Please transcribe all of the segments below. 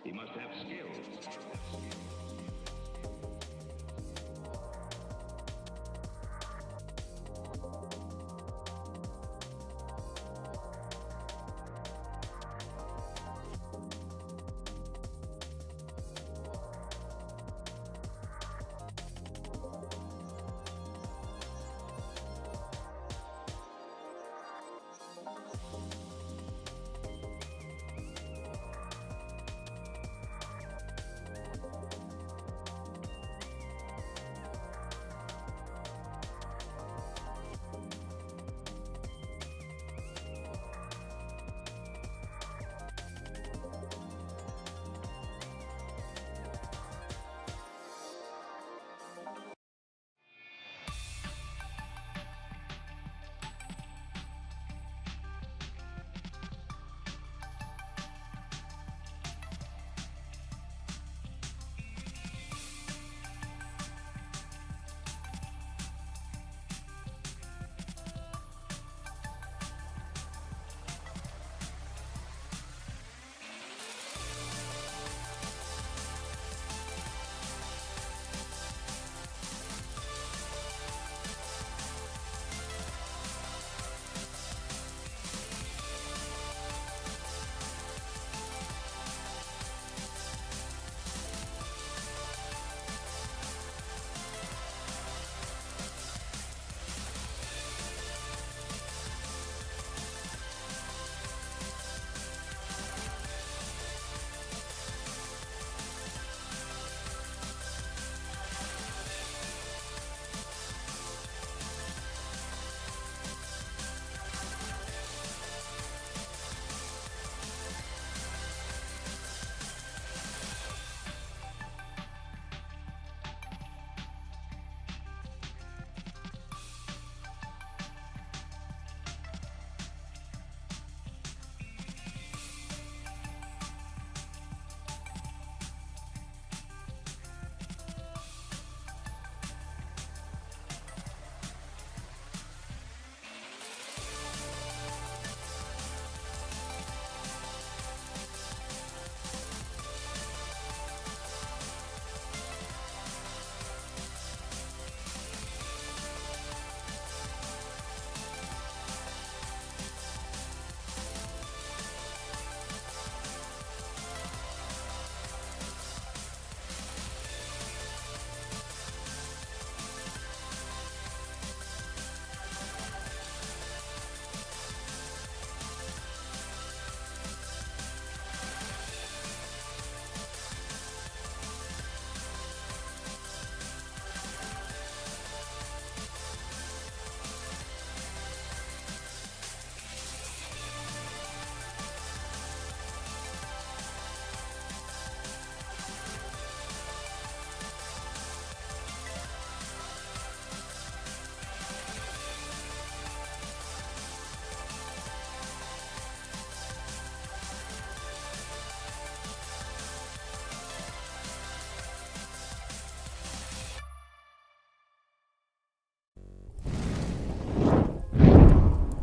He must have skills.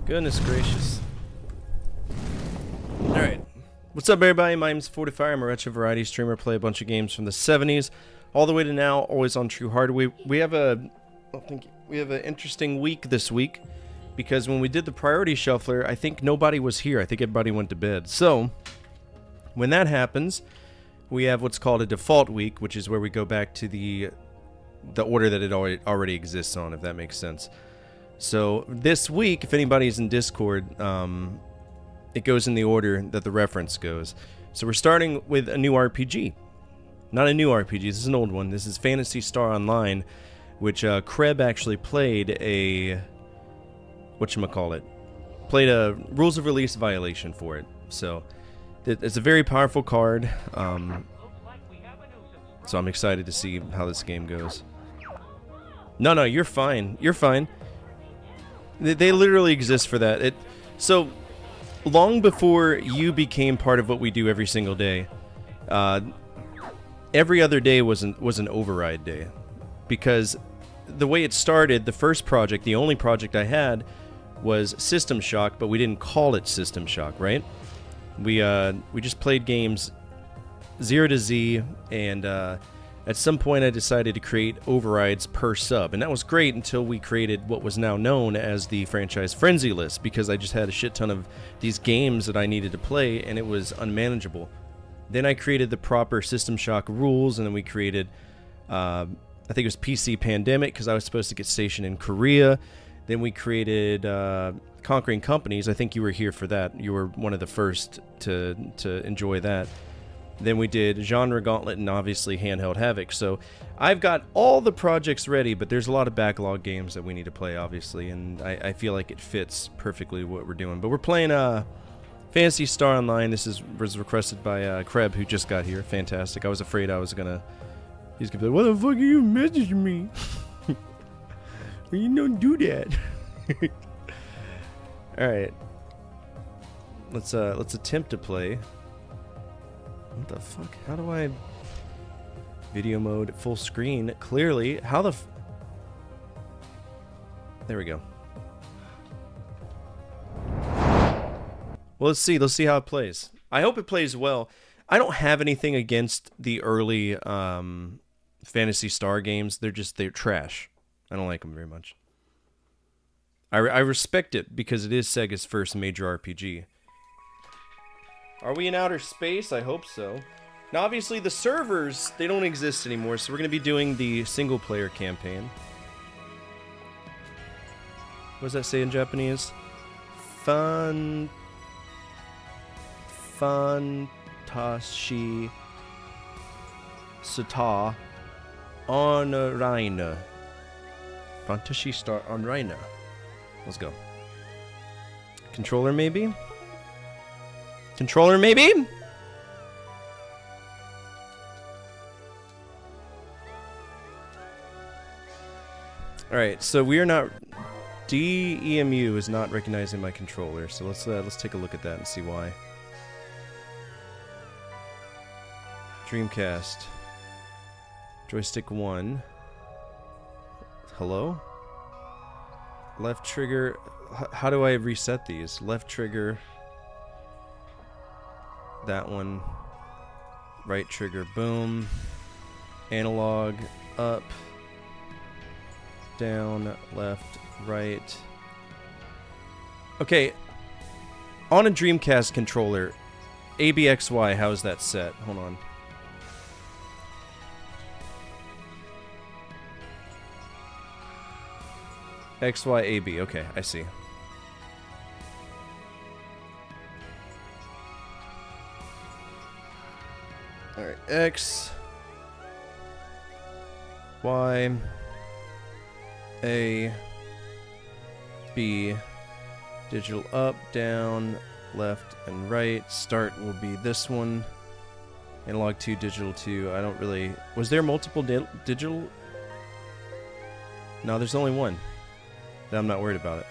Goodness gracious. Alright. What's up, everybody? My name's Fortify. I'm a retro variety streamer. Play a bunch of games from the 70s all the way to now, always on True Hard. We have an interesting week this week because when we did the priority shuffler, I think nobody was here. I think everybody went to bed. So, when that happens, we have what's called a default week, which is where we go back to the order that it already exists on, if that makes sense. So this week, if anybody's in Discord, it goes in the order that the reference goes. So we're starting with a new RPG. Not a new RPG, this is an old one. This is Phantasy Star Online, which Kreb actually played a... whatchamacallit? Played a rules of release violation for it. So it's a very powerful card. So I'm excited to see how this game goes. No, you're fine. You're fine. They literally exist for that. So, long before you became part of what we do every single day, every other day was an override day. Because the way it started, the first project, the only project I had, was System Shock, but we didn't call it System Shock, right? We just played games 0 to Z, and at some point I decided to create overrides per sub, and that was great until we created what was now known as the franchise frenzy list, because I just had a shit ton of these games that I needed to play, and it was unmanageable. Then I created the proper System Shock rules, and then we created, I think it was PC Pandemic, because I was supposed to get stationed in Korea. Then we created Conquering Companies. I think you were here for that. You were one of the first to enjoy that. Then we did Genre Gauntlet and obviously Handheld Havoc. So I've got all the projects ready, but there's a lot of backlog games that we need to play, obviously, and I feel like it fits perfectly what we're doing. But we're playing Phantasy Star Online. This was requested by Kreb, who just got here. Fantastic. I was afraid he's gonna be like, "What the fuck are you messaging me?" Well, you don't do that. All right. Let's attempt to play. What the fuck? How do I video mode full screen clearly? How the There we go. Well, let's see how it plays. I hope it plays well. I don't have anything against the early Phantasy Star games. They're trash. I don't like them very much. I respect it because it is Sega's first major RPG. Are we in outer space? I hope so. Now, obviously, the servers, they don't exist anymore, so we're going to be doing the single-player campaign. What does that say in Japanese? Phantasy Star Online. Phantasy Star Online. Let's go. Controller, maybe? Controller, maybe? Alright, so we are not... DEMU is not recognizing my controller, so let's take a look at that and see why. Dreamcast. Joystick 1. Hello? Left trigger... How do I reset these? Left trigger... That one. Right trigger, boom. Analog, up. Down, left, right. Okay. On a Dreamcast controller, ABXY, how is that set? Hold on. XYAB, okay, I see. Alright, X, Y, A, B, digital up, down, left, and right. Start will be this one. Analog 2, digital 2. I don't really... Was there multiple digital? No, there's only one. I'm not worried about it.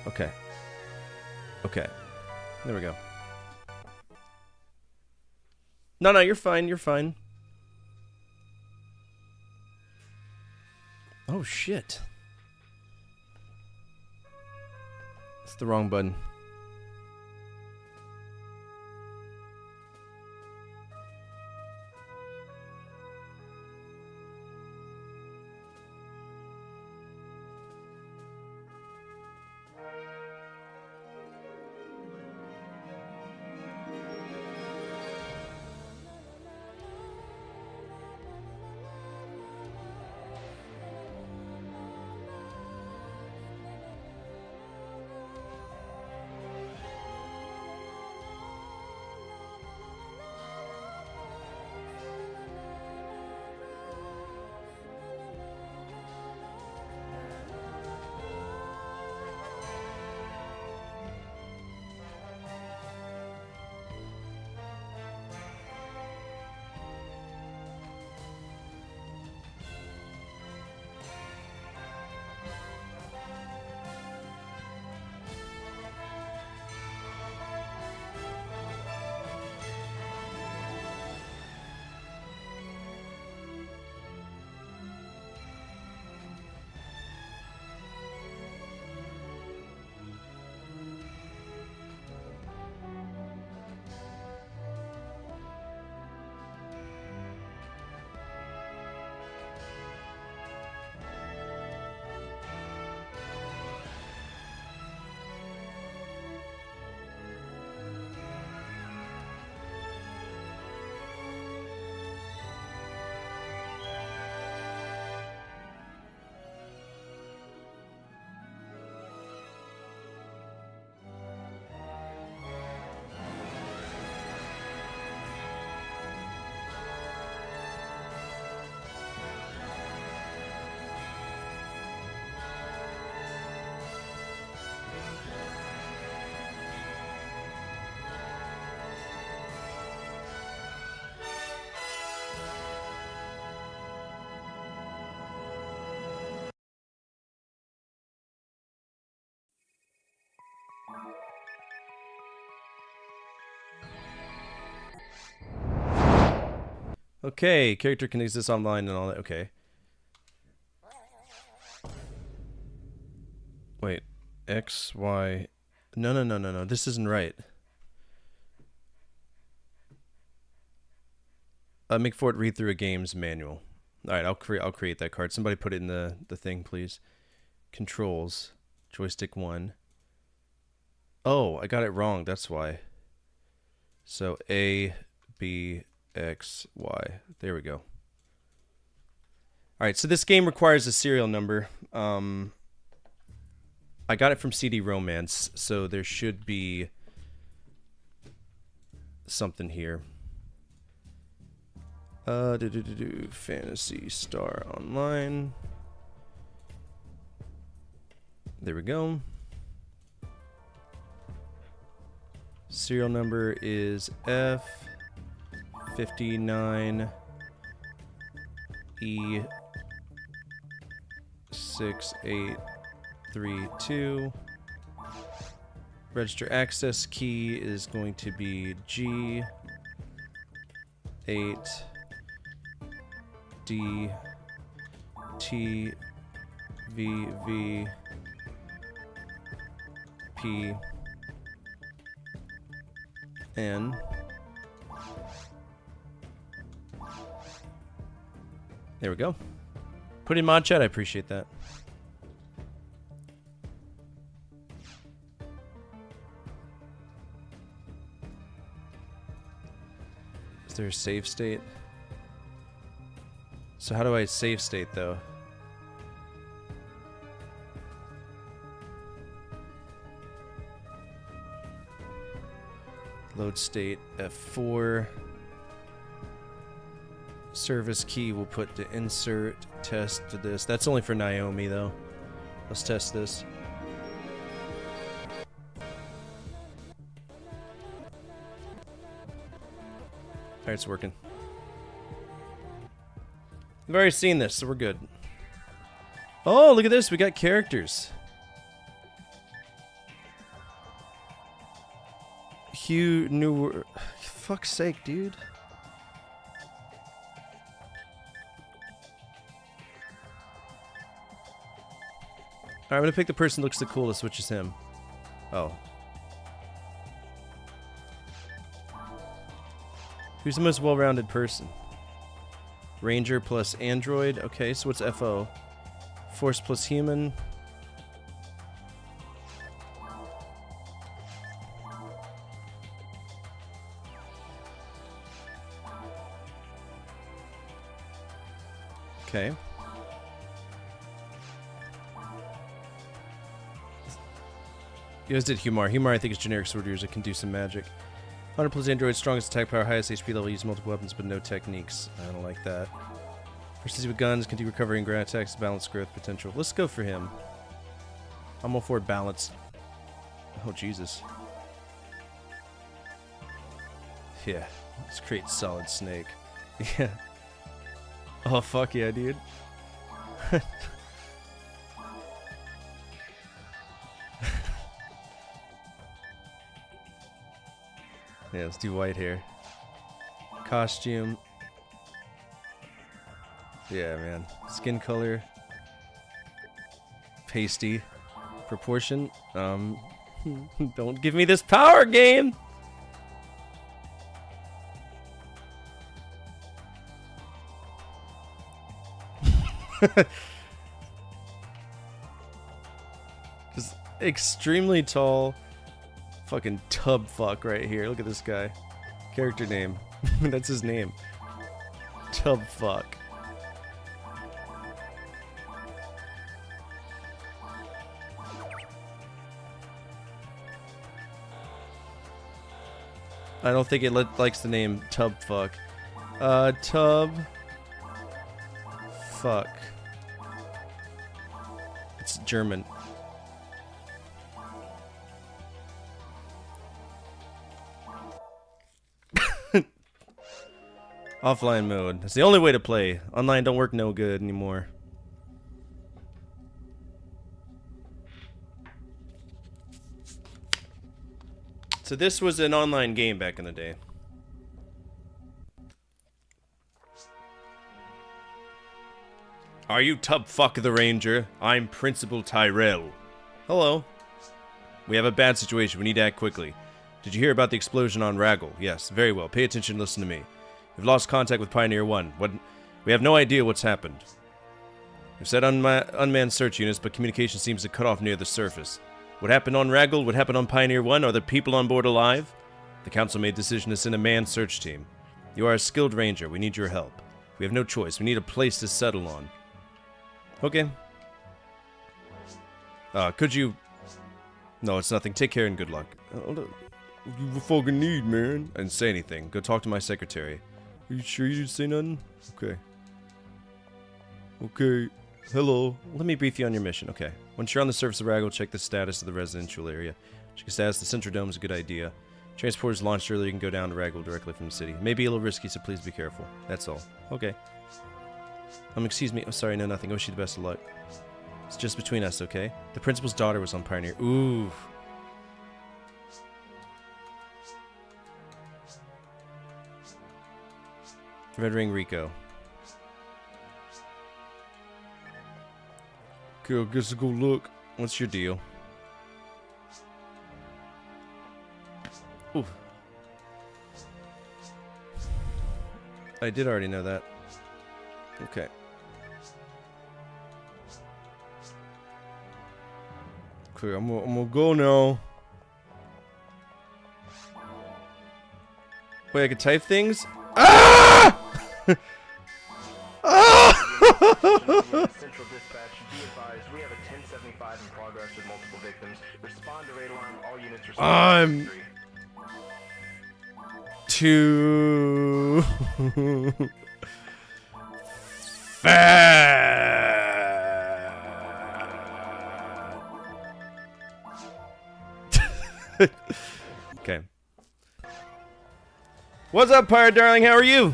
Okay. Okay. There we go. No, you're fine. You're fine. Oh, shit. It's the wrong button. Okay, character can exist online and all that. Okay. Wait. X, Y. No. This isn't right. Make Fort read through a game's manual. All right, I'll create that card. Somebody put it in the thing, please. Controls, joystick 1. Oh, I got it wrong. That's why. So A, B, X, Y. There we go. All right, so this game requires a serial number. I got it from CD Romance, so there should be something here. Phantasy Star Online. There we go. Serial number is F59 E6832. Register access key is going to be G8 D T V V P N. There we go. Put in mod chat, I appreciate that. Is there a save state? So how do I save state though? Load state F4. Service key we'll put to insert test to this. That's only for Naomi though. Let's test this. Alright, it's working. We've already seen this, so we're good. Oh, look at this. We got characters. Hugh New. Fuck's sake, dude. Alright, I'm gonna pick the person who looks the coolest, which is him. Oh. Who's the most well-rounded person? Ranger plus android. Okay, so what's FO? Force plus human. Okay. You guys did Humar. Humar, I think, is generic sword user. Can do some magic. 100 plus android, strongest attack power, highest HP level, use multiple weapons, but no techniques. I don't like that. Proficiency with guns, can do recovery and ground attacks, balanced growth potential. Let's go for him. I'm all for balanced. Oh, Jesus. Yeah. Let's create solid snake. Yeah. Oh, fuck yeah, dude. Yeah, let's do white hair. Costume. Yeah, man. Skin color. Pasty. Proportion. Don't give me this power game! Just extremely tall. Fucking tub fuck right here. Look at this guy. Character name. That's his name. Tub fuck. I don't think it likes the name Tub fuck. Tub fuck. It's German. Offline mode. That's the only way to play. Online don't work no good anymore. So this was an online game back in the day. Are you tub fuck the ranger? I'm Principal Tyrell. Hello. We have a bad situation. We need to act quickly. Did you hear about the explosion on Raggle? Yes, very well. Pay attention and listen to me. We've lost contact with Pioneer 1. We have no idea what's happened. We've set unmanned search units, but communication seems to cut off near the surface. What happened on Raggle? What happened on Pioneer 1? Are the people on board alive? The council made the decision to send a manned search team. You are a skilled ranger. We need your help. We have no choice. We need a place to settle on. Okay. Could you... No, it's nothing. Take care and good luck. You fucking need, man. I didn't say anything. Go talk to my secretary. Are you sure you didn't say nothing? Okay. Okay. Hello. Let me brief you on your mission. Okay. Once you're on the surface of Raggle, check the status of the residential area. Check the status. The Central Dome is a good idea. Transporters launched earlier. You can go down to Raggle directly from the city. It may be a little risky, so please be careful. That's all. Okay. Excuse me. Oh, sorry. No, nothing. Wish you the best of luck. It's just between us, okay? The principal's daughter was on Pioneer. Ooh. Red Ring Rico. Okay, I guess I'll go look. What's your deal? Ooh. I did already know that. Okay. Okay, I'm gonna go now. Wait, I can type things? Ah! Central dispatch, be advised, we have a 1075 in progress with multiple victims. Respond to raid alarm, all units respond. I'm too fat. Okay. What's up, pirate darling? How are you?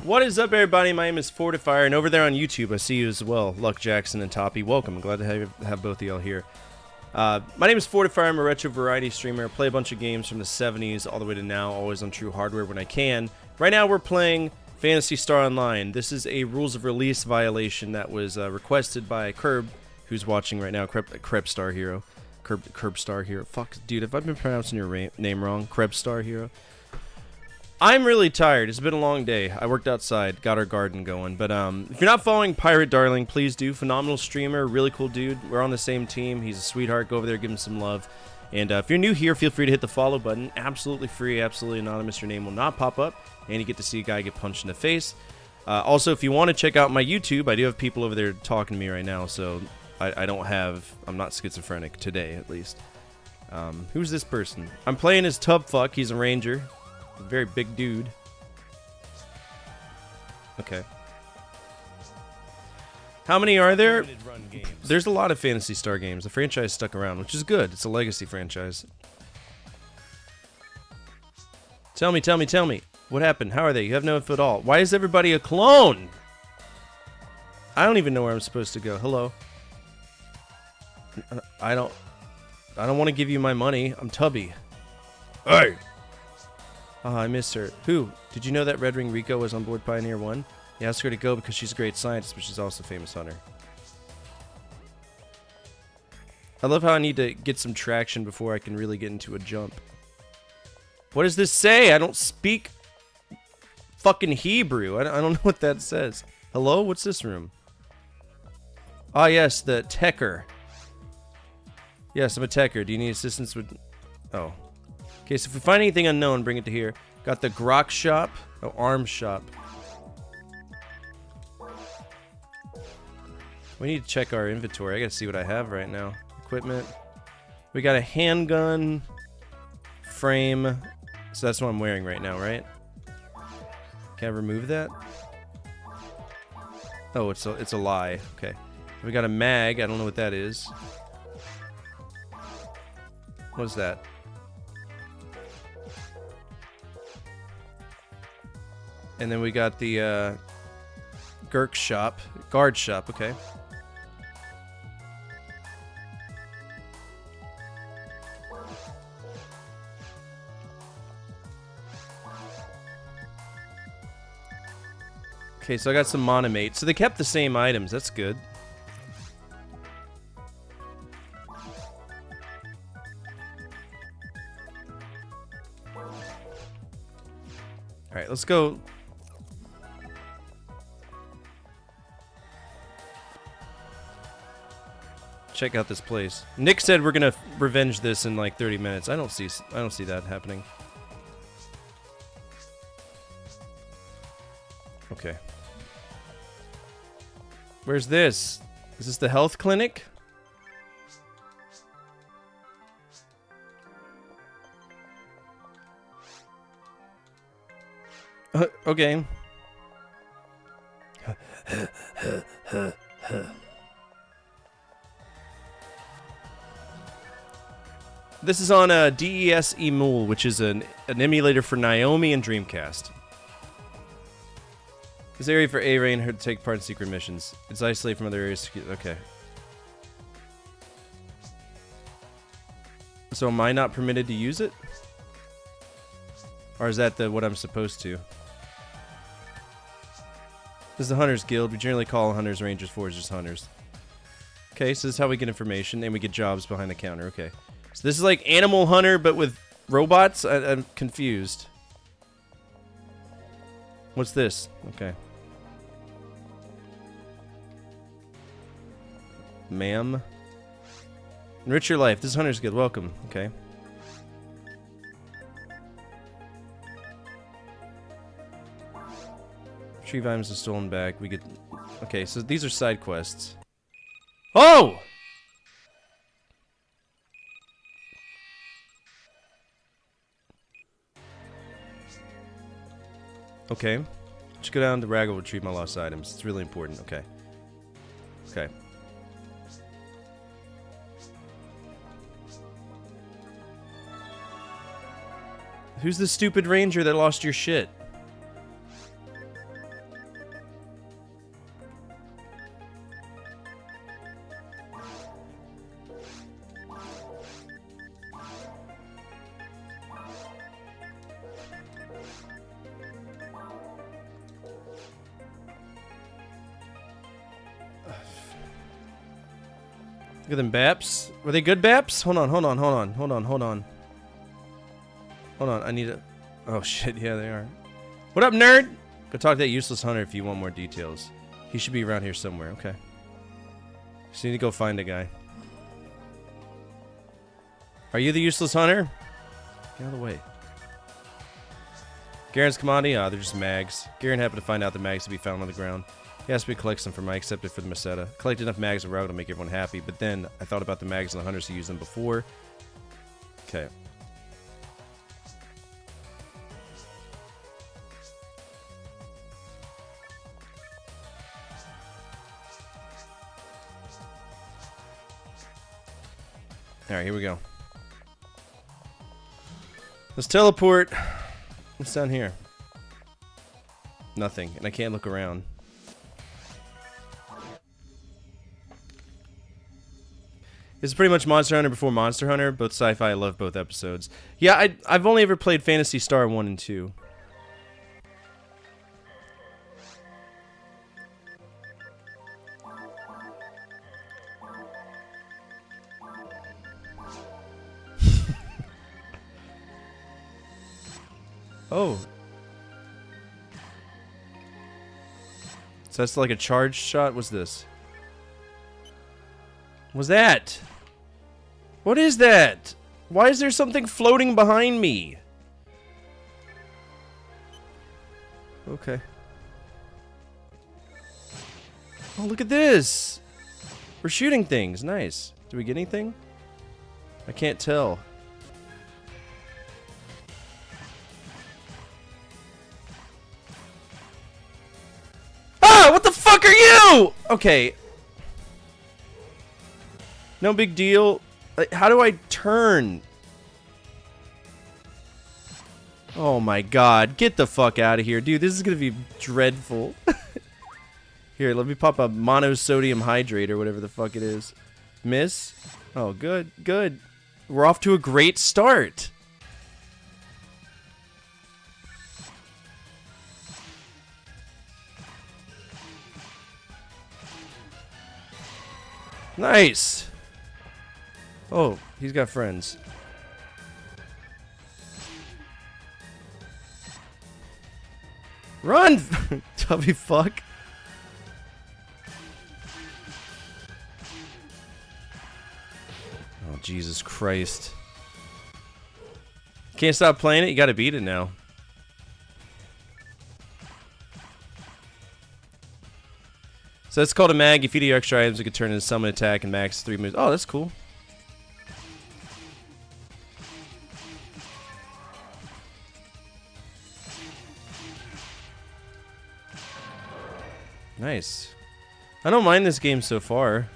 What is up, everybody? My name is Fortifier, and over there on YouTube, I see you as well, Luck Jackson and Toppy. Welcome. I'm glad to have both of y'all here. My name is Fortifier. I'm a retro variety streamer. I play a bunch of games from the 70s all the way to now, always on true hardware when I can. Right now, we're playing Phantasy Star Online. This is a rules of release violation that was requested by Curb, who's watching right now. Creb Star Hero. Curb Star Hero. Fuck, dude, have I been pronouncing your name wrong? Creb Star Hero. I'm really tired. It's been a long day. I worked outside, got our garden going. But if you're not following Pirate Darling, please do. Phenomenal streamer, really cool dude. We're on the same team. He's a sweetheart. Go over there, give him some love. And if you're new here, feel free to hit the follow button. Absolutely free, absolutely anonymous. Your name will not pop up. And you get to see a guy get punched in the face. Also, if you want to check out my YouTube, I do have people over there talking to me right now. So I'm not schizophrenic today, at least. Who's this person? I'm playing as Tubfuck. He's a ranger. A very big dude. Okay. How many are there? There's a lot of Phantasy Star games. The franchise stuck around, which is good. It's a legacy franchise. Tell me. What happened? How are they? You have no info at all. Why is everybody a clone? I don't even know where I'm supposed to go. Hello. I don't want to give you my money. I'm Tubby. Hey! Oh, I miss her. Who? Did you know that Red Ring Rico was on board Pioneer 1? You asked her to go because she's a great scientist, but she's also a famous hunter. I love how I need to get some traction before I can really get into a jump. What does this say? I don't speak fucking Hebrew. I don't know what that says. Hello? What's this room? Ah, yes, the techer. Yes, I'm a techer. Do you need assistance with... Oh. Okay, so if we find anything unknown, bring it to here. Got the grok shop. Oh, arms shop. We need to check our inventory. I gotta see what I have right now. Equipment. We got a handgun frame. So that's what I'm wearing right now, right? Can I remove that? Oh, it's a lie. Okay. We got a mag. I don't know what that is. What is that? And then we got the Gurk shop. Guard shop, okay. Okay, so I got some monomate. So they kept the same items. That's good. Alright, let's go. Check out this place. Nick said we're gonna revenge this in like 30 minutes. I don't see that happening. Okay. Where's this? Is this the health clinic? Okay. This is on a DES Emul, which is an emulator for Naomi and Dreamcast. This area for A-Ray and her to take part in secret missions. It's isolated from other areas. Okay. So am I not permitted to use it? Or is that what I'm supposed to? This is the Hunters Guild. We generally call Hunters, Rangers, Foragers, Hunters. Okay, so this is how we get information, and we get jobs behind the counter. Okay. So this is like Animal Hunter, but with robots? I'm confused. What's this? Okay. Ma'am. Enrich your life. This is Hunter's Guild. Welcome. Okay. Retrieve items and stolen back. We get... Okay, so these are side quests. Oh! Okay. Let's go down to Raggle, retrieve my lost items. It's really important. Okay. Okay. Who's the stupid ranger that lost your shit? Look at them Baps. Were they good Baps? Hold on, hold on, hold on, hold on, hold on. Hold on, I need a... Oh shit, yeah they are. What up, nerd? Go talk to that useless hunter if you want more details. He should be around here somewhere, okay. Just need to go find a guy. Are you the useless hunter? Get out of the way. Garen's commodity? Ah, they're just mags. Garen happened to find out the mags to be found on the ground. He asked me to collect some for my accepted for the Meseta. Collect enough mags and route to make everyone happy, but then I thought about the mags and the hunters who used them before. Okay. Alright, here we go. Let's teleport. What's down here? Nothing, and I can't look around. It's pretty much Monster Hunter before Monster Hunter. Both sci-fi, I love both episodes. Yeah, I've only ever played Phantasy Star 1 and 2. Oh. So that's like a charge shot? What's this? What's that? What is that? Why is there something floating behind me? Okay. Oh, look at this. We're shooting things. Nice. Do we get anything? I can't tell. Ah! What the fuck are you? Okay. No big deal. Like, how do I turn? Oh my god. Get the fuck out of here. Dude, this is gonna be dreadful. Here, let me pop a monosodium hydrate or whatever the fuck it is. Miss? Oh, good, good. We're off to a great start. Nice. Oh, he's got friends. Run! Tubby fuck. Oh, Jesus Christ. Can't stop playing it? You gotta beat it now. So that's called a mag. If you do extra items, you can turn into summon attack and max 3 moves. Oh, that's cool. Nice. I don't mind this game so far.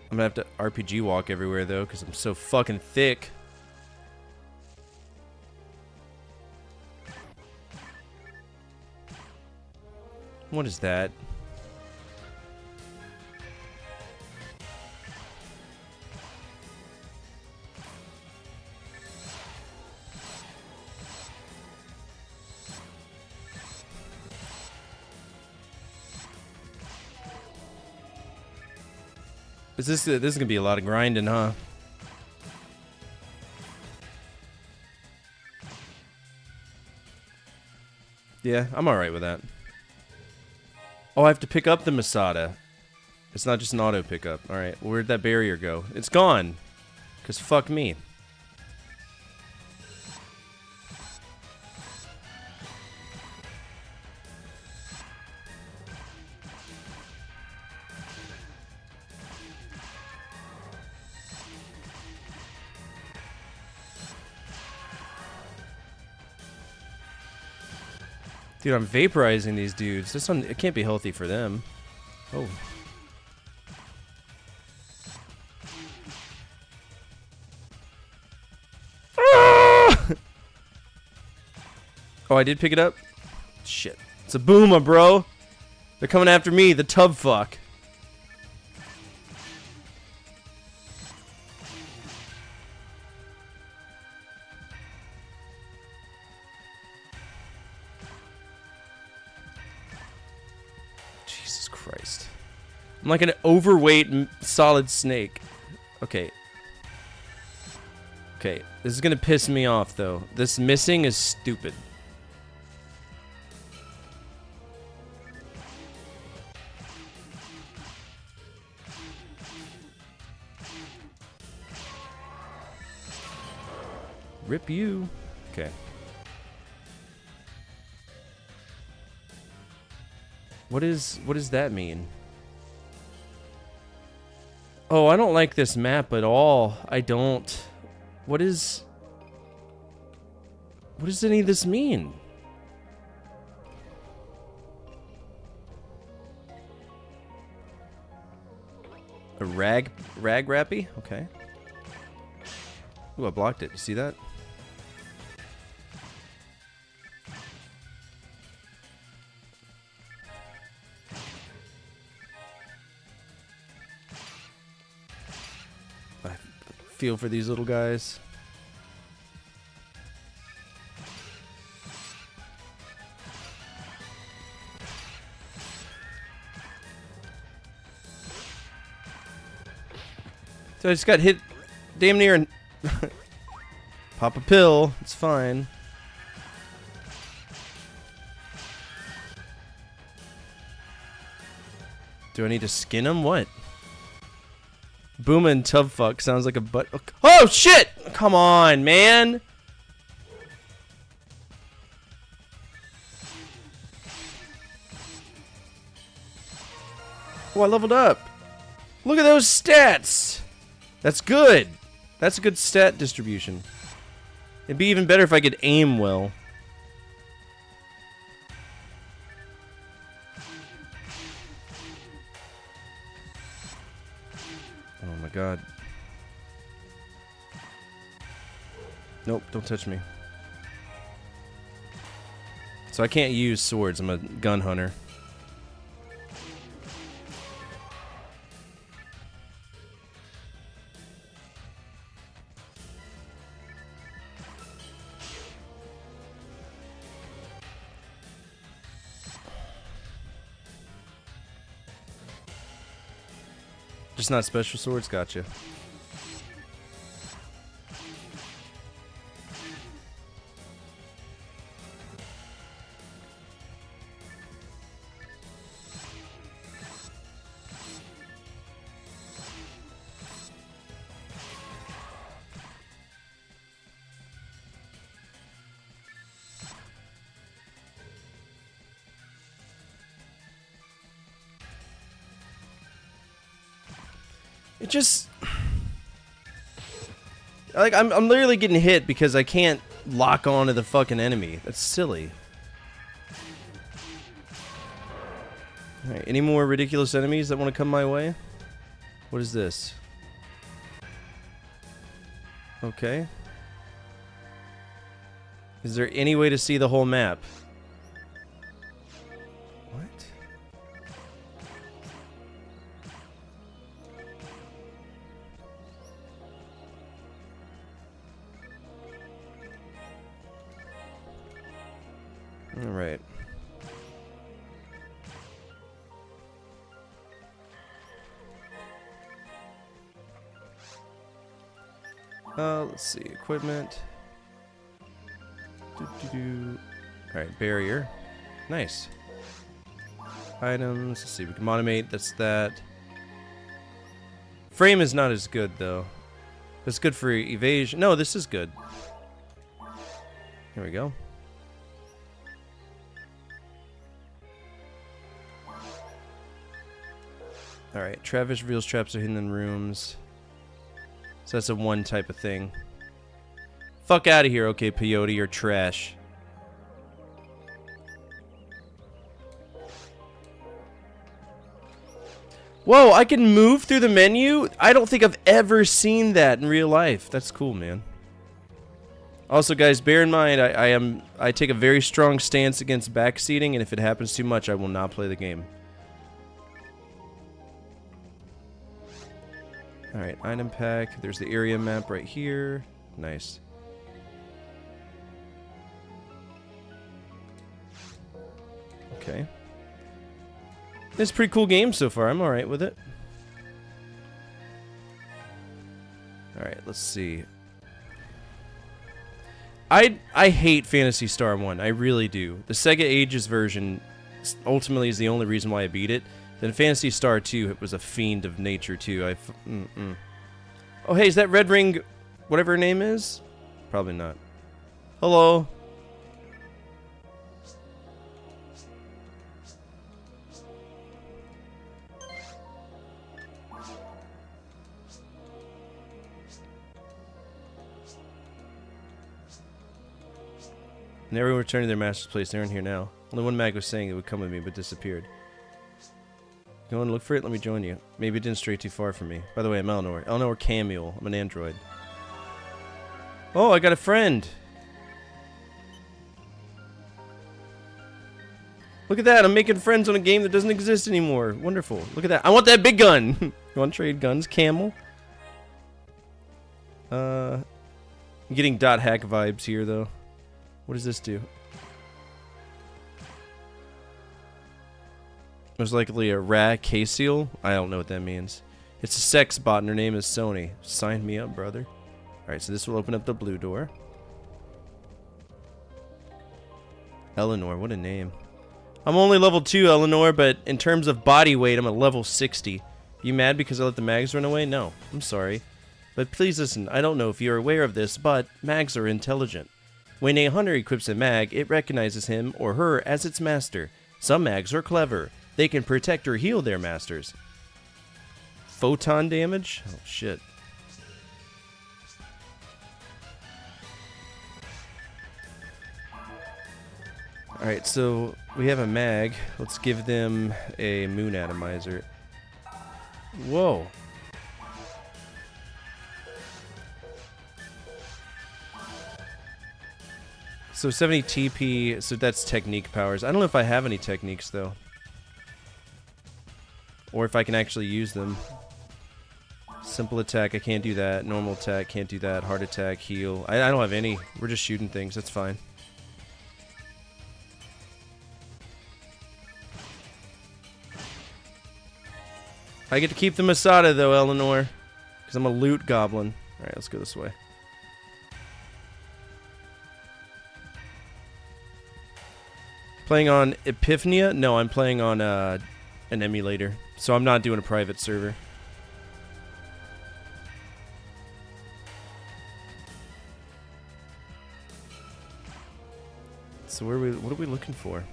I'm gonna have to RPG walk everywhere though, because I'm so fucking thick. What is that? This is gonna be a lot of grinding, huh? Yeah, I'm alright with that. Oh, I have to pick up the Masada. It's not just an auto pickup. Alright, where'd that barrier go? It's gone. Because fuck me. Dude, I'm vaporizing these dudes. This one, it can't be healthy for them. Oh. Ah! Oh, I did pick it up? Shit. It's a boomer, bro. They're coming after me, the tub fuck. Jesus Christ. I'm like an overweight solid snake. Okay. Okay, this is gonna piss me off though. This missing is stupid. Rip you. Okay. What does that mean? Oh, I don't like this map at all. I don't. What does any of this mean? A rag rappy? Okay. Ooh, I blocked it. You see that? Feel for these little guys. So I just got hit damn near and pop a pill. It's fine. Do I need to skin him? What? Booma and Tubfuck sounds like a butt. Oh shit! Come on, man! Oh, I leveled up. Look at those stats. That's good. That's a good stat distribution. It'd be even better if I could aim well. Oh my god. Nope, don't touch me. So I can't use swords. I'm a gun hunter. Just not special swords? Gotcha. It just... Like, I'm literally getting hit because I can't lock on to the fucking enemy. That's silly. Alright, any more ridiculous enemies that want to come my way? What is this? Okay. Is there any way to see the whole map? What? Alright. Let's see. Equipment. Alright, barrier. Nice. Items. Let's see. We can automate. That's that. Frame is not as good, though. That's good for evasion. No, this is good. Here we go. Alright, Travis reveals traps are hidden in rooms. So that's a one type of thing. Fuck out of here, okay, peyote, you're trash. Whoa, I can move through the menu? I don't think I've ever seen that in real life. That's cool, man. Also, guys, bear in mind, I take a very strong stance against backseating, and if it happens too much, I will not play the game. Alright, item pack. There's the area map right here. Nice. Okay. It's a pretty cool game so far. I'm alright with it. Alright, let's see. I hate Phantasy Star 1. I really do. The Sega Ages version ultimately is the only reason why I beat it. Then Phantasy Star 2 was a fiend of nature too. Oh hey, is that Red Ring whatever her name is? Probably not. Hello. And everyone returned to their master's place. They're in here now. Only one mag was saying it would come with me, but disappeared. You want to look for it? Let me join you. Maybe it didn't stray too far from me. By the way, I'm Eleanor. Eleanor Camule. I'm an android. Oh, I got a friend. Look at that. I'm making friends on a game that doesn't exist anymore. Wonderful. Look at that. I want that big gun. You want to trade guns? Camel? I'm getting dot hack vibes here, though. What does this do? Most likely a Ra-Casil. I don't know what that means. It's a sex bot and her name is Sony. Sign me up, brother. Alright, so this will open up the blue door. Eleanor, what a name. I'm only level 2, Eleanor, but in terms of body weight, I'm at level 60. You mad because I let the mags run away? No, I'm sorry. But please listen, I don't know if you're aware of this, but mags are intelligent. When a hunter equips a mag, it recognizes him or her as its master. Some mags are clever. They can protect or heal their masters. Photon damage? Oh, shit. Alright, so we have a mag. Let's give them a moon atomizer. Whoa. So 70 TP, so that's technique powers. I don't know if I have any techniques, though. Or if I can actually use them. Simple attack, I can't do that. Normal attack, can't do that. Heart attack, heal. I don't have any. We're just shooting things, that's fine. I get to keep the Masada, though, Eleanor. Because I'm a loot goblin. Alright, let's go this way. Playing on Epiphania? No, I'm playing on an emulator. So I'm not doing a private server. So what are we looking for?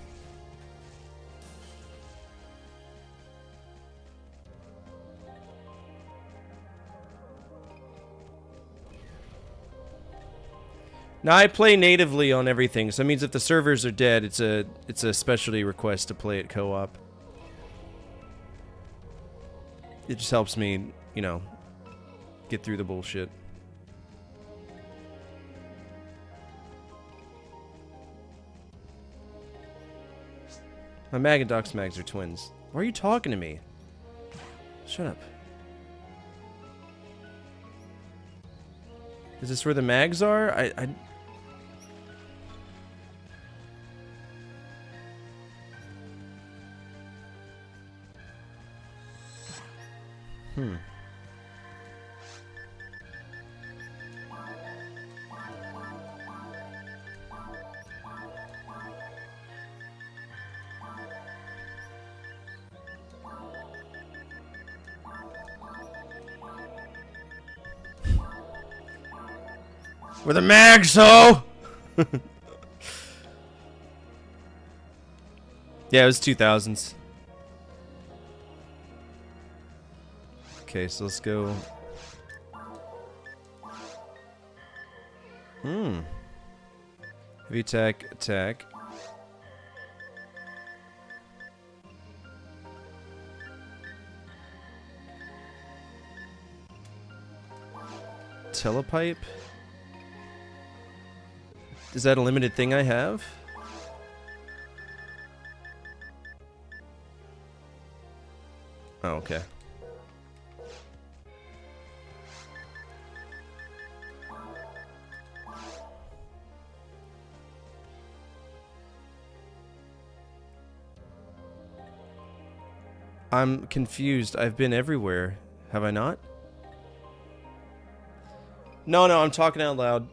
Now I play natively on everything, so that means if the servers are dead, it's a specialty request to play it co-op. It just helps me, you know, get through the bullshit. My mag and Doc's mags are twins. Why are you talking to me? Shut up. Is this where the mags are? Where the mags, ho! Yeah, it was 2000s. Okay, so let's go. Heavy attack, attack. Telepipe? Is that a limited thing I have? Oh, okay. I'm confused. I've been everywhere. Have I not? No, I'm talking out loud.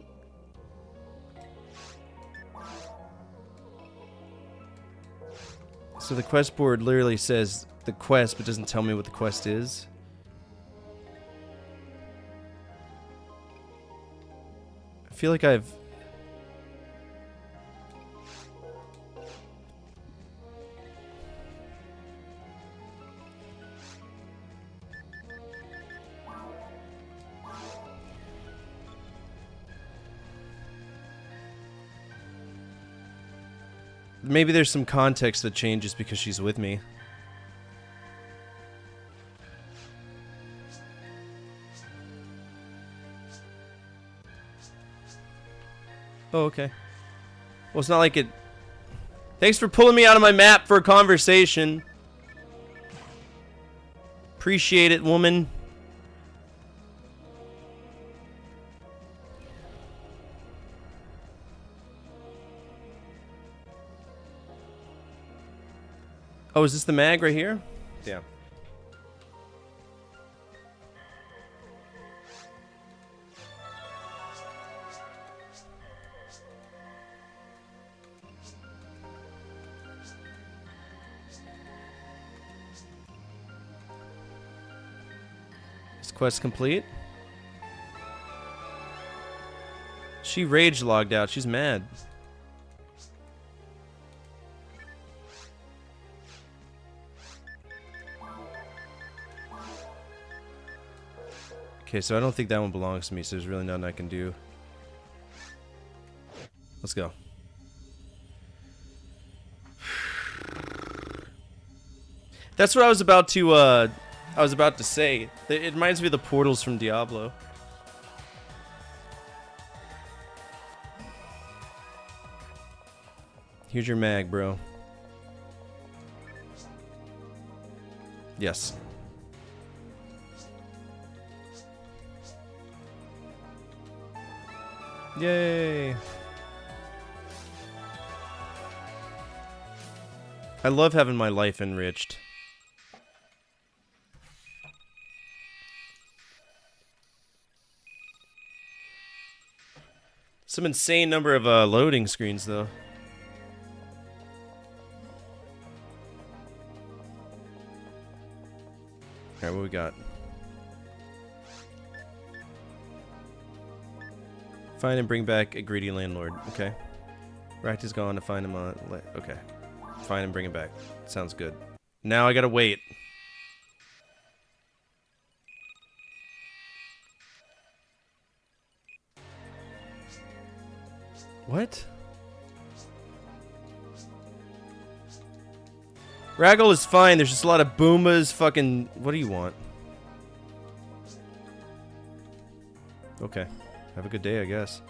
So the quest board literally says the quest, but doesn't tell me what the quest is. I feel like I've... Maybe there's some context that changes because she's with me. Oh, okay. Well, it's not like it... Thanks for pulling me out of my map for a conversation. Appreciate it, woman. Oh, is this the mag right here? Yeah. Is quest complete? She rage logged out. She's mad. Okay, so I don't think that one belongs to me, so there's really nothing I can do. Let's go. That's what I was about to say. It reminds me of the portals from Diablo. Here's your mag, bro. Yes. Yay! I love having my life enriched. Some insane number of loading screens, though. Alright, what we got? Find and bring back a greedy landlord. Okay. Racked is gone to find him on... Okay. Find and bring him back. Sounds good. Now I gotta wait. What? Raggle is fine. There's just a lot of boombas. Fucking... What do you want? Okay. Have a good day, I guess.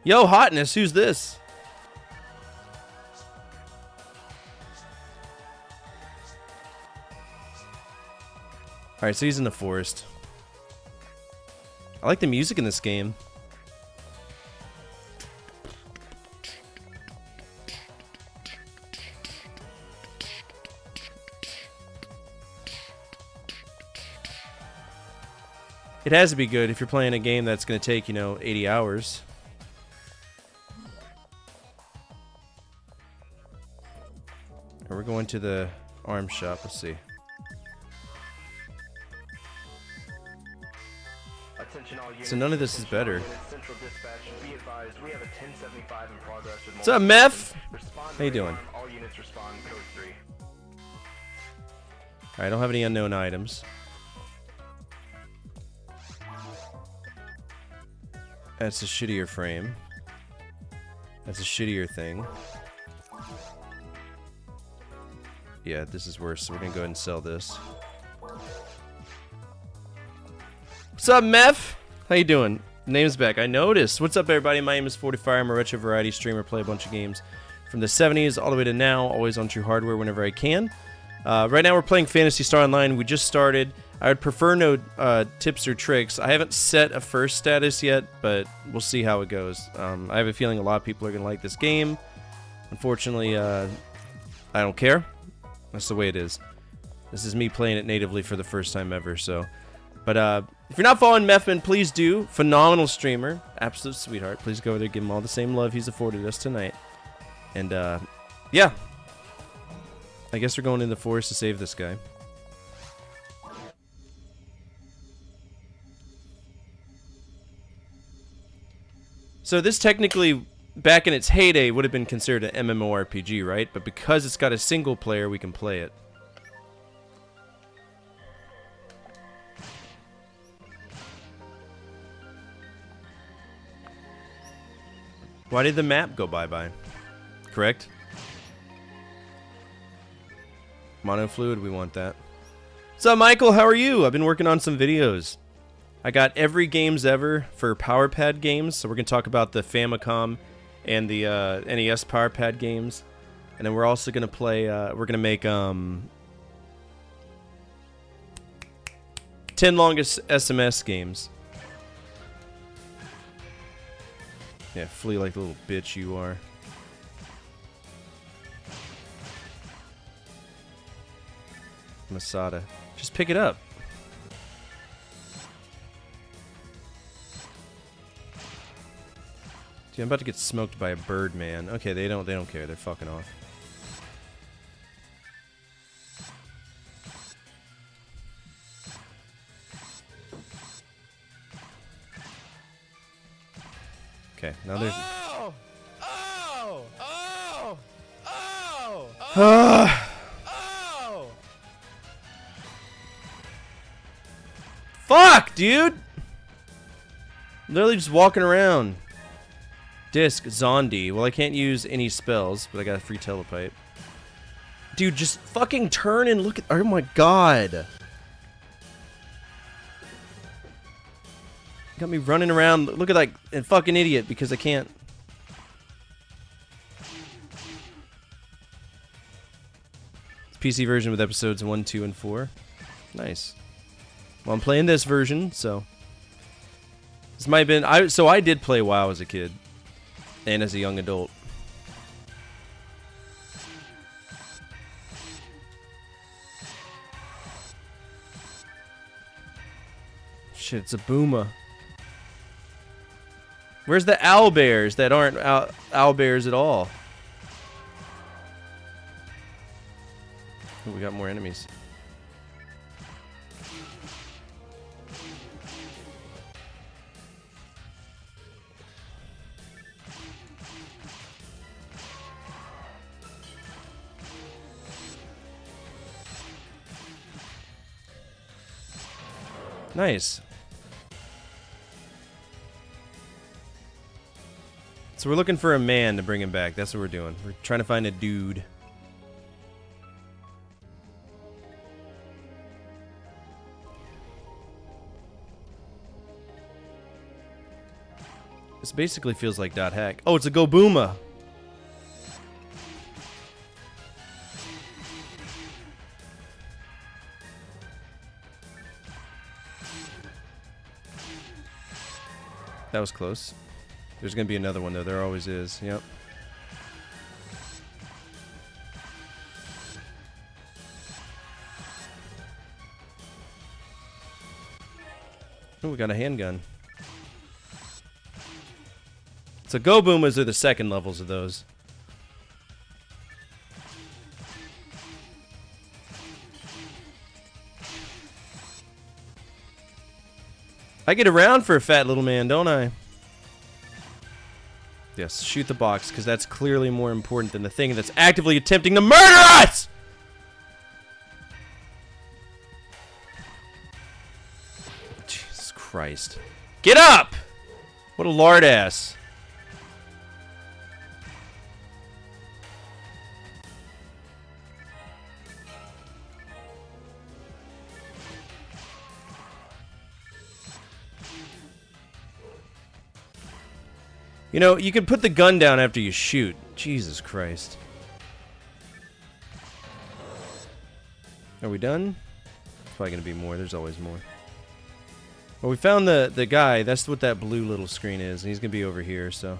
Yo, Hotness, who's this? Alright, so he's in the forest. I like the music in this game. It has to be good if you're playing a game that's going to take, you know, 80 hours. We're going to the arms shop. Let's see. So none of this is better. What's up, Meth? How you doing? Alright, I don't have any unknown items. That's a shittier frame. That's a shittier thing. Yeah, this is worse, so we're gonna go ahead and sell this. What's up, Meth? How you doing? Name's back. I noticed. What's up, everybody? My name is 45. I'm a retro variety streamer. Play a bunch of games from the 70s all the way to now. Always on True Hardware whenever I can. Right now we're playing Phantasy Star Online. We just started. I would prefer no tips or tricks. I haven't set a first status yet, but we'll see how it goes. I have a feeling a lot of people are going to like this game. Unfortunately, I don't care. That's the way it is. This is me playing it natively for the first time ever, so... But if you're not following Methman, please do. Phenomenal streamer. Absolute sweetheart. Please go over there, give him all the same love he's afforded us tonight. And, yeah. I guess we're going in the forest to save this guy. So this technically, back in its heyday, would have been considered an MMORPG, right? But because it's got a single player, we can play it. Why did the map go bye-bye? Correct? Monofluid, we want that. What's up, Michael? How are you? I've been working on some videos. I got every games ever for Power Pad games, so we're going to talk about the Famicom and the NES Power Pad games. And then we're also going to play, we're going to make 10 longest SMS games. Yeah, flee like the little bitch you are. Masada. Just pick it up. Dude, I'm about to get smoked by a bird, man. Okay, they don't care. They're fucking off. Okay, now there's... Oh! Oh! Oh! Oh! Oh! Oh! Fuck, dude! Literally just walking around. Disc, Zondi. Well, I can't use any spells, but I got a free telepipe. Dude, just fucking turn and look at... Oh my god. Got me running around. Look at like a fucking idiot because I can't... PC version with episodes 1, 2, and 4. Nice. Well, I'm playing this version, so... This might have been... So I did play WoW as a kid. And as a young adult. Shit, it's a boomer. Where's the owlbears that aren't owlbears at all? Oh, we got more enemies. Nice. So we're looking for a man to bring him back. That's what we're doing. We're trying to find a dude. This basically feels like dot hack. Oh, it's a Go Booma. That was close. There's gonna be another one though. There always is. Yep. Oh, we got a handgun. So Go Boomas are the second levels of those. I get around for a fat little man, don't I? Yes, shoot the box, because that's clearly more important than the thing that's actively attempting to murder us! Jesus Christ. Get up! What a lard ass. You know, you can put the gun down after you shoot. Jesus Christ. Are we done? Probably gonna be more. There's always more. Well, we found the guy. That's what that blue little screen is. And he's gonna be over here, so.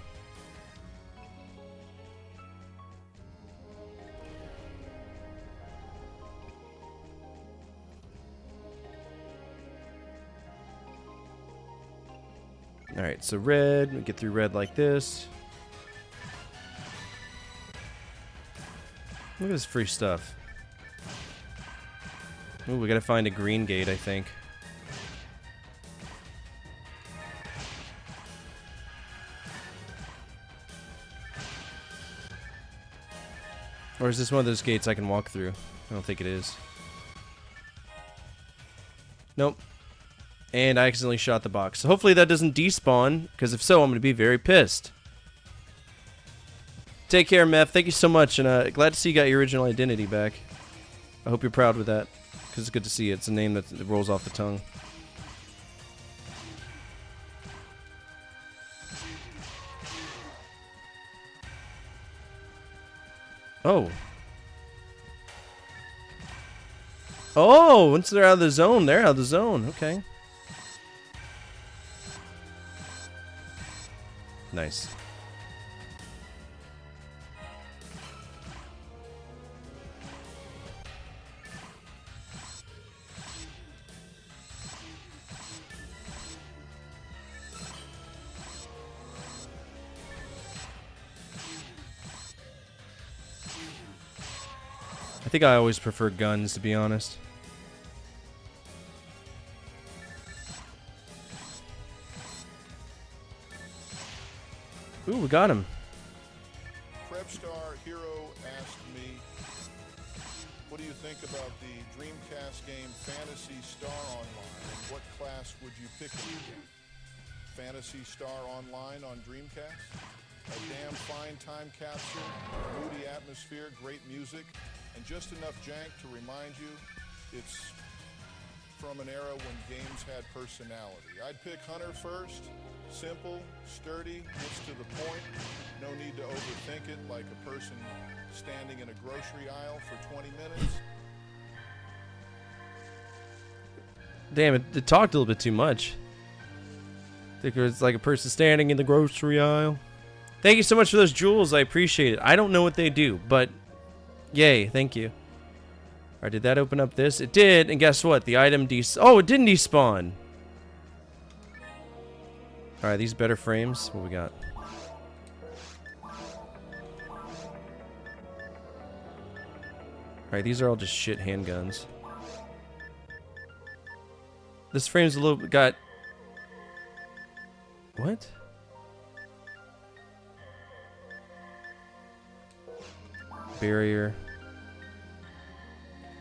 Alright, so red. We get through red like this. Look at this free stuff. Ooh, we gotta find a green gate, I think. Or is this one of those gates I can walk through? I don't think it is. Nope. And I accidentally shot the box. So hopefully that doesn't despawn, because if so, I'm going to be very pissed. Take care, Meth. Thank you so much, and glad to see you got your original identity back. I hope you're proud with that, because it's good to see it. It's a name that rolls off the tongue. Oh. Oh, once they're out of the zone, they're out of the zone. Okay. Nice. I think I always prefer guns, to be honest. Ooh, we got him. Prepstar Hero asked me, what do you think about the Dreamcast game Phantasy Star Online, and what class would you pick in the game? Phantasy Star Online on Dreamcast. A damn fine time capsule, moody atmosphere, great music, and just enough jank to remind you it's from an era when games had personality. I'd pick Hunter first. Simple, sturdy, gets to the point. No need to overthink it like a person standing in a grocery aisle for 20 minutes. Damn, it talked a little bit too much. I think it's like a person standing in the grocery aisle. Thank you so much for those jewels. I appreciate it. I don't know what they do, but yay, thank you. All right, did that open up this? It did, and guess what? The item oh, it didn't despawn. All right, these better frames. What we got? All right, these are all just shit handguns. This frame's a little bit got... What? Barrier.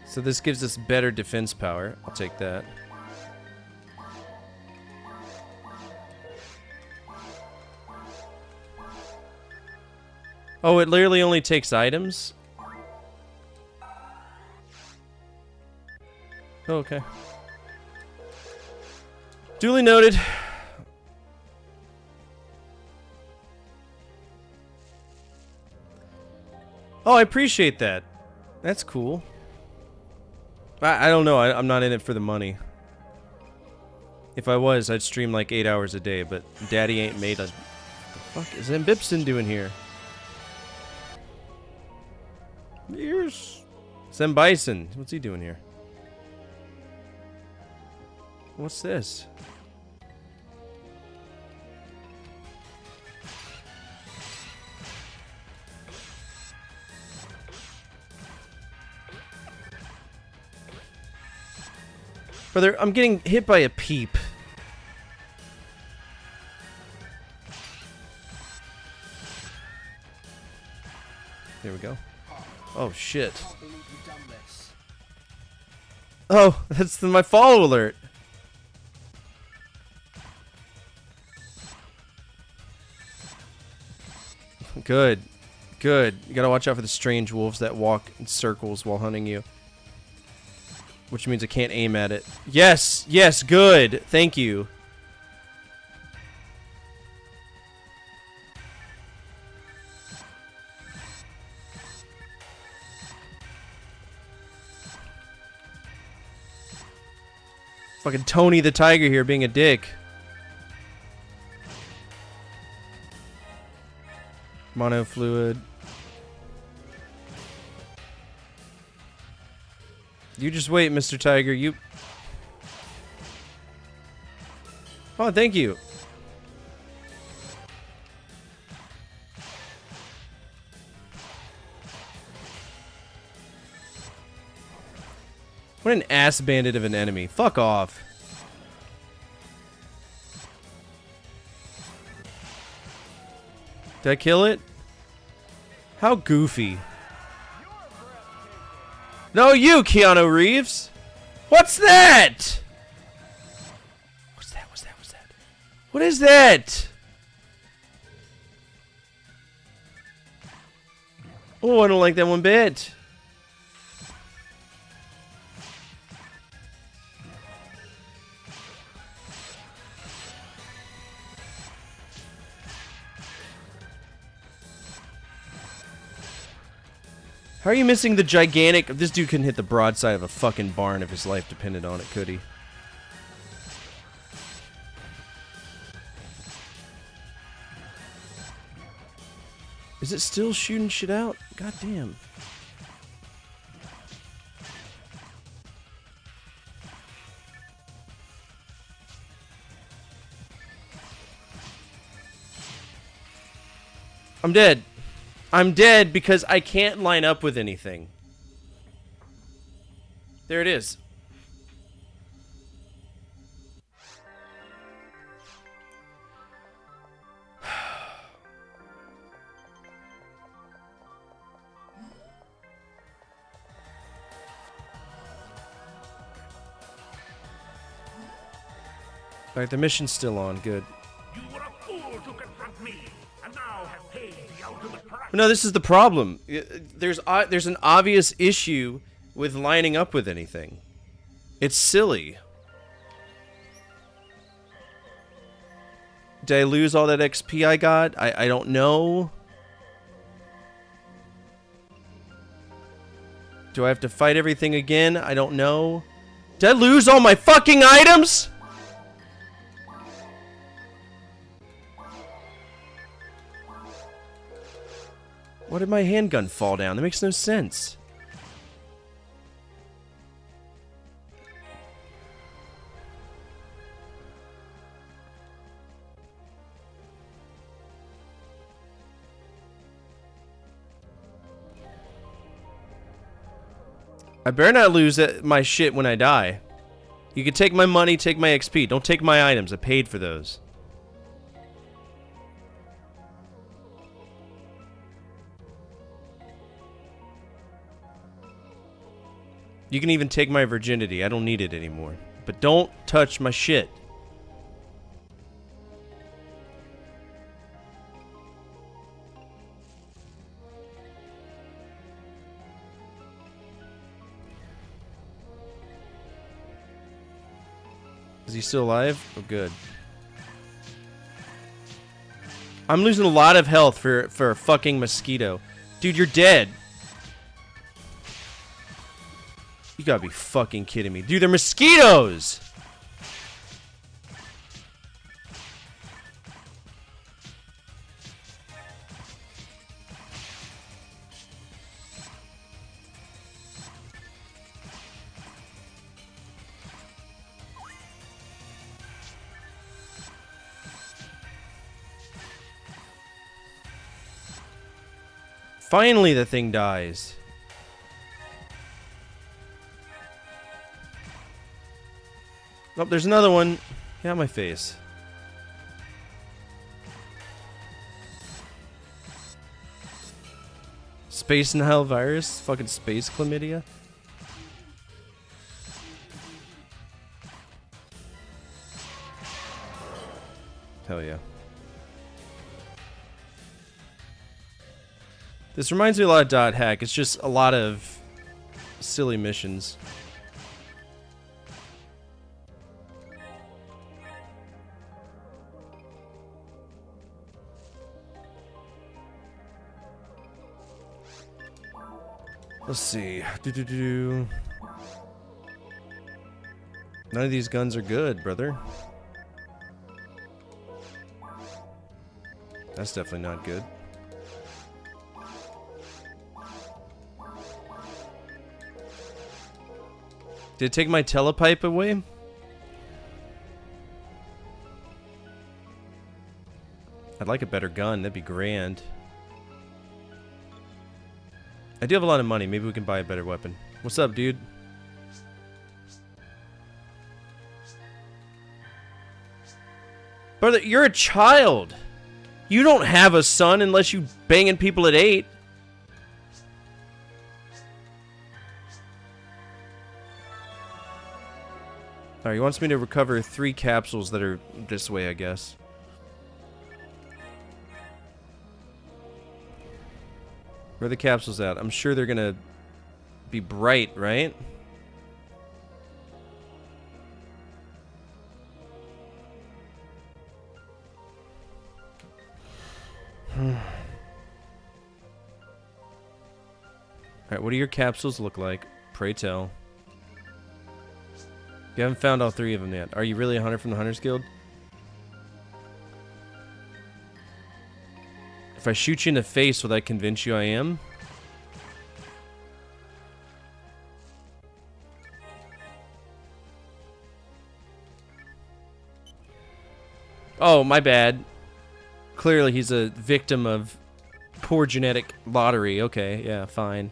So this gives us better defense power. I'll take that. Oh, it literally only takes items? Oh, okay. Duly noted. Oh, I appreciate that. That's cool. I don't know. I'm not in it for the money. If I was, I'd stream like 8 hours a day, but Daddy ain't made us. What the fuck is Mbipson doing here? Here's Sem Bison. What's he doing here? What's this? Brother, I'm getting hit by a peep. There we go. Oh, shit. Oh, that's my follow alert. Good. Good. You gotta watch out for the strange wolves that walk in circles while hunting you. Which means I can't aim at it. Yes! Yes, good! Thank you. Fucking Tony the Tiger here being a dick. Mono fluid. You just wait, Mr. Tiger. You... Oh, thank you. What an ass bandit of an enemy. Fuck off. Did I kill it? How goofy. No, you, Keanu Reeves! What's that? What's that? What's that? What's that? What is that? Oh, I don't like that one bit. How are you missing the gigantic... This dude couldn't hit the broadside of a fucking barn if his life depended on it, could he? Is it still shooting shit out? God damn. I'm dead. I'm dead because I can't line up with anything. There it is. Alright, the mission's still on. Good. No, this is the problem. There's an obvious issue with lining up with anything. It's silly. Did I lose all that XP I got? I don't know. Do I have to fight everything again? I don't know. Did I lose all my fucking items? Why did my handgun fall down? That makes no sense. I better not lose my shit when I die. You can take my money, take my XP. Don't take my items. I paid for those. You can even take my virginity. I don't need it anymore. But don't touch my shit. Is he still alive? Oh, good. I'm losing a lot of health for a fucking mosquito. Dude, you're dead. You gotta be fucking kidding me. Dude, they're mosquitoes! Finally, the thing dies. Oh, there's another one. Get out of my face. Space Nile virus? Fucking space chlamydia? Hell yeah. This reminds me a lot of Dot Hack. It's just a lot of silly missions. Let's see. None of these guns are good, brother. That's definitely not good. Did it take my telepipe away? I'd like a better gun. That'd be grand. I do have a lot of money. Maybe we can buy a better weapon. What's up, dude? Brother, you're a child. You don't have a son unless you banging people at 8. Alright, he wants me to recover 3 capsules that are this way, I guess. Where are the capsules at? I'm sure they're gonna be bright, right? Alright, what do your capsules look like? Pray tell. You haven't found all 3 of them yet. Are you really a hunter from the Hunters Guild? If I shoot you in the face, will that convince you I am? Oh, my bad. Clearly he's a victim of poor genetic lottery. Okay, yeah, fine.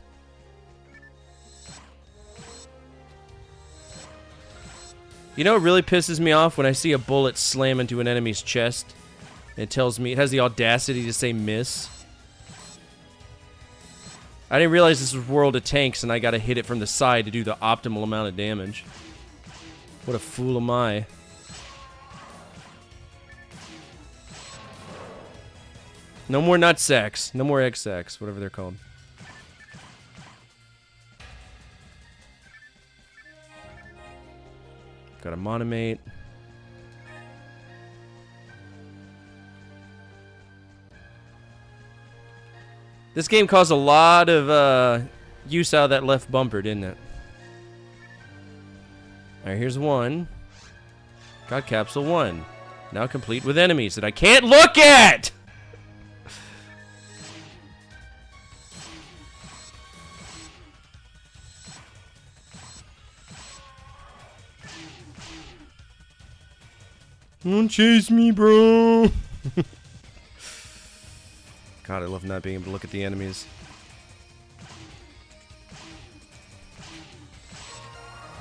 You know what really pisses me off? When I see a bullet slam into an enemy's chest. It tells me, it has the audacity to say miss. I didn't realize this was World of Tanks and I gotta hit it from the side to do the optimal amount of damage. What a fool am I. No more nut sacks. No more egg sacks, whatever they're called. Got a monomate. This game caused a lot of use out of that left bumper, didn't it? Alright, here's one. Got capsule 1. Now complete with enemies that I can't look at! Don't chase me, bro! God, I love not being able to look at the enemies.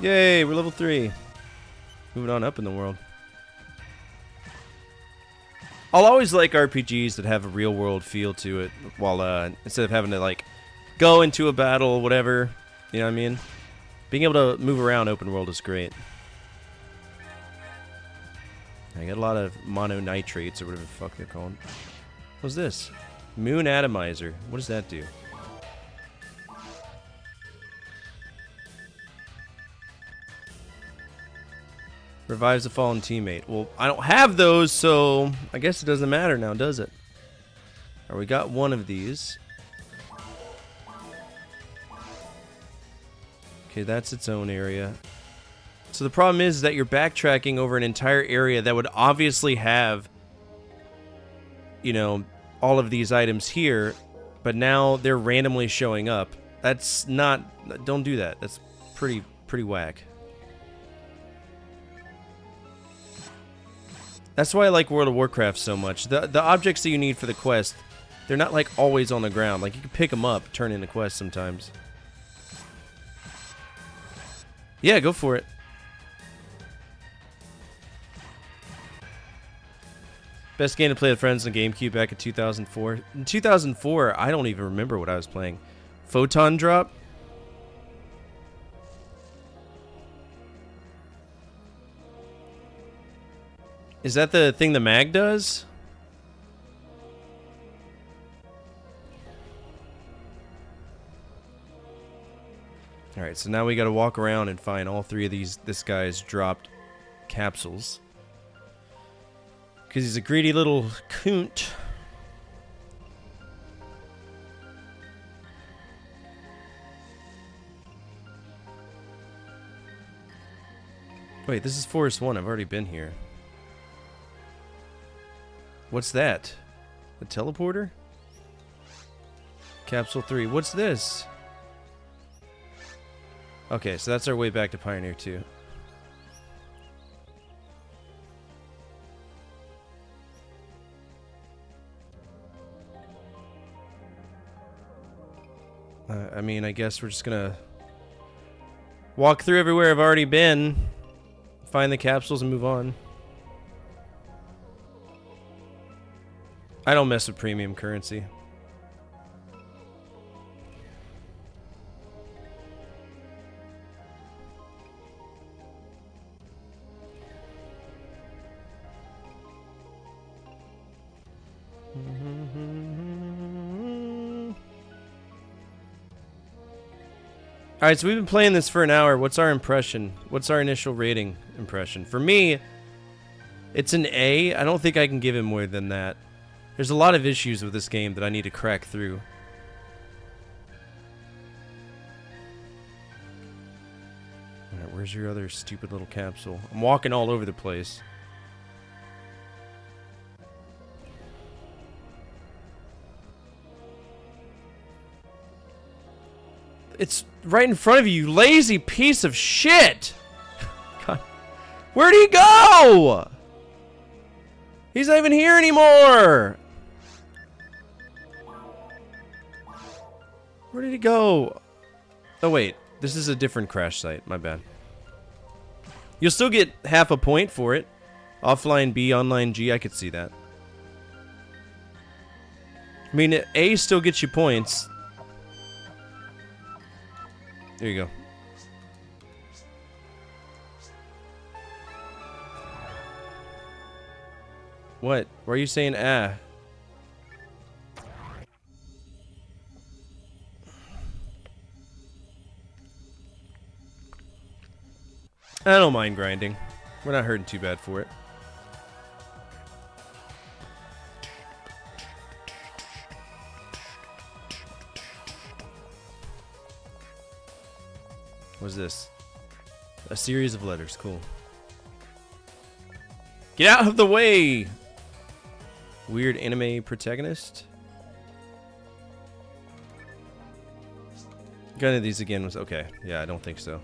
Yay, we're level 3. Moving on up in the world. I'll always like RPGs that have a real world feel to it, while instead of having to like go into a battle, whatever. You know what I mean? Being able to move around open world is great. I got a lot of mononitrates or whatever the fuck they're called. What's this? Moon Atomizer. What does that do? Revives a fallen teammate. Well, I don't have those, so I guess it doesn't matter now, does it? Alright, we got one of these. Okay, that's its own area. So the problem is that you're backtracking over an entire area that would obviously have, you know, all of these items here, but now they're randomly showing up. That's not... Don't do that. That's pretty whack. That's why I like World of Warcraft so much. The objects that you need for the quest, they're not like always on the ground. Like you can pick them up, turn into quests sometimes. Yeah, go for it. Best game to play with friends on GameCube back in 2004. In 2004, I don't even remember what I was playing. Photon Drop? Is that the thing the mag does? Alright, so now we gotta walk around and find all 3 of this guy's dropped capsules. Because he's a greedy little coont. Wait, this is Forest 1. I've already been here. What's that? A teleporter? Capsule 3. What's this? Okay, so that's our way back to Pioneer 2. I mean, I guess we're just gonna walk through everywhere I've already been, find the capsules, and move on. I don't mess with premium currency. Alright, so we've been playing this for an hour. What's our impression? What's our initial rating impression? For me, it's an A. I don't think I can give it more than that. There's a lot of issues with this game that I need to crack through. Alright, where's your other stupid little capsule? I'm walking all over the place. It's right in front of you, you lazy piece of shit! God. Where'd he go? He's not even here anymore! Where did he go? Oh wait, this is a different crash site, my bad. You'll still get half a point for it. Offline B, online G, I could see that. I mean, A still gets you points. There you go. What? Why are you saying ah? I don't mind grinding. We're not hurting too bad for it. What's this? A series of letters. Cool. Get out of the way! Weird anime protagonist. Gun of these again was okay. Yeah, I don't think so.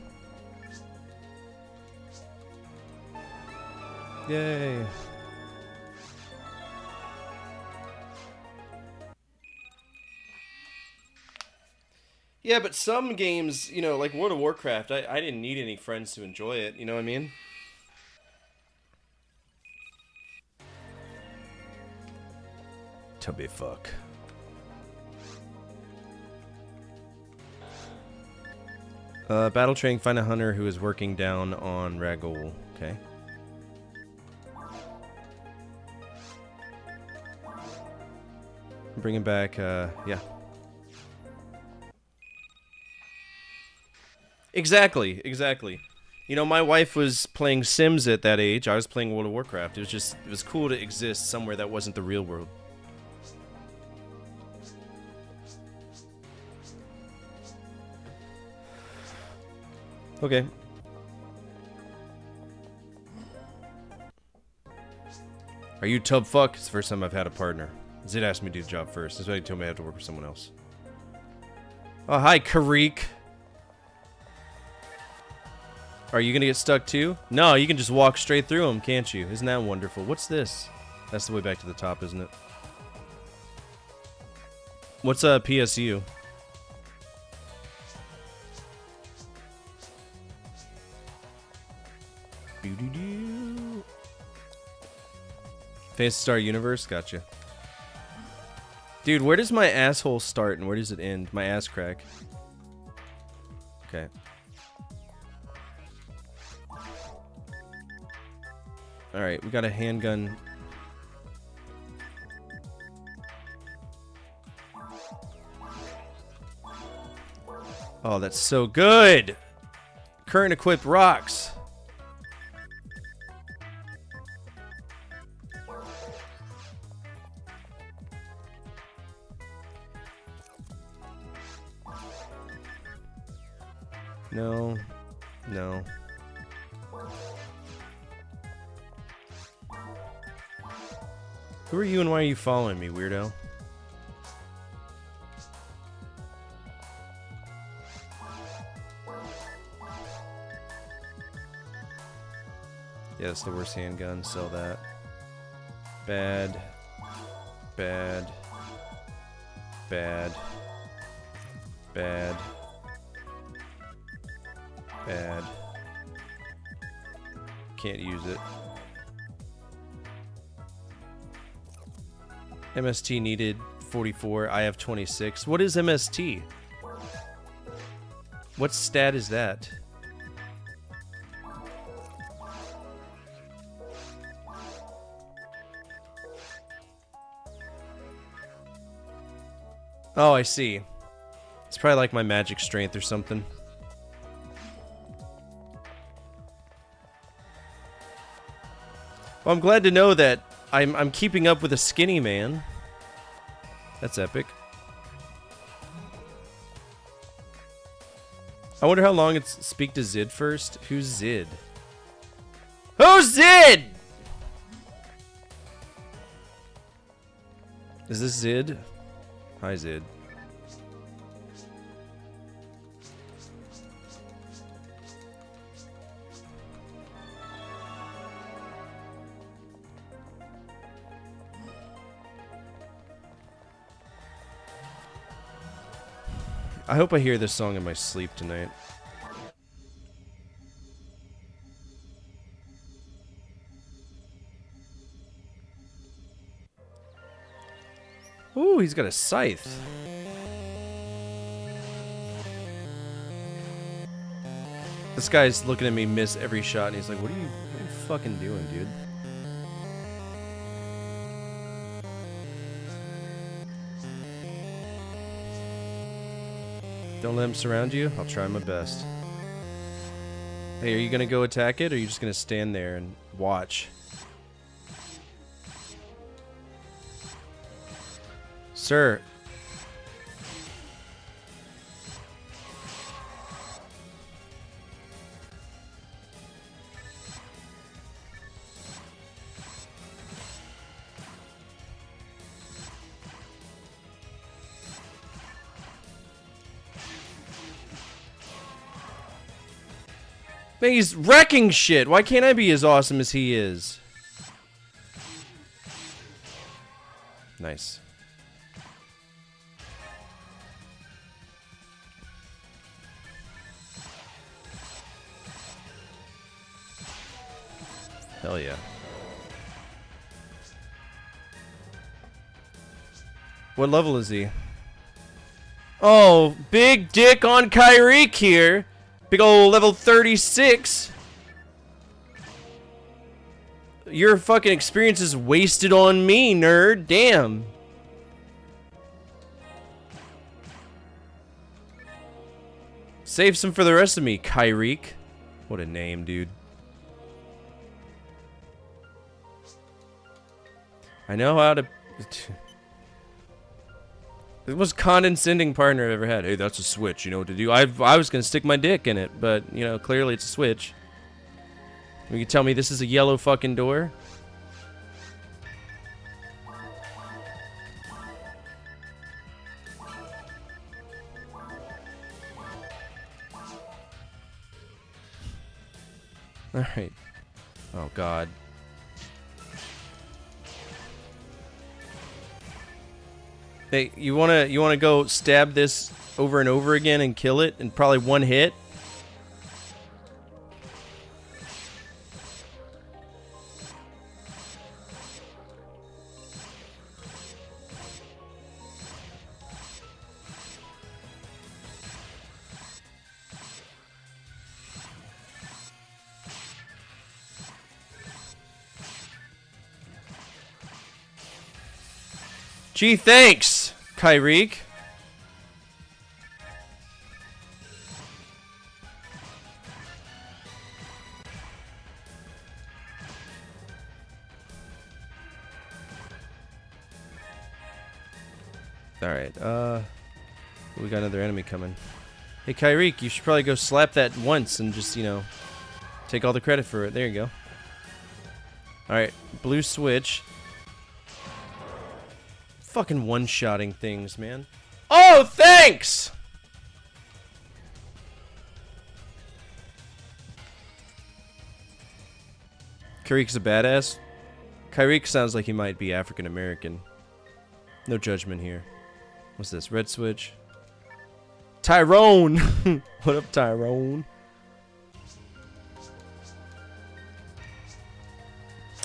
Yay. Yeah, but some games, you know, like World of Warcraft, I didn't need any friends to enjoy it, you know what I mean? Tubby fuck. Battle training, find a hunter who is working down on Ragol. Okay. Bring him back, yeah. Exactly, exactly. You know, my wife was playing Sims at that age. I was playing World of Warcraft. It was cool to exist somewhere that wasn't the real world. Okay. Are you tub fuck? It's the first time I've had a partner. Zid asked me to do the job first. That's why he told me I had to work with someone else. Oh, hi, Karik. Are you gonna get stuck too? No, you can just walk straight through them, can't you? Isn't that wonderful? What's this? That's the way back to the top, isn't it? What's PSU? Phantasy Star Universe? Gotcha. Dude, where does my asshole start and where does it end? My ass crack. Okay. Alright, we got a handgun. Oh, that's so good! Current equipped rocks. No. No. Who are you and why are you following me, weirdo? Yeah, that's the worst handgun. Sell that. Bad. Bad. Bad. Bad. Bad. Can't use it. MST needed 44. I have 26. What is MST? What stat is that? Oh, I see. It's probably like my magic strength or something. Well, I'm glad to know that I'm keeping up with a skinny man. That's epic. I wonder how long it's speak to Zid first. Who's Zid? Who's Zid? Is this Zid? Hi, Zid. I hope I hear this song in my sleep tonight. Ooh, he's got a scythe. This guy's looking at me miss every shot and he's like, what are you fucking doing, dude? Don't let him surround you? I'll try my best. Hey, are you gonna go attack it, or are you just gonna stand there and watch? Sir. Man, he's wrecking shit. Why can't I be as awesome as he is? Nice. Hell yeah. What level is he? Oh, big dick on Kyriek here. Big ol' level 36. Your fucking experience is wasted on me, nerd. Damn. Save some for the rest of me, Kyriek. What a name, dude. I know how to... The most condescending partner I've ever had. Hey, that's a switch. You know what to do. I was gonna stick my dick in it, but you know, clearly it's a switch. You can tell me this is a yellow fucking door. All right. Oh God. Hey, you wanna go stab this over and over again and kill it in probably one hit? Gee, thanks, Kyriek. Alright, we got another enemy coming. Hey, Kyriek, you should probably go slap that once and just, you know, take all the credit for it. There you go. Alright, blue switch. Fucking one-shotting things, man. Oh, thanks! Kyriek's a badass. Kyriek sounds like he might be African-American. No judgment here. What's this? Red switch? Tyrone! What up, Tyrone?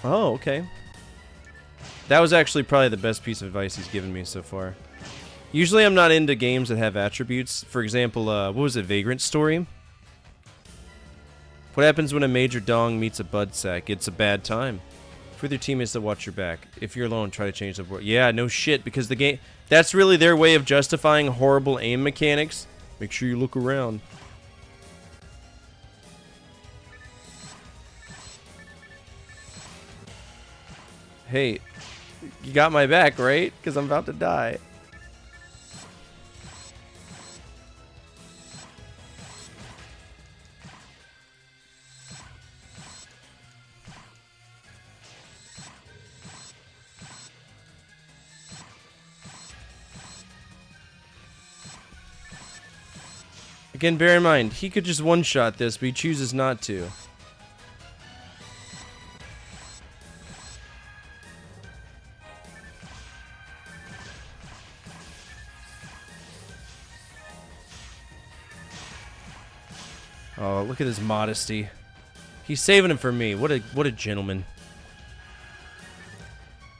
Oh, okay. That was actually probably the best piece of advice he's given me so far. Usually I'm not into games that have attributes. For example, what was it, Vagrant Story? What happens when a major dong meets a bud sack? It's a bad time. For their teammates to watch your back. If you're alone, try to change the board. Yeah, no shit, because the game... That's really their way of justifying horrible aim mechanics. Make sure you look around. Hey, you got my back, right? Because I'm about to die. Again, bear in mind, he could just one-shot this, but he chooses not to. Oh, look at his modesty. He's saving him for me. What a gentleman.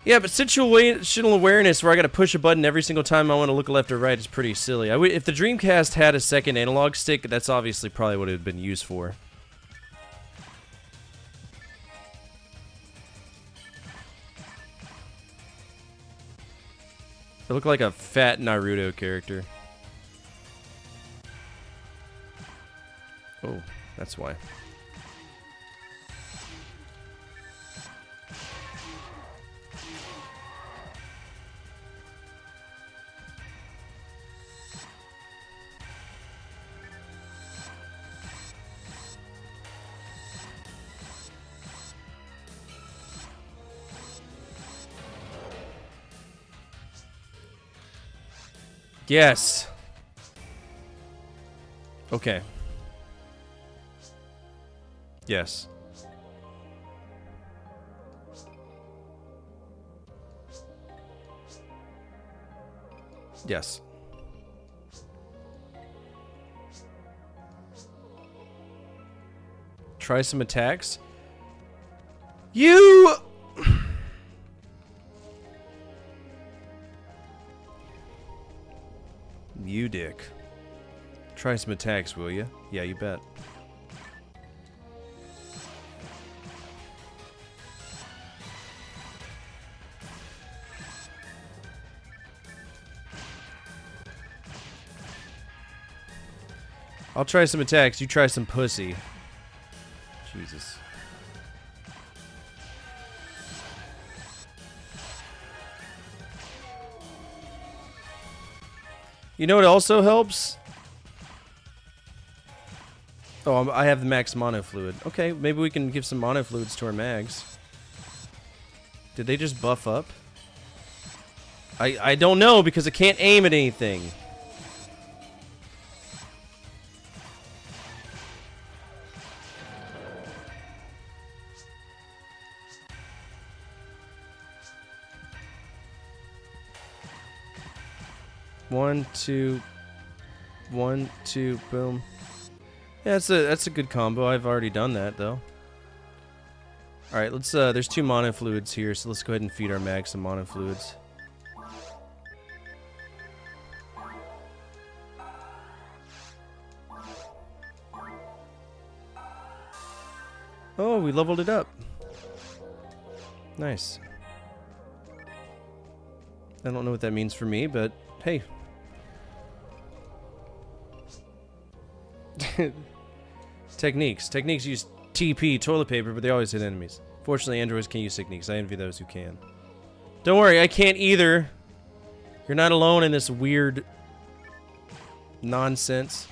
Yeah, but situational awareness where I gotta push a button every single time I want to look left or right is pretty silly. If the Dreamcast had a second analog stick, that's obviously probably what it would have been used for. I look like a fat Naruto character. Oh, that's why. Yes. Okay. Yes. Yes. Try some attacks. You... You dick. Try some attacks, will you? Yeah, you bet. I'll try some attacks. You try some pussy. Jesus. You know what also helps? Oh, I have the max mono fluid. Okay, maybe we can give some mono fluids to our mags. Did they just buff up? I don't know because I can't aim at anything. One, two, boom. Yeah, that's a good combo. I've already done that though. All right, let's. There's 2 mono fluids here, so let's go ahead and feed our mag some mono fluids. Oh, we leveled it up. Nice. I don't know what that means for me, but hey. Techniques. Techniques use TP, toilet paper, but they always hit enemies. Fortunately, androids can't use techniques. I envy those who can. Don't worry, I can't either. You're not alone in this weird nonsense.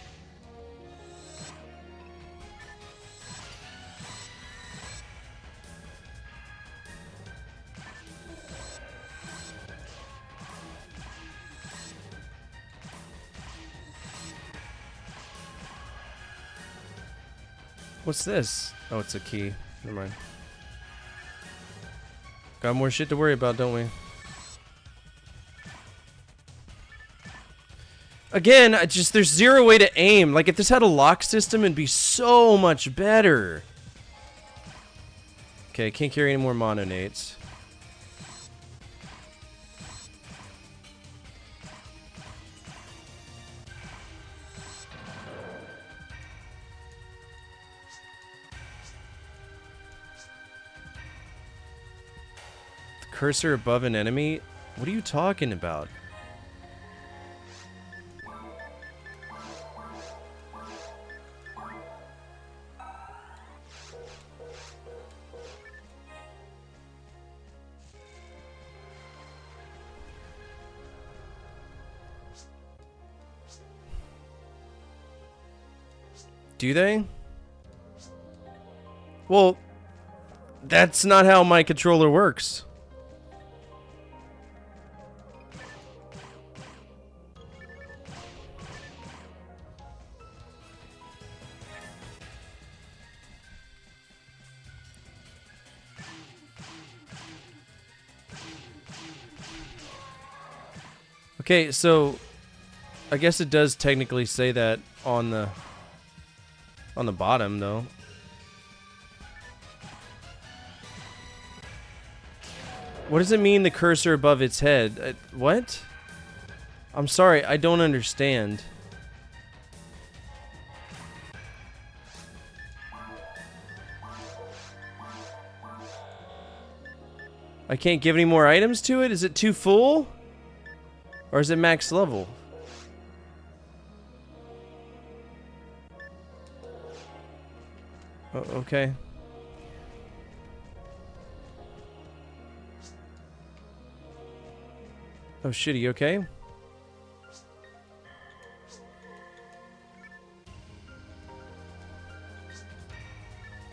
What's this? Oh, it's a key. Never mind. Got more shit to worry about, don't we? Again, there's zero way to aim. Like, if this had a lock system, it'd be so much better. Okay, can't carry any more mononates. Cursor above an enemy? What are you talking about? Do they? Well, that's not how my controller works. Okay, so I guess it does technically say that on the bottom though. What does it mean the cursor above its head? What? I'm sorry, I don't understand. I can't give any more items to it? Is it too full? Or is it max level? Oh, okay. Oh, shit, you okay?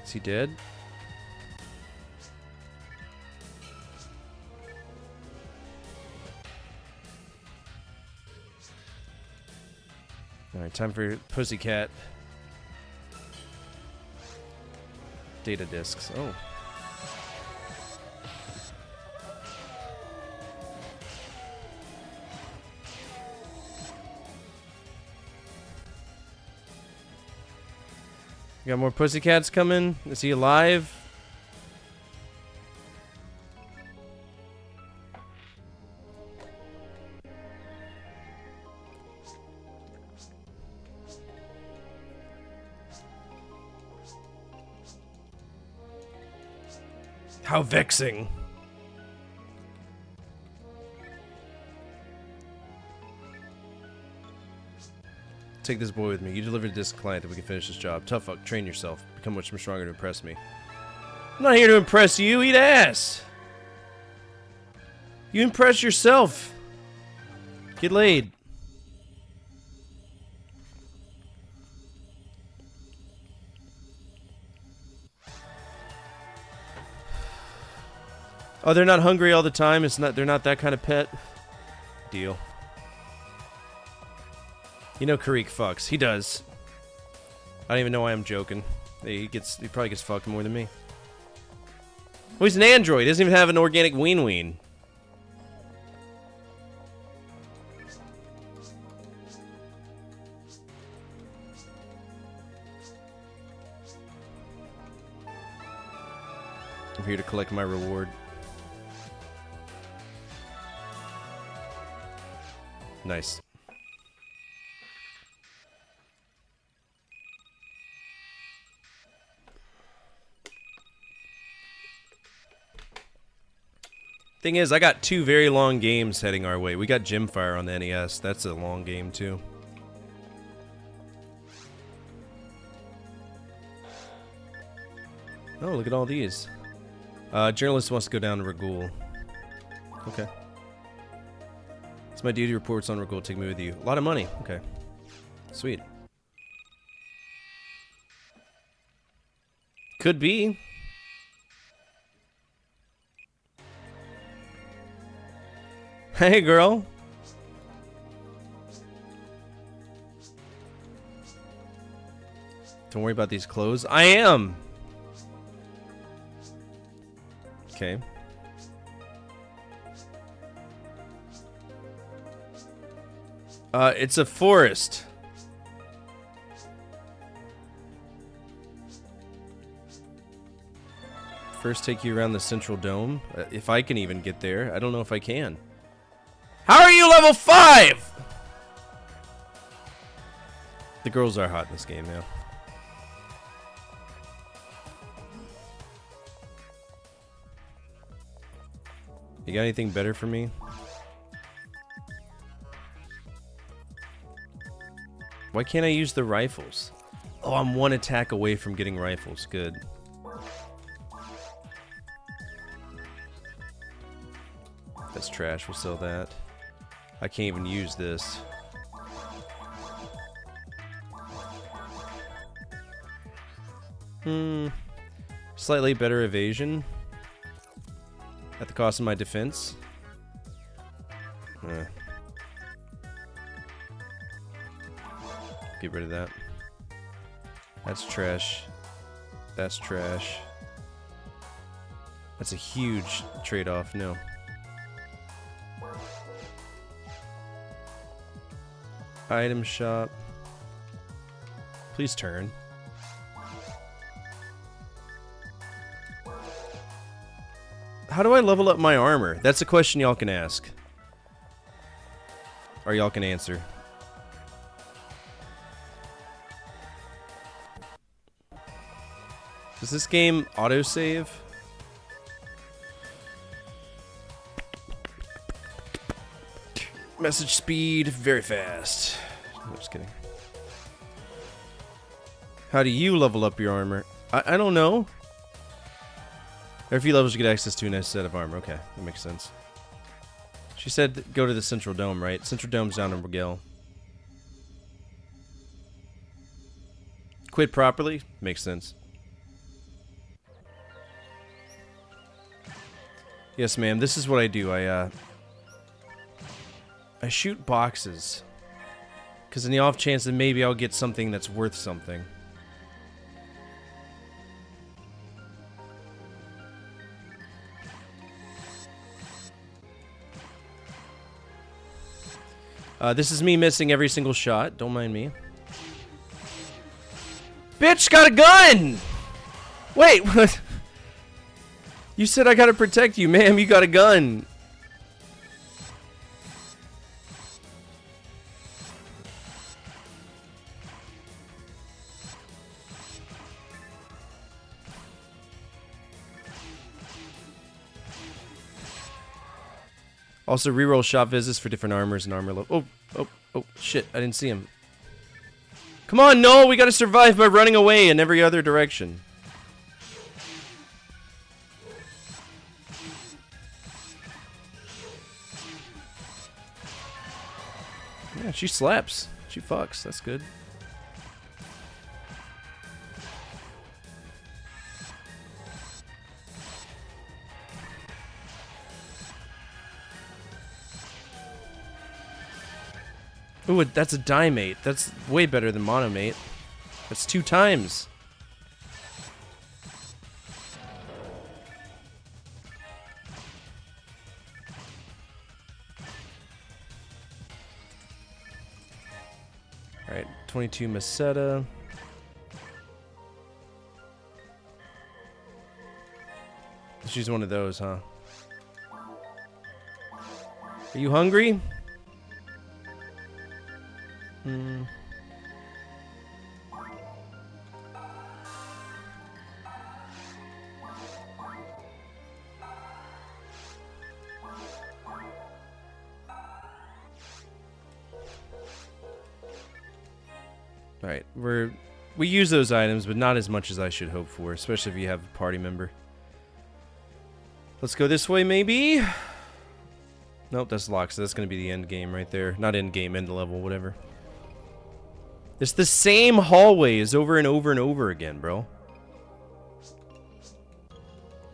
Is he dead? Alright, time for Pussycat. Data discs. Oh. We got more Pussycats coming. Is he alive? How vexing. Take this boy with me. You delivered this client that we can finish this job. Tough fuck. Train yourself. Become much more stronger to impress me. I'm not here to impress you. Eat ass. You impress yourself. Get laid. Oh, they're not hungry all the time. They're not that kind of pet. Deal. You know Karik fucks. He does. I don't even know why I'm joking. He probably gets fucked more than me. Well, he's an android. He doesn't even have an organic ween. I'm here to collect my reward. Nice. Thing is, I got 2 very long games heading our way. We got Gymfire on the NES. That's a long game, too. Oh, look at all these. Journalist wants to go down to Ragul. Okay. It's my duty reports on Ragul. Take me with you. A lot of money. Okay. Sweet. Could be. Hey, girl. Don't worry about these clothes. I am. Okay. It's a forest. First, take you around the central dome. If I can even get there. I don't know if I can. How are you level 5? The girls are hot in this game, yeah. You got anything better for me? Why can't I use the rifles? Oh, I'm 1 attack away from getting rifles. Good. That's trash. We'll sell that. I can't even use this. Slightly better evasion. At the cost of my defense. Get rid of that. That's trash. That's trash. That's a huge trade-off. No. Item shop. Please turn. How do I level up my armor? That's a question y'all can ask. Or y'all can answer. Does this game autosave? Message speed, very fast. I'm just kidding. How do you level up your armor? I don't know. Every few levels you get access to a nice set of armor. Okay, that makes sense. She said go to the Central Dome, right? Central Dome's down in Miguel. Quit properly? Makes sense. Yes, ma'am. This is what I do. I shoot boxes. Because in the off chance that maybe I'll get something that's worth something. This is me missing every single shot. Don't mind me. Bitch got a gun! Wait, what? You said I gotta protect you, ma'am. You got a gun. Also, reroll shop visits for different armors and armor level. Oh, shit. I didn't see him. Come on, no! We gotta survive by running away in every other direction. Yeah, she slaps. She fucks. That's good. Ooh, that's a dimate. That's way better than monomate. That's 2 times. Alright, 22 Meseta. She's one of those, huh? Are you hungry? Alright, we use those items, but not as much as I should hope for, especially if you have a party member. Let's go this way, maybe? Nope, that's locked, so that's gonna be the end game right there. Not end game, end level, whatever. It's the same hallways over and over and over again, bro.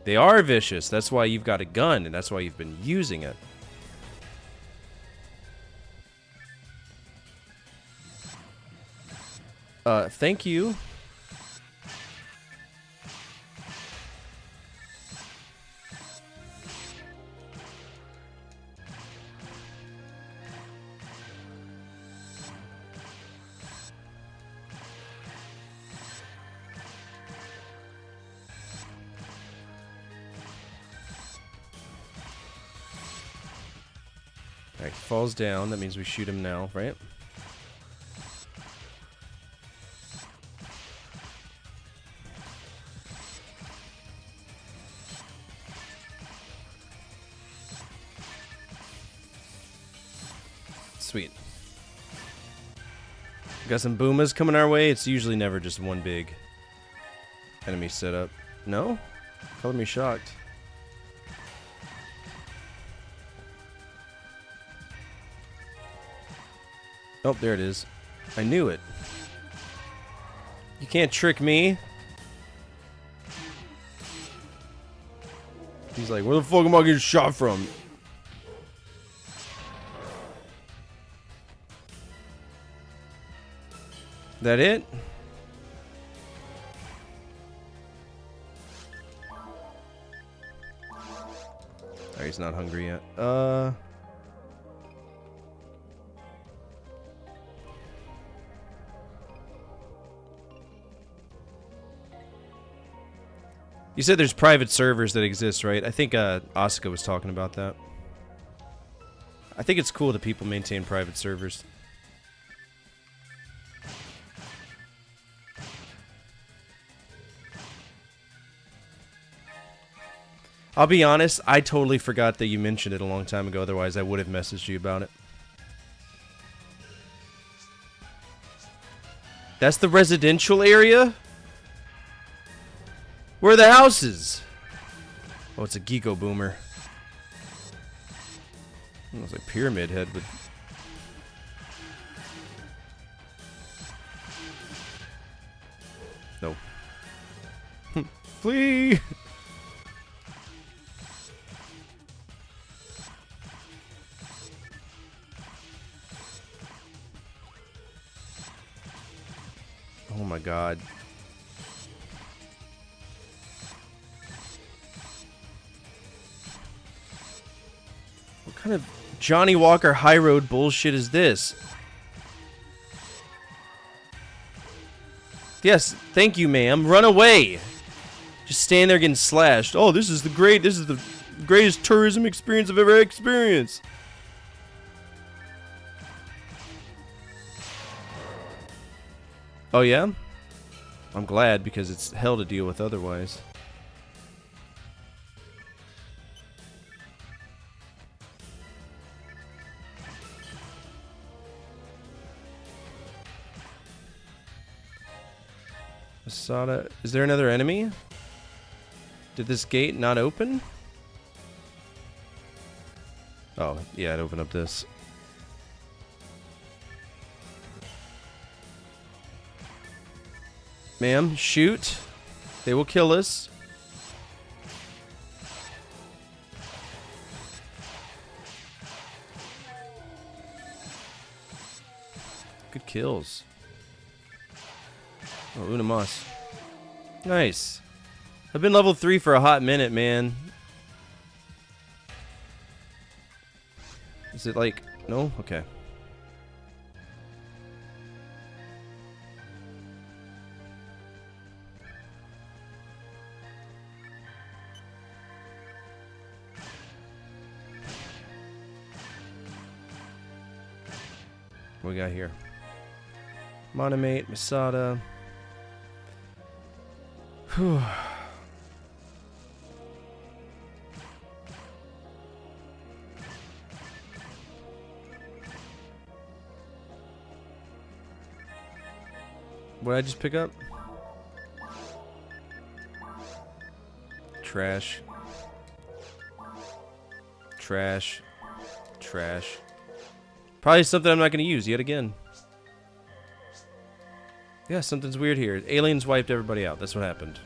They are vicious, that's why you've got a gun, and that's why you've been using it. Thank you. Alright, falls down. That means we shoot him now, right? Sweet. Got some boomas coming our way. It's usually never just one big enemy setup. No? Color me shocked. Oh, there it is. I knew it. You can't trick me. He's like, where the fuck am I getting shot from? That it? Oh, he's not hungry yet. You said there's private servers that exist, right? I think Asuka was talking about that. I think it's cool that people maintain private servers. I'll be honest, I totally forgot that you mentioned it a long time ago, otherwise I would have messaged you about it. That's the residential area? Where are the houses? Oh, it's a Geeko Boomer. Oh, it's like Pyramid Head with... No. Flee! Oh my god. What kind of Johnny Walker High Road bullshit is this? Yes, thank you, ma'am. Run away. Just stand there getting slashed. Oh, this is the greatest tourism experience I've ever experienced. Oh yeah? I'm glad, because it's hell to deal with otherwise. Masada. Is there another enemy? Did this gate not open? Oh, yeah, it opened up this. Ma'am, shoot. They will kill us. Good kills. Oh, Una Mas. Nice. I've been level 3 for a hot minute, man. Is it like... No? Okay. What we got here? Monomate, Masada. Whew. What did I just pick up? Trash. Trash. Trash. Probably something I'm not going to use yet again. Yeah, something's weird here. Aliens wiped everybody out. That's what happened.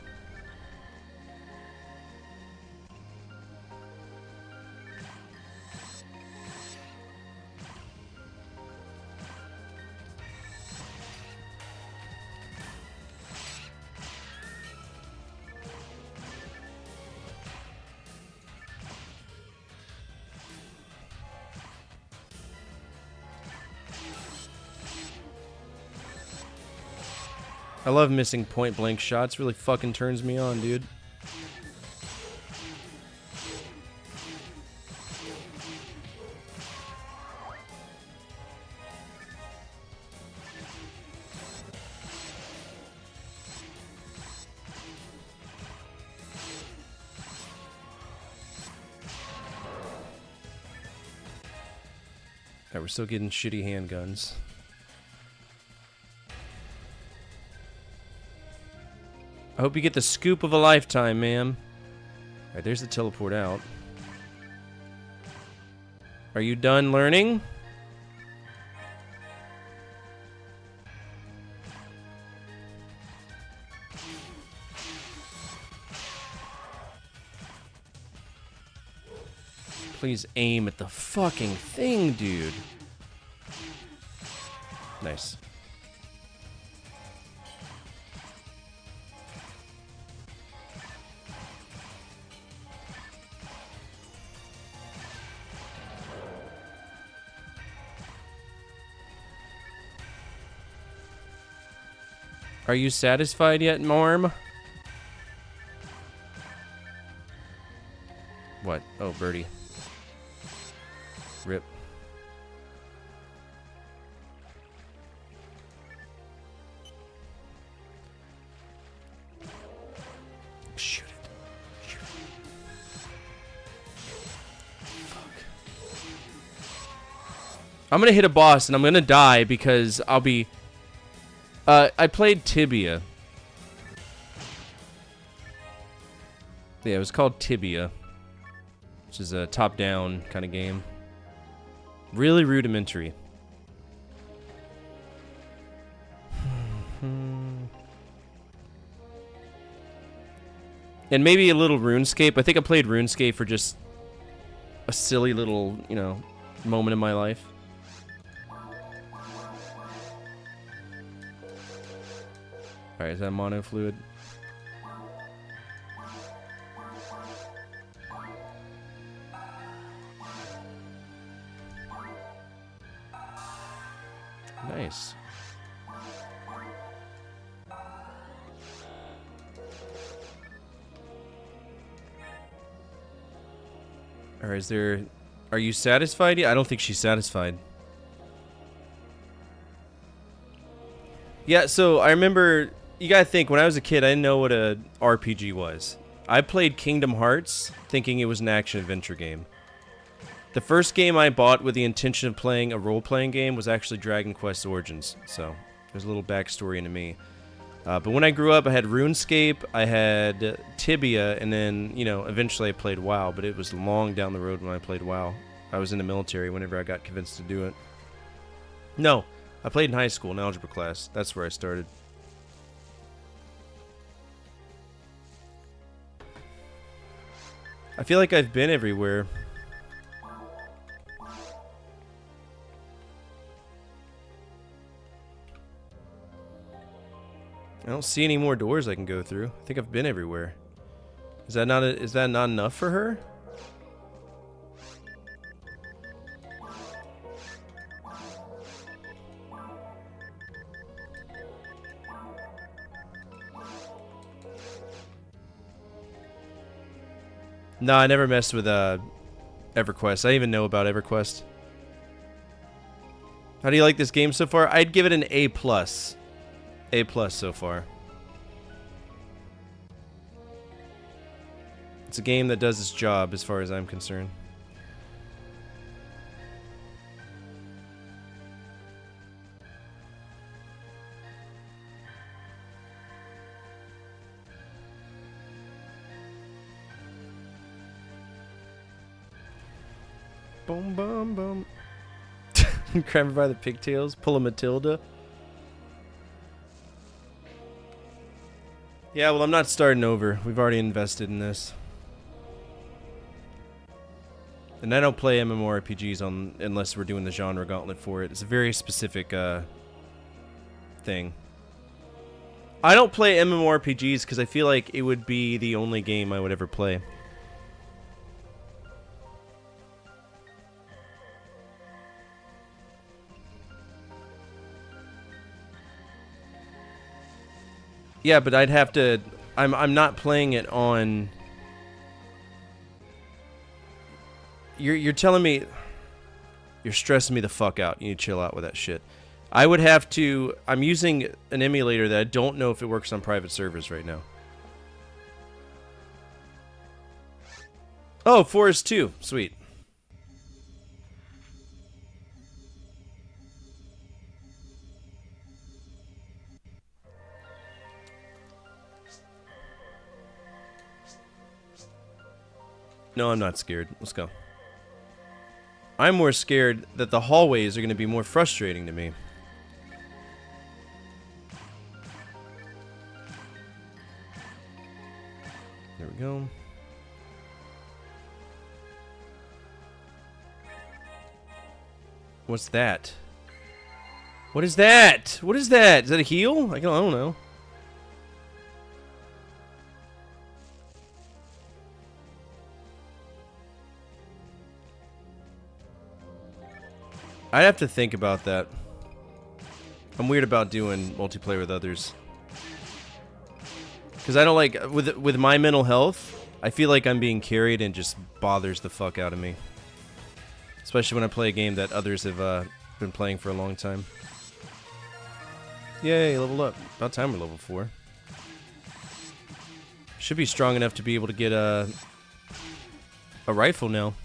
I love missing point blank shots. Really fucking turns me on, dude. Alright, we're still getting shitty handguns. I hope you get the scoop of a lifetime, ma'am. Alright, there's the teleport out. Are you done learning? Please aim at the fucking thing, dude. Nice. Are you satisfied yet, Morm? What? Oh, birdie. Rip. Shoot it. Shoot it. Fuck. I'm gonna hit a boss and I'm gonna die because I'll be... I played Tibia. Yeah, it was called Tibia, which is a top-down kind of game. Really rudimentary. And maybe a little RuneScape. I think I played RuneScape for just a silly little, you know, moment in my life. Alright, is that mono fluid? Nice. Or is there... Are you satisfied yet? I don't think she's satisfied. Yeah, so I remember... You gotta think, when I was a kid, I didn't know what a RPG was. I played Kingdom Hearts, thinking it was an action-adventure game. The first game I bought with the intention of playing a role-playing game was actually Dragon Quest Origins. So, there's a little backstory into me. But when I grew up, I had RuneScape, I had Tibia, and then, you know, eventually I played WoW, but it was long down the road when I played WoW. I was in the military whenever I got convinced to do it. No, I played in high school in algebra class. That's where I started. I feel like I've been everywhere. I don't see any more doors I can go through. I think I've been everywhere. Is that not enough for her? No, I never messed with EverQuest. I didn't even know about EverQuest. How do you like this game so far? I'd give it an A+. A+ so far. It's a game that does its job as far as I'm concerned. Boom, boom, boom. Grab her by the pigtails, pull a Matilda. Yeah, well, I'm not starting over. We've already invested in this. And I don't play MMORPGs unless we're doing the genre gauntlet for it. It's a very specific thing. I don't play MMORPGs because I feel like it would be the only game I would ever play. Yeah, but I'd have to... I'm not playing it on... You're telling me... You're stressing me the fuck out. You need to chill out with that shit. I would have to... I'm using an emulator that I don't know if it works on private servers right now. Oh, Forest 2. Sweet. No, I'm not scared. Let's go. I'm more scared that the hallways are going to be more frustrating to me. There we go. What's that? What is that? What is that? Is that a heal? I don't know. I'd have to think about that. I'm weird about doing multiplayer with others. Because I don't like... With my mental health, I feel like I'm being carried and just bothers the fuck out of me. Especially when I play a game that others have been playing for a long time. Yay, leveled up. About time we're level 4. Should be strong enough to be able to get a rifle now.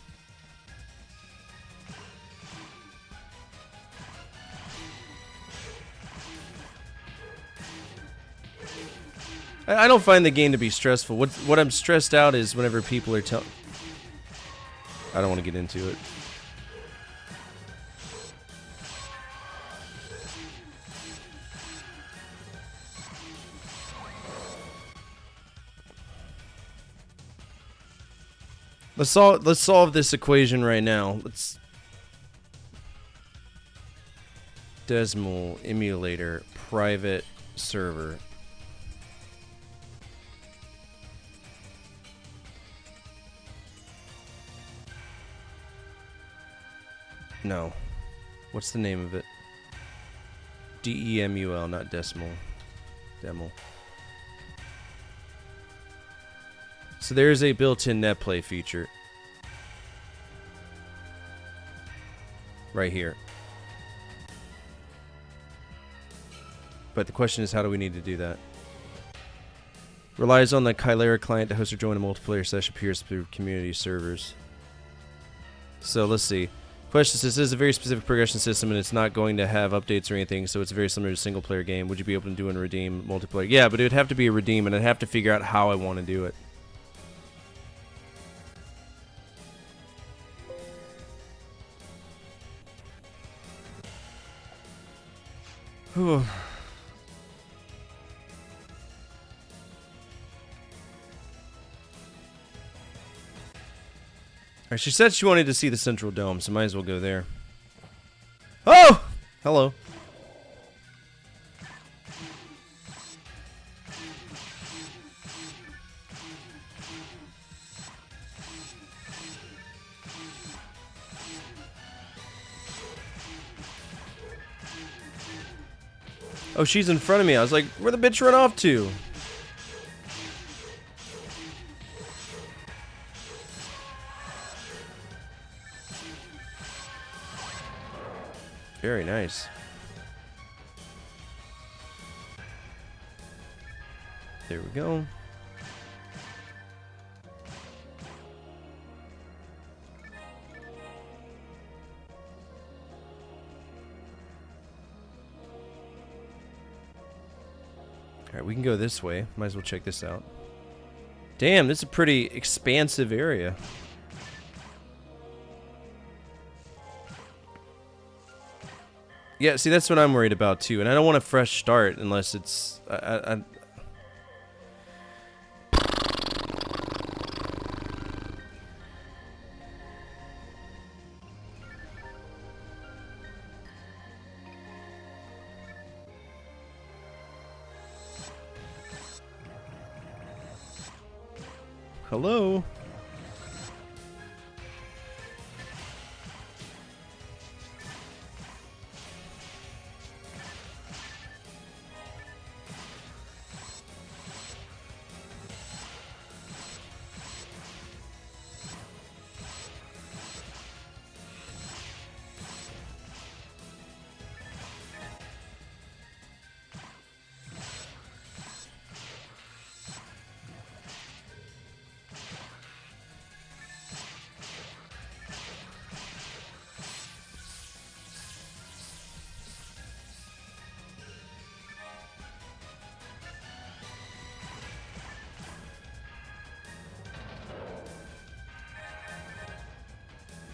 I don't find the game to be stressful. What I'm stressed out is whenever people are telling... I don't want to get into it. Let's solve this equation right now. Let's... Desmal emulator private server. No. What's the name of it? DEMUL, not decimal. Demel. So there's a built-in netplay feature. Right here. But the question is, how do we need to do that? Relies on the Chimera client to host or join a multiplayer session, appears through community servers. So let's see. Question says, this is a very specific progression system and it's not going to have updates or anything, so it's very similar to a single player game. Would you be open to doing redeem multiplayer? Yeah, but it would have to be a redeem and I'd have to figure out how I want to do it. Whew. Alright, she said she wanted to see the Central Dome, so might as well go there. Oh! Hello. Oh, she's in front of me. I was like, where'd the bitch run off to? Very nice. There we go. Alright, we can go this way. Might as well check this out. Damn, this is a pretty expansive area. Yeah, see, that's what I'm worried about too, and I don't want a fresh start unless it's... Hello?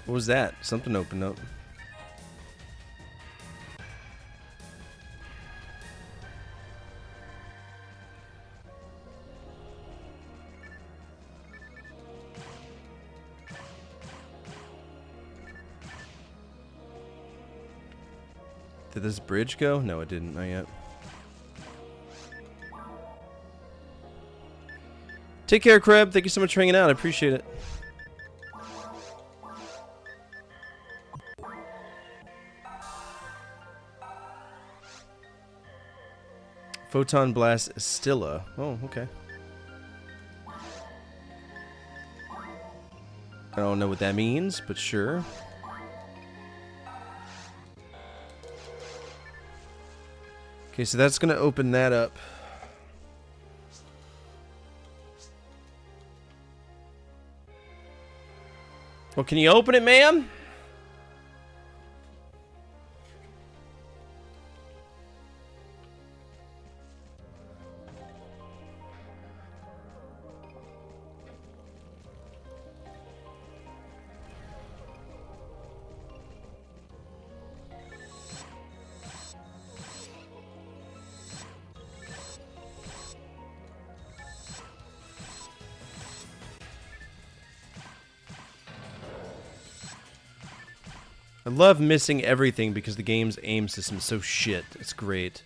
What was that? Something opened up. Did this bridge go? No, it didn't. Not yet. Take care, Kreb. Thank you so much for hanging out. I appreciate it. Photon Blast Stilla. Oh, okay. I don't know what that means, but sure. Okay, so that's gonna open that up. Well, can you open it, ma'am? I love missing everything because the game's aim system is so shit. It's great.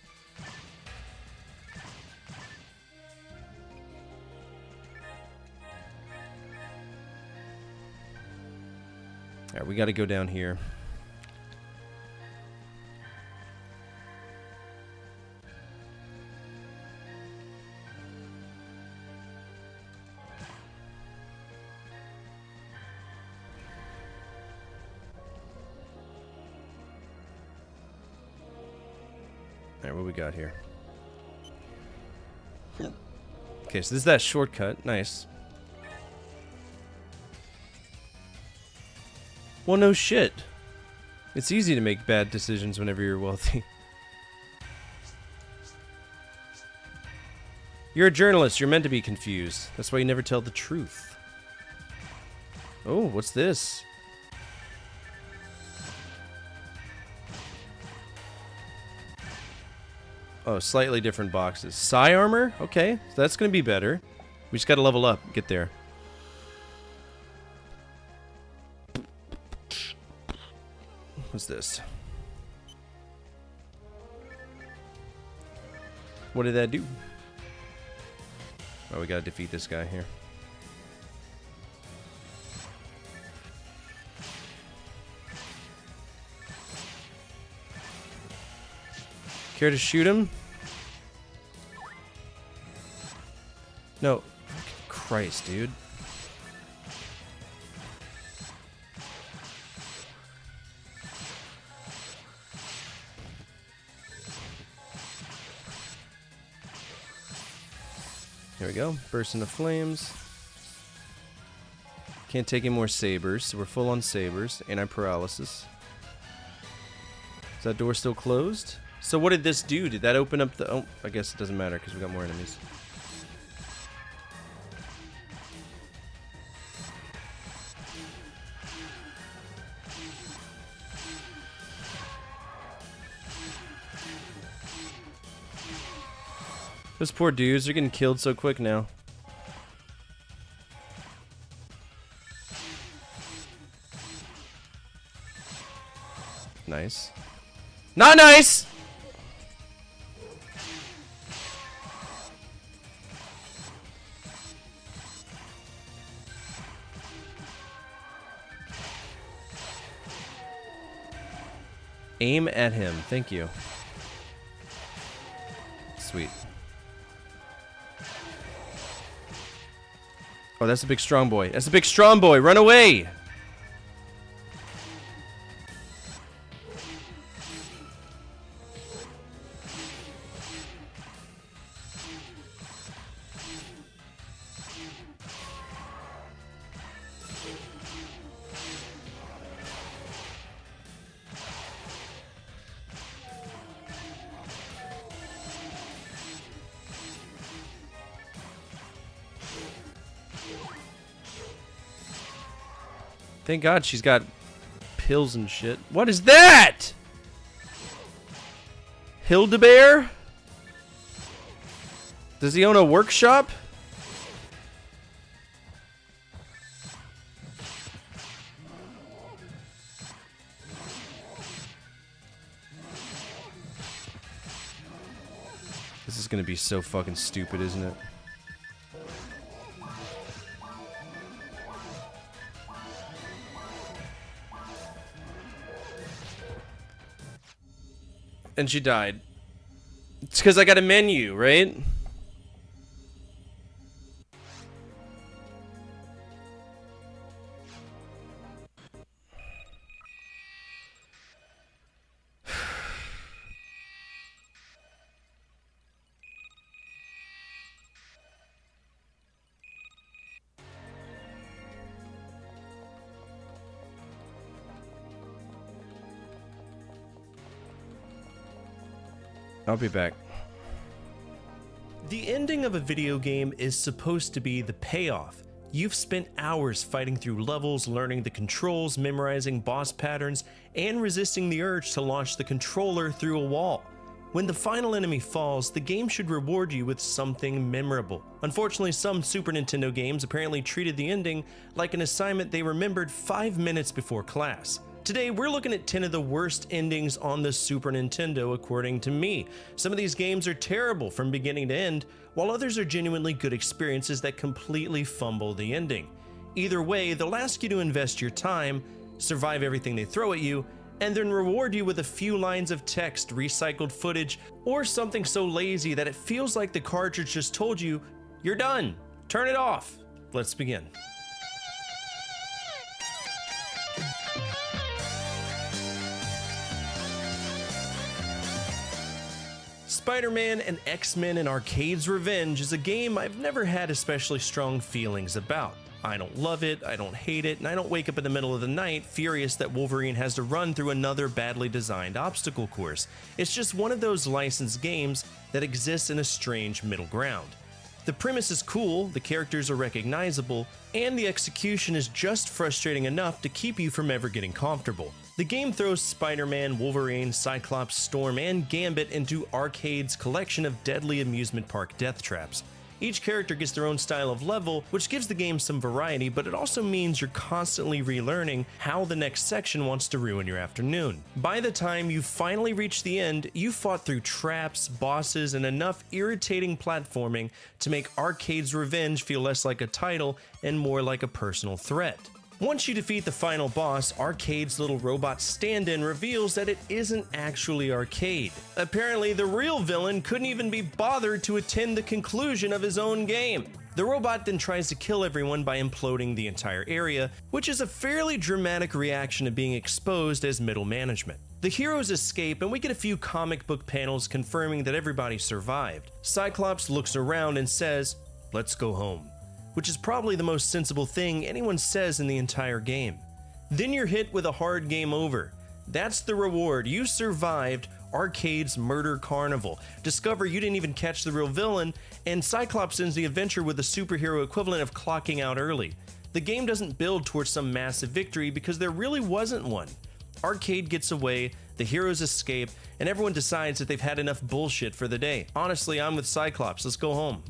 Alright, we gotta go down here. Alright, what we got here? Okay, so this is that shortcut. Nice. Well, no shit. It's easy to make bad decisions whenever you're wealthy. You're a journalist. You're meant to be confused. That's why you never tell the truth. Oh, what's this? Oh, slightly different boxes. Psi armor? Okay, so that's gonna be better. We just gotta level up, get there. What's this? What did that do? Oh, we gotta defeat this guy here. Care to shoot him? No. Christ, dude. Here we go. Burst into flames. Can't take any more sabers, so we're full on sabers. Anti-paralysis. Is that door still closed? So what did this do? Did that open up the... Oh, I guess it doesn't matter because we got more enemies. Those poor dudes are getting killed so quick now. Nice. Not nice! Aim at him. Thank you. Sweet. Oh, that's a big strong boy. That's a big strong boy. Run away! Thank God she's got pills and shit. What is that? Hildebear? Does he own a workshop? This is gonna be so fucking stupid, isn't it? And she died. It's because I got a menu, right? I'll be back. The ending of a video game is supposed to be the payoff. You've spent hours fighting through levels, learning the controls, memorizing boss patterns, and resisting the urge to launch the controller through a wall. When the final enemy falls, the game should reward you with something memorable. Unfortunately, some Super Nintendo games apparently treated the ending like an assignment they remembered 5 minutes before class. Today, we're looking at 10 of the worst endings on the Super Nintendo, according to me. Some of these games are terrible from beginning to end, while others are genuinely good experiences that completely fumble the ending. Either way, they'll ask you to invest your time, survive everything they throw at you, and then reward you with a few lines of text, recycled footage, or something so lazy that it feels like the cartridge just told you, "You're done. Turn it off." Let's begin. Spider-Man and X-Men and Arcade's Revenge is a game I've never had especially strong feelings about. I don't love it, I don't hate it, and I don't wake up in the middle of the night furious that Wolverine has to run through another badly designed obstacle course. It's just one of those licensed games that exists in a strange middle ground. The premise is cool, the characters are recognizable, and the execution is just frustrating enough to keep you from ever getting comfortable. The game throws Spider-Man, Wolverine, Cyclops, Storm, and Gambit into Arcade's collection of deadly amusement park death traps. Each character gets their own style of level, which gives the game some variety, but it also means you're constantly relearning how the next section wants to ruin your afternoon. By the time you finally reach the end, you fought through traps, bosses, and enough irritating platforming to make Arcade's Revenge feel less like a title and more like a personal threat. Once you defeat the final boss, Arcade's little robot stand-in reveals that it isn't actually Arcade. Apparently, the real villain couldn't even be bothered to attend the conclusion of his own game. The robot then tries to kill everyone by imploding the entire area, which is a fairly dramatic reaction to being exposed as middle management. The heroes escape, and we get a few comic book panels confirming that everybody survived. Cyclops looks around and says, "Let's go home," which is probably the most sensible thing anyone says in the entire game. Then you're hit with a hard game over. That's the reward. You survived Arcade's Murder Carnival. Discover you didn't even catch the real villain, and Cyclops ends the adventure with the superhero equivalent of clocking out early. The game doesn't build towards some massive victory because there really wasn't one. Arcade gets away, the heroes escape, and everyone decides that they've had enough bullshit for the day. Honestly, I'm with Cyclops. Let's go home.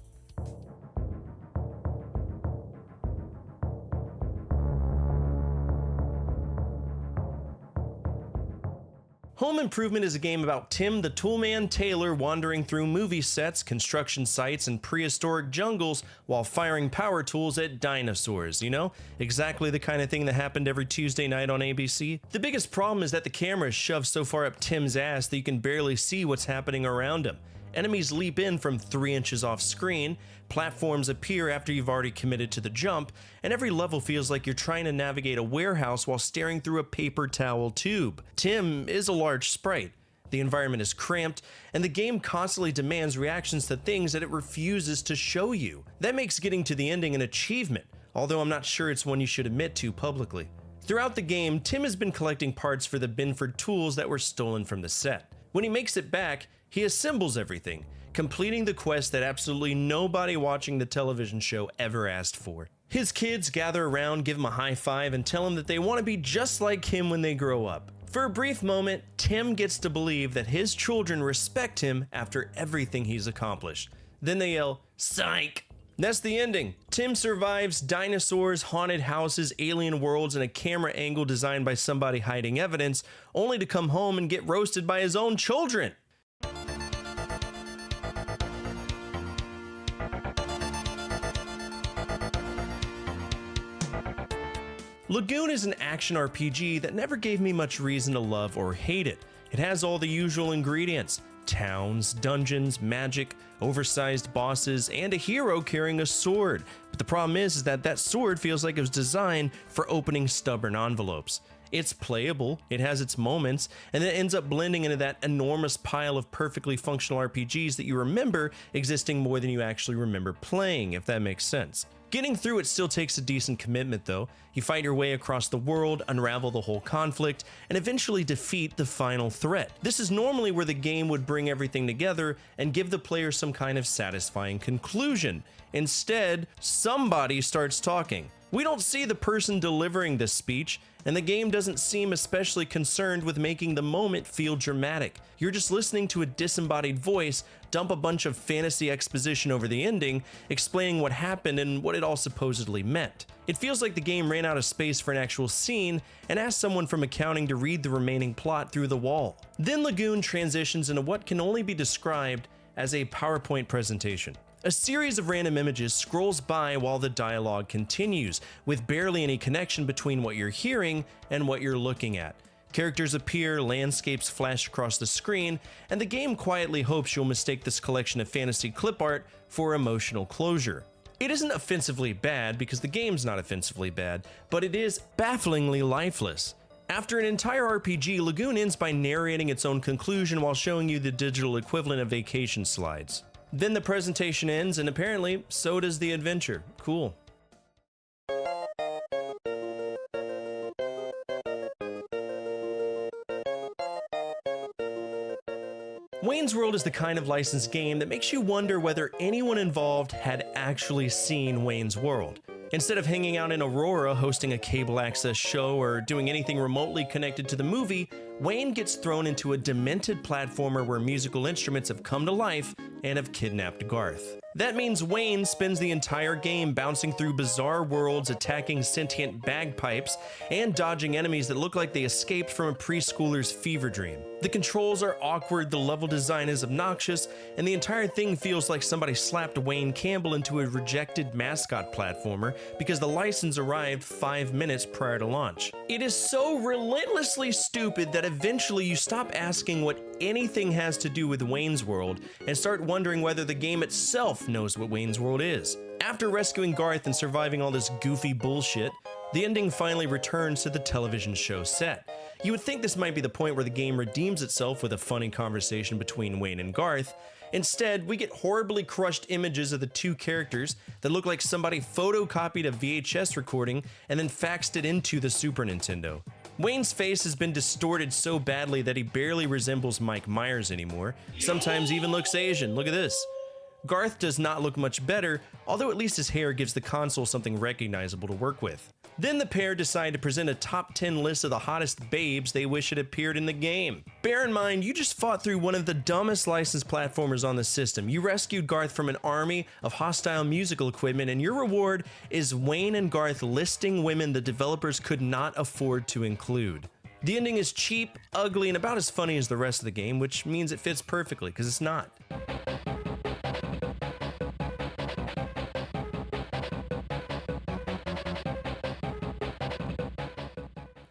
Home Improvement is a game about Tim the Toolman Taylor wandering through movie sets, construction sites, and prehistoric jungles while firing power tools at dinosaurs, you know? Exactly the kind of thing that happened every Tuesday night on ABC. The biggest problem is that the camera is shoved so far up Tim's ass that you can barely see what's happening around him. Enemies leap in from 3 inches off screen, platforms appear after you've already committed to the jump, and every level feels like you're trying to navigate a warehouse while staring through a paper towel tube. Tim is a large sprite. The environment is cramped, and the game constantly demands reactions to things that it refuses to show you. That makes getting to the ending an achievement, although I'm not sure it's one you should admit to publicly. Throughout the game, Tim has been collecting parts for the Binford tools that were stolen from the set. When he makes it back, he assembles everything, completing the quest that absolutely nobody watching the television show ever asked for. His kids gather around, give him a high five, and tell him that they want to be just like him when they grow up. For a brief moment, Tim gets to believe that his children respect him after everything he's accomplished. Then they yell, "Psych!" That's the ending. Tim survives dinosaurs, haunted houses, alien worlds, and a camera angle designed by somebody hiding evidence, only to come home and get roasted by his own children. Lagoon is an action RPG that never gave me much reason to love or hate it. It has all the usual ingredients: towns, dungeons, magic, oversized bosses, and a hero carrying a sword. But the problem is that that sword feels like it was designed for opening stubborn envelopes. It's playable, it has its moments, and then it ends up blending into that enormous pile of perfectly functional RPGs that you remember existing more than you actually remember playing, if that makes sense. Getting through it still takes a decent commitment though. You fight your way across the world, unravel the whole conflict, and eventually defeat the final threat. This is normally where the game would bring everything together and give the player some kind of satisfying conclusion. Instead, somebody starts talking. We don't see the person delivering this speech, and the game doesn't seem especially concerned with making the moment feel dramatic. You're just listening to a disembodied voice dump a bunch of fantasy exposition over the ending, explaining what happened and what it all supposedly meant. It feels like the game ran out of space for an actual scene and asked someone from accounting to read the remaining plot through the wall. Then Lagoon transitions into what can only be described as a PowerPoint presentation. A series of random images scrolls by while the dialogue continues, with barely any connection between what you're hearing and what you're looking at. Characters appear, landscapes flash across the screen, and the game quietly hopes you'll mistake this collection of fantasy clip art for emotional closure. It isn't offensively bad because the game's not offensively bad, but it is bafflingly lifeless. After an entire RPG, Lagoon ends by narrating its own conclusion while showing you the digital equivalent of vacation slides. Then the presentation ends, and apparently, so does the adventure. Cool. Wayne's World is the kind of licensed game that makes you wonder whether anyone involved had actually seen Wayne's World. Instead of hanging out in Aurora hosting a cable access show or doing anything remotely connected to the movie, Wayne gets thrown into a demented platformer where musical instruments have come to life and have kidnapped Garth. That means Wayne spends the entire game bouncing through bizarre worlds, attacking sentient bagpipes, and dodging enemies that look like they escaped from a preschooler's fever dream. The controls are awkward, the level design is obnoxious, and the entire thing feels like somebody slapped Wayne Campbell into a rejected mascot platformer because the license arrived 5 minutes prior to launch. It is so relentlessly stupid that eventually you stop asking what anything has to do with Wayne's World and start wondering whether the game itself knows what Wayne's World is. After rescuing Garth and surviving all this goofy bullshit, the ending finally returns to the television show set. You would think this might be the point where the game redeems itself with a funny conversation between Wayne and Garth. Instead, we get horribly crushed images of the two characters that look like somebody photocopied a VHS recording and then faxed it into the Super Nintendo. Wayne's face has been distorted so badly that he barely resembles Mike Myers anymore, sometimes even looks Asian. Look at this. Garth does not look much better, although at least his hair gives the console something recognizable to work with. Then the pair decide to present a top 10 list of the hottest babes they wish had appeared in the game. Bear in mind, you just fought through one of the dumbest licensed platformers on the system. You rescued Garth from an army of hostile musical equipment, and your reward is Wayne and Garth listing women the developers could not afford to include. The ending is cheap, ugly, and about as funny as the rest of the game, which means it fits perfectly, because it's not.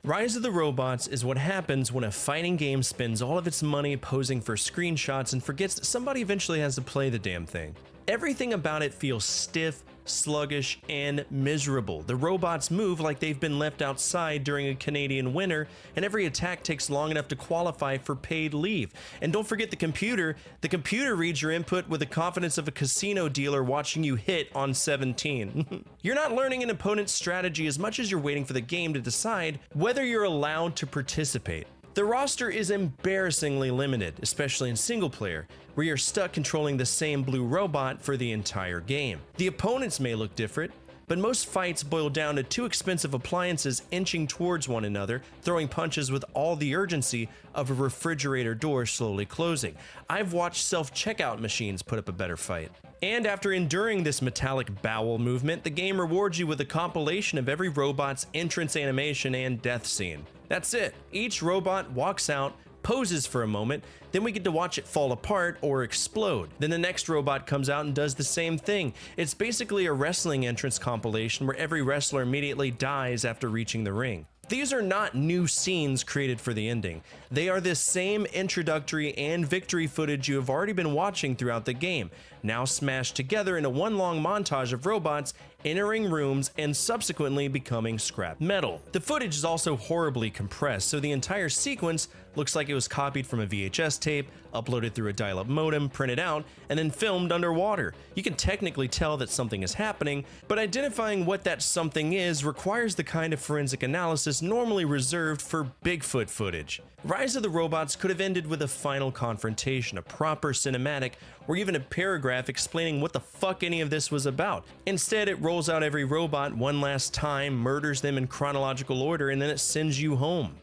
Rise of the Robots is what happens when a fighting game spends all of its money posing for screenshots and forgets that somebody eventually has to play the damn thing. Everything about it feels stiff, sluggish, and miserable. The robots move like they've been left outside during a Canadian winter, and every attack takes long enough to qualify for paid leave. And don't forget the computer. The computer reads your input with the confidence of a casino dealer watching you hit on 17. You're not learning an opponent's strategy as much as you're waiting for the game to decide whether you're allowed to participate. The roster is embarrassingly limited, especially in single player, where you're stuck controlling the same blue robot for the entire game. The opponents may look different, but most fights boil down to two expensive appliances inching towards one another, throwing punches with all the urgency of a refrigerator door slowly closing. I've watched self-checkout machines put up a better fight. And after enduring this metallic bowel movement, the game rewards you with a compilation of every robot's entrance animation and death scene. That's it. Each robot walks out, poses for a moment, then we get to watch it fall apart or explode. Then the next robot comes out and does the same thing. It's basically a wrestling entrance compilation where every wrestler immediately dies after reaching the ring. These are not new scenes created for the ending. They are the same introductory and victory footage you have already been watching throughout the game, now smashed together in a one long montage of robots entering rooms and subsequently becoming scrap metal. The footage is also horribly compressed, so the entire sequence looks like it was copied from a VHS tape, uploaded through a dial-up modem, printed out, and then filmed underwater. You can technically tell that something is happening, but identifying what that something is requires the kind of forensic analysis normally reserved for Bigfoot footage. Rise of the Robots could have ended with a final confrontation, a proper cinematic, or even a paragraph explaining what the fuck any of this was about. Instead, it rolls out every robot one last time, murders them in chronological order, and then it sends you home.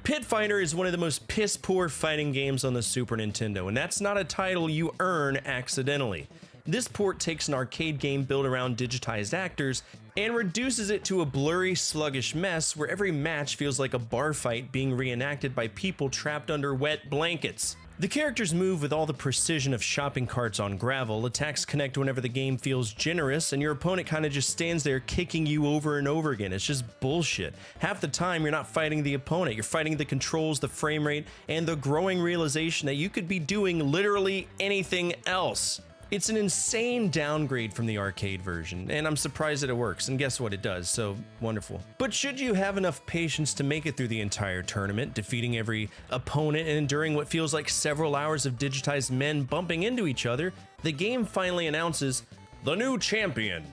Pit Fighter is one of the most piss-poor fighting games on the Super Nintendo, and that's not a title you earn accidentally. This port takes an arcade game built around digitized actors and reduces it to a blurry, sluggish mess where every match feels like a bar fight being reenacted by people trapped under wet blankets. The characters move with all the precision of shopping carts on gravel, attacks connect whenever the game feels generous, and your opponent kind of just stands there kicking you over and over again. It's just bullshit. Half the time you're not fighting the opponent, you're fighting the controls, the frame rate, and the growing realization that you could be doing literally anything else. It's an insane downgrade from the arcade version, and I'm surprised that it works, and guess what, it does, so wonderful. But should you have enough patience to make it through the entire tournament, defeating every opponent and enduring what feels like several hours of digitized men bumping into each other, the game finally announces, "The new champion."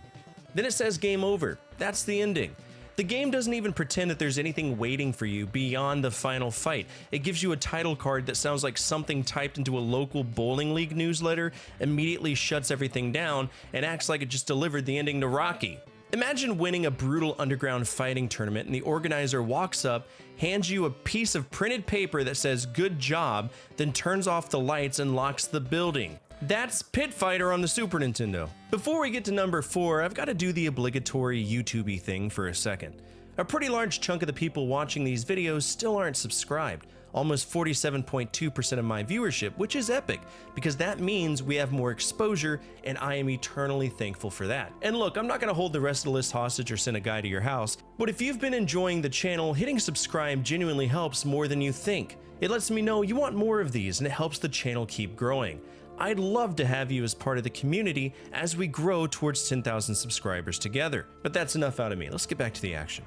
Then it says game over. That's the ending. The game doesn't even pretend that there's anything waiting for you beyond the final fight. It gives you a title card that sounds like something typed into a local bowling league newsletter, immediately shuts everything down, and acts like it just delivered the ending to Rocky. Imagine winning a brutal underground fighting tournament and the organizer walks up, hands you a piece of printed paper that says "good job," then turns off the lights and locks the building. That's Pit Fighter on the Super Nintendo. Before we get to number 4, I've got to do the obligatory YouTube-y thing for a second. A pretty large chunk of the people watching these videos still aren't subscribed, almost 47.2% of my viewership, which is epic, because that means we have more exposure, and I am eternally thankful for that. And look, I'm not going to hold the rest of the list hostage or send a guy to your house, but if you've been enjoying the channel, hitting subscribe genuinely helps more than you think. It lets me know you want more of these, and it helps the channel keep growing. I'd love to have you as part of the community as we grow towards 10,000 subscribers together. But that's enough out of me. Let's get back to the action.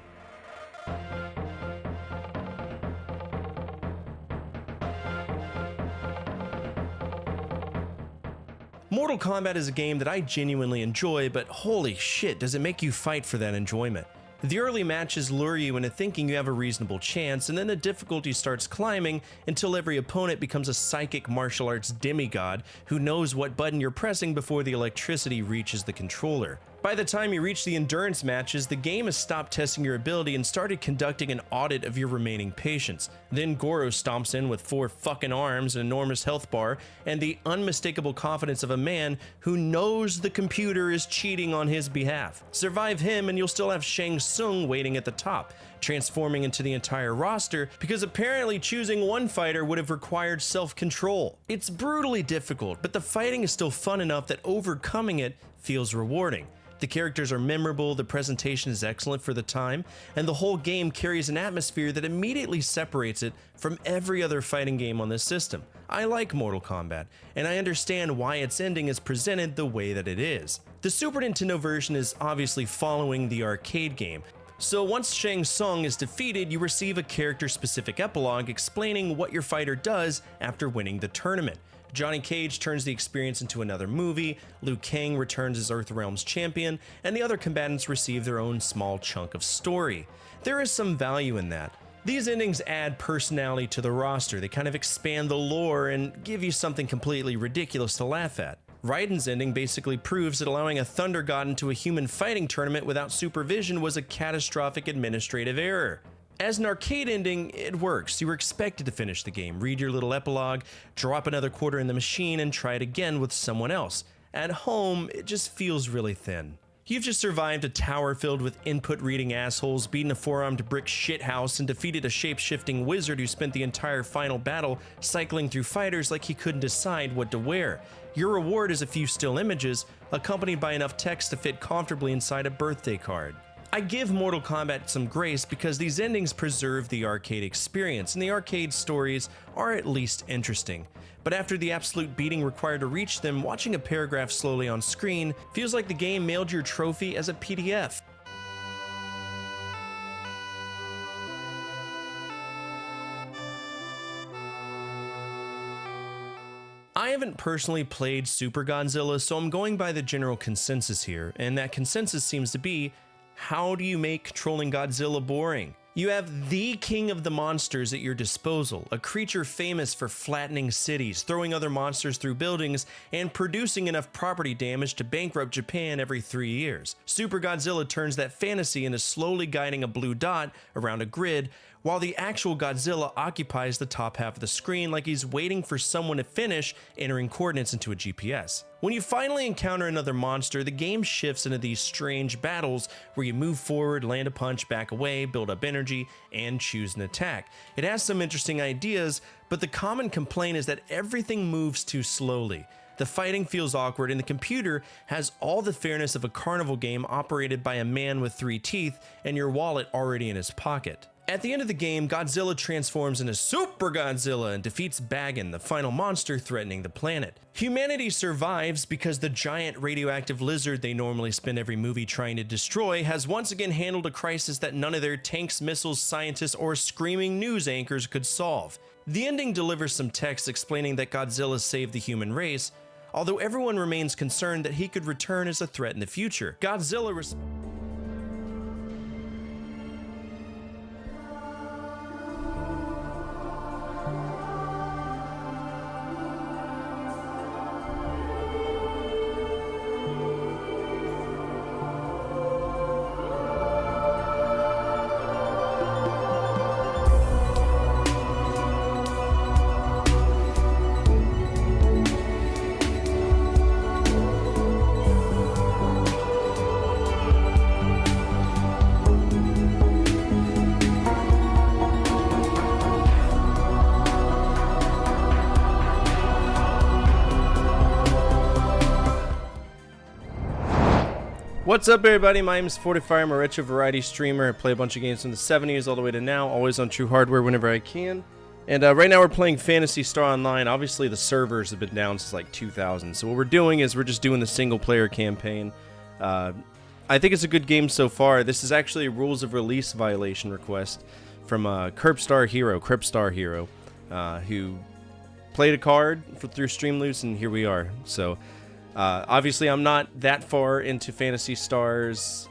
Mortal Kombat is a game that I genuinely enjoy, but holy shit, does it make you fight for that enjoyment. The early matches lure you into thinking you have a reasonable chance, and then the difficulty starts climbing until every opponent becomes a psychic martial arts demigod who knows what button you're pressing before the electricity reaches the controller. By the time you reach the endurance matches, the game has stopped testing your ability and started conducting an audit of your remaining patience. Then Goro stomps in with 4 fucking arms, an enormous health bar, and the unmistakable confidence of a man who knows the computer is cheating on his behalf. Survive him and you'll still have Shang Tsung waiting at the top, transforming into the entire roster because apparently choosing one fighter would have required self-control. It's brutally difficult, but the fighting is still fun enough that overcoming it feels rewarding. The characters are memorable, the presentation is excellent for the time, and the whole game carries an atmosphere that immediately separates it from every other fighting game on this system. I like Mortal Kombat, and I understand why its ending is presented the way that it is. The Super Nintendo version is obviously following the arcade game, so once Shang Tsung is defeated, you receive a character-specific epilogue explaining what your fighter does after winning the tournament. Johnny Cage turns the experience into another movie, Liu Kang returns as Earthrealm's champion, and the other combatants receive their own small chunk of story. There is some value in that. These endings add personality to the roster, they kind of expand the lore and give you something completely ridiculous to laugh at. Raiden's ending basically proves that allowing a Thunder God into a human fighting tournament without supervision was a catastrophic administrative error. As an arcade ending, it works. You were expected to finish the game, read your little epilogue, drop another quarter in the machine, and try it again with someone else. At home, it just feels really thin. You've just survived a tower filled with input-reading assholes, beaten a four-armed brick shithouse, and defeated a shape-shifting wizard who spent the entire final battle cycling through fighters like he couldn't decide what to wear. Your reward is a few still images, accompanied by enough text to fit comfortably inside a birthday card. I give Mortal Kombat some grace because these endings preserve the arcade experience, and the arcade stories are at least interesting. But after the absolute beating required to reach them, watching a paragraph slowly on screen feels like the game mailed your trophy as a PDF. I haven't personally played Super Godzilla, so I'm going by the general consensus here, and that consensus seems to be, how do you make controlling Godzilla boring? You have the king of the monsters at your disposal, a creature famous for flattening cities, throwing other monsters through buildings, and producing enough property damage to bankrupt Japan every 3 years. Super Godzilla turns that fantasy into slowly guiding a blue dot around a grid, while the actual Godzilla occupies the top half of the screen like he's waiting for someone to finish entering coordinates into a GPS. When you finally encounter another monster, the game shifts into these strange battles where you move forward, land a punch, back away, build up energy, and choose an attack. It has some interesting ideas, but the common complaint is that everything moves too slowly. The fighting feels awkward, and the computer has all the fairness of a carnival game operated by a man with 3 teeth and your wallet already in his pocket. At the end of the game, Godzilla transforms into Super Godzilla and defeats Bagan, the final monster threatening the planet. Humanity survives because the giant radioactive lizard they normally spend every movie trying to destroy has once again handled a crisis that none of their tanks, missiles, scientists, or screaming news anchors could solve. The ending delivers some text explaining that Godzilla saved the human race, although everyone remains concerned that he could return as a threat in the future. Godzilla What's up, everybody? My name is 45. I'm a retro variety streamer. I play a bunch of games from the 70s all the way to now, always on True Hardware whenever I can. And right now we're playing Phantasy Star Online. Obviously, the servers have been down since like 2000. So what we're doing is we're just doing the single-player campaign. I think it's a good game so far. This is actually a rules of release violation request from Crepstar Hero, who played a card through Streamloots, and here we are. So obviously, I'm not that far into Phantasy Star's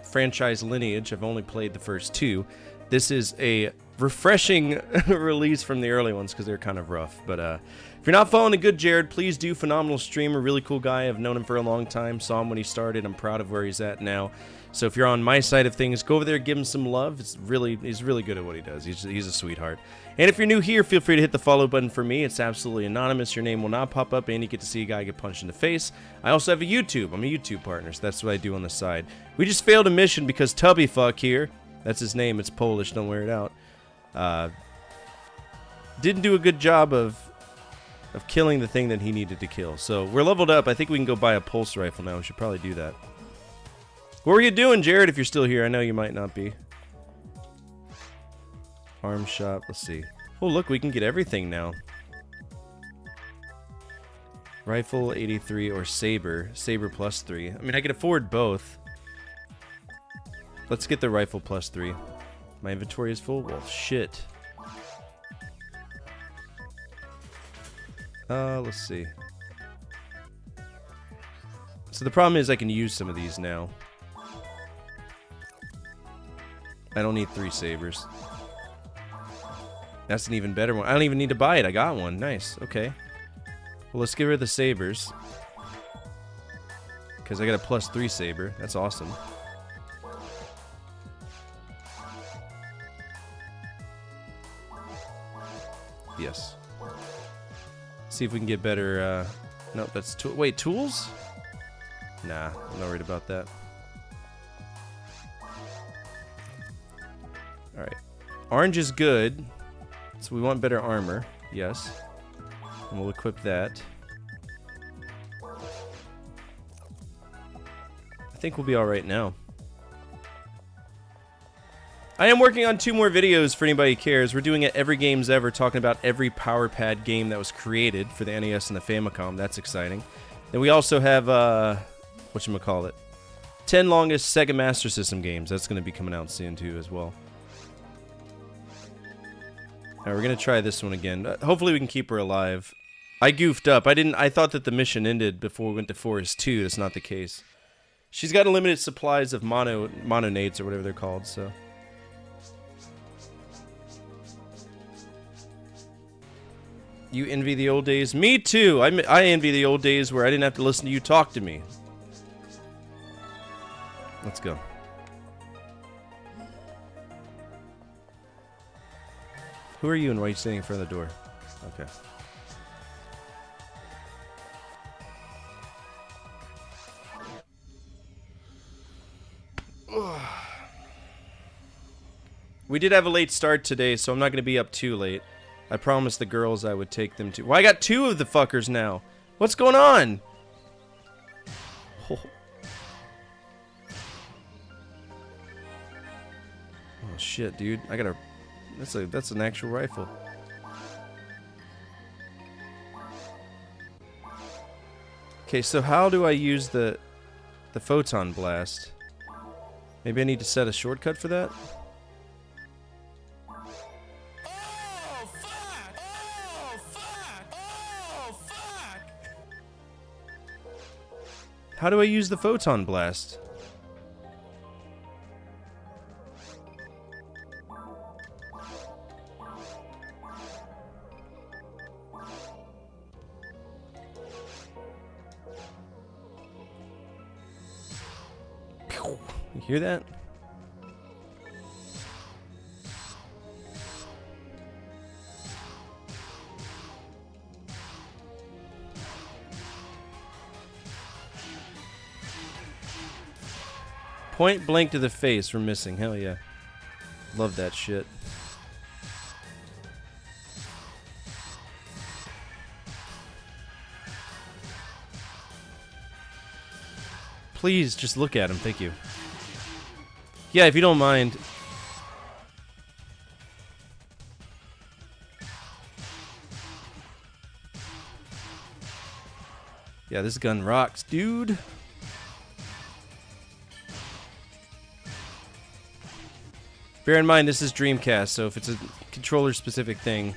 franchise lineage. I've only played the first two. This is a refreshing release from the early ones because they're kind of rough. But if you're not following the good Jared, please do. Phenomenal streamer, really cool guy. I've known him for a long time. Saw him when he started. I'm proud of where he's at now. So if you're on my side of things, go over there, give him some love. He's really good at what he does. He's a sweetheart. And if you're new here, feel free to hit the follow button for me. It's absolutely anonymous. Your name will not pop up, and you get to see a guy get punched in the face. I also have a YouTube. I'm a YouTube partner, so that's what I do on the side. We just failed a mission because Tubbyfuck here, that's his name, it's Polish, don't wear it out, didn't do a good job of killing the thing that he needed to kill. So we're leveled up. I think we can go buy a pulse rifle now. We should probably do that. What were you doing, Jared, if you're still here? I know you might not be. Arm shop, let's see. Oh, look, we can get everything now. Rifle, 83, or Saber. Saber plus 3. I mean, I could afford both. Let's get the rifle plus 3. My inventory is full? Well, shit. Let's see. So the problem is I can use some of these now. I don't need 3 sabers. That's an even better one. I don't even need to buy it. I got one. Nice. Okay. Well, let's get rid of the sabers. Because I got a plus 3 saber. That's awesome. Yes. See if we can get better, nope, that's wait, tools? Nah, I'm not worried about that. Alright. Orange is good. So we want better armor. Yes. And we'll equip that. I think we'll be alright now. I am working on 2 more videos for anybody who cares. We're doing it Every Games Ever, talking about every Power Pad game that was created for the NES and the Famicom. That's exciting. Then we also have, whatchamacallit, 10 longest Sega Master System games. That's going to be coming out soon, too, as well. Alright, we're going to try this one again. Hopefully we can keep her alive. I goofed up. I thought that the mission ended before we went to Forest 2. That's not the case. She's got unlimited supplies of mononades, or whatever they're called, so... You envy the old days? Me too! I envy the old days where I didn't have to listen to you talk to me. Let's go. Who are you and why are you standing in front of the door? Okay. We did have a late start today, so I'm not going to be up too late. I promised the girls I would take them to... Well, I got 2 of the fuckers now. What's going on? Oh, shit, dude. I gotta... That's an actual rifle. Okay, so how do I use the photon blast? Maybe I need to set a shortcut for that? How do I use the photon blast? You hear that? Point blank to the face for missing. Hell yeah. Love that shit. Please, just look at him. Thank you. Yeah, if you don't mind. Yeah, this gun rocks, dude. Bear in mind, this is Dreamcast, so if it's a controller-specific thing...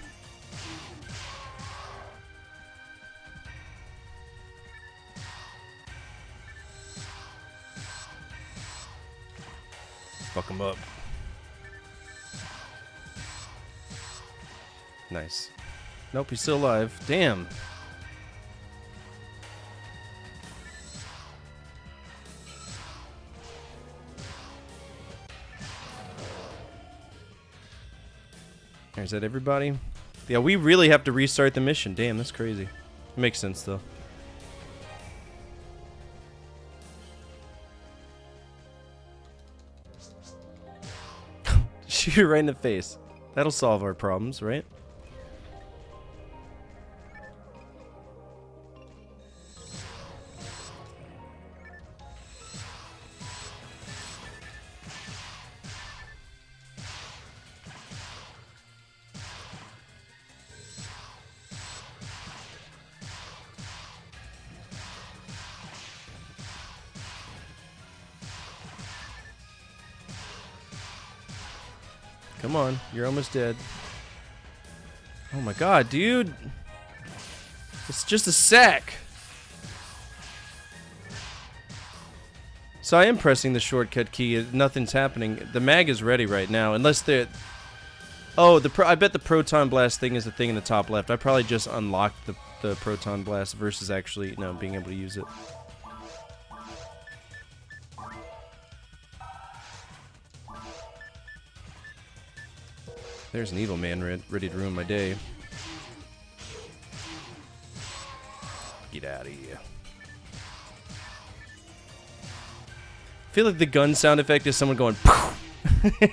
Fuck him up. Nice. Nope, he's still alive. Damn. Is that everybody? Yeah, we really have to restart the mission. Damn, that's crazy. Makes sense, though. Shoot her right in the face. That'll solve our problems, right? Come on, you're almost dead. Oh my god, dude! It's just a sack! So I am pressing the shortcut key, nothing's happening. The mag is ready right now, unless the... Oh, I bet the proton blast thing is the thing in the top left. I probably just unlocked the proton blast versus actually, being able to use it. There's an evil man ready to ruin my day. Get out of here. I feel like the gun sound effect is someone going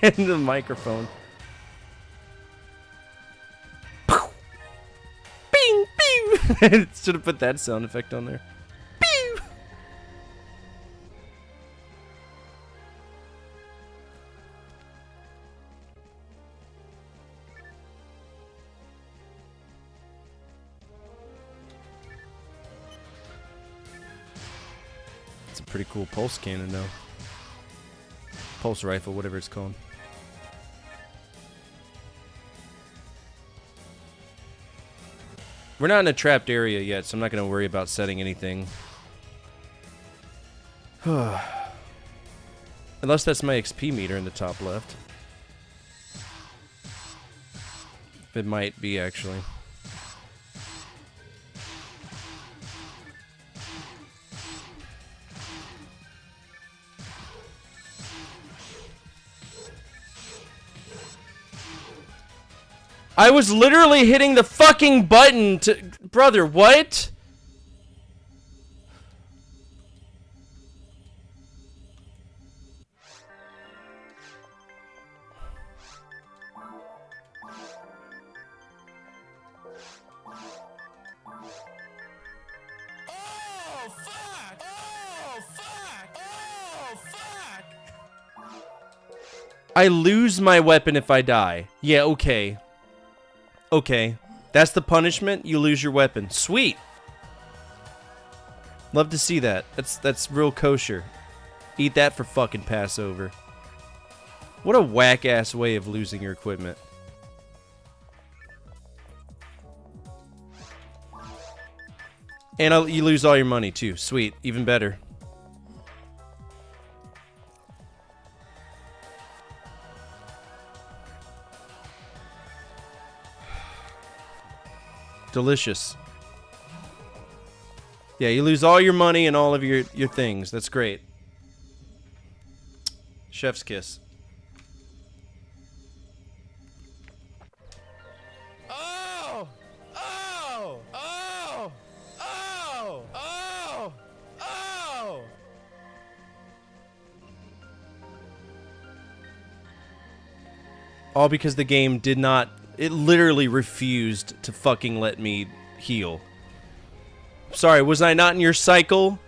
into the microphone. Bing, bing. Should have put that sound effect on there. Bing. It's a pretty cool pulse cannon, though. Pulse rifle, whatever it's called. We're not in a trapped area yet, so I'm not going to worry about setting anything. Unless that's my XP meter in the top left. It might be, actually. I was literally hitting the fucking button to... Brother, what? Oh, fuck! Oh, fuck! Oh, fuck! I lose my weapon if I die. Yeah, okay. Okay. That's the punishment? You lose your weapon. Sweet. Love to see that. That's real kosher. Eat that for fucking Passover. What a whack-ass way of losing your equipment. And you lose all your money, too. Sweet. Even better. Delicious. Yeah, you lose all your money and all of your things. That's great. Chef's kiss. Oh! Oh! Oh! Oh! Oh! Oh! All because the game did not... It literally refused to fucking let me heal. Sorry, was I not in your cycle?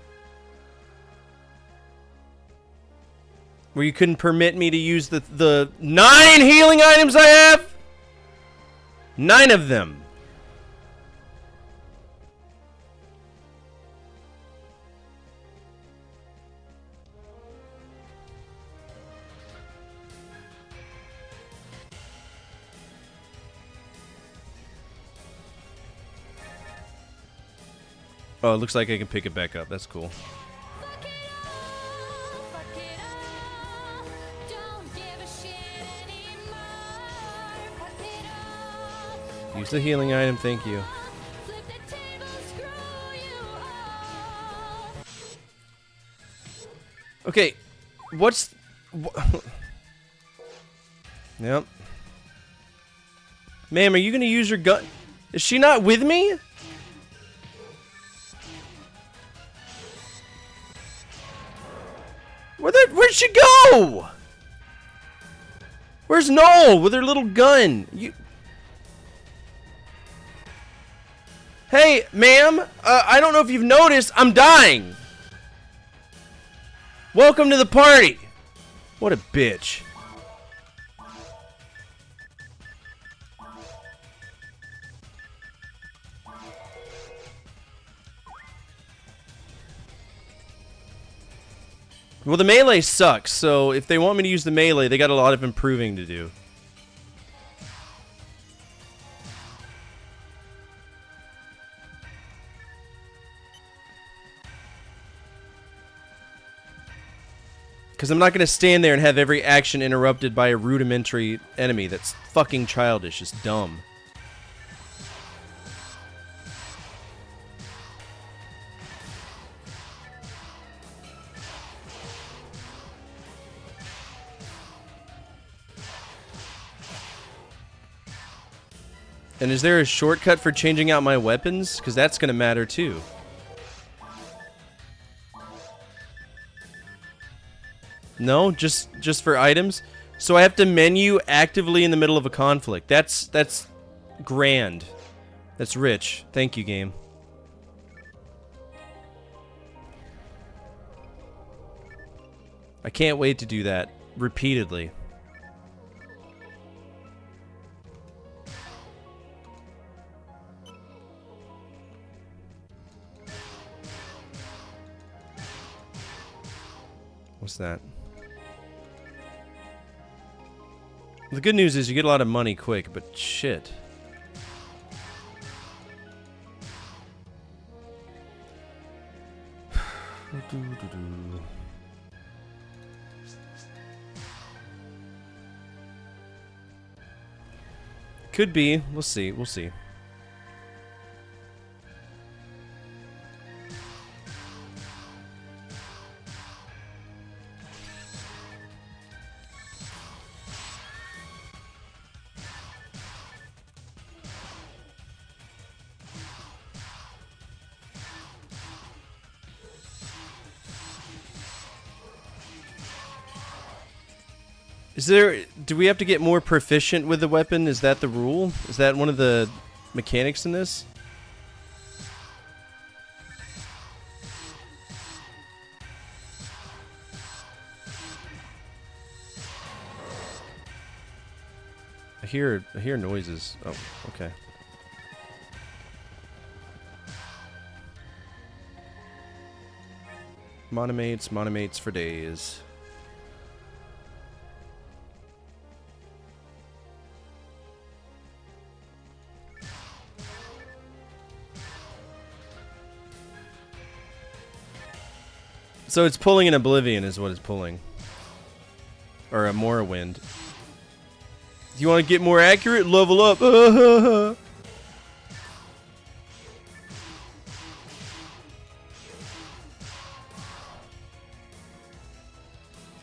Where you couldn't permit me to use the 9 healing items I have? 9 of them. Oh, it looks like I can pick it back up. That's cool. Use the healing item, thank you. Okay, what's... Yep. Ma'am, are you gonna use your gun? Is she not with me? Where'd she go? Where's Noel with her little gun? Hey, ma'am, I don't know if you've noticed, I'm dying. Welcome to the party. What a bitch. Well, the melee sucks, so if they want me to use the melee, they got a lot of improving to do. Because I'm not going to stand there and have every action interrupted by a rudimentary enemy. That's fucking childish. It's dumb. And is there a shortcut for changing out my weapons? Because that's going to matter too. No, just for items. So I have to menu actively in the middle of a conflict. That's grand. That's rich. Thank you, game. I can't wait to do that repeatedly. What's that? The good news is you get a lot of money quick, but shit. Could be. We'll see. We'll see. Do we have to get more proficient with the weapon? Is that the rule? Is that one of the mechanics in this? I hear noises. Oh, okay. Monomates for days. So it's pulling an Oblivion is what it's pulling. Or a Morrowind. You want to get more accurate? Level up.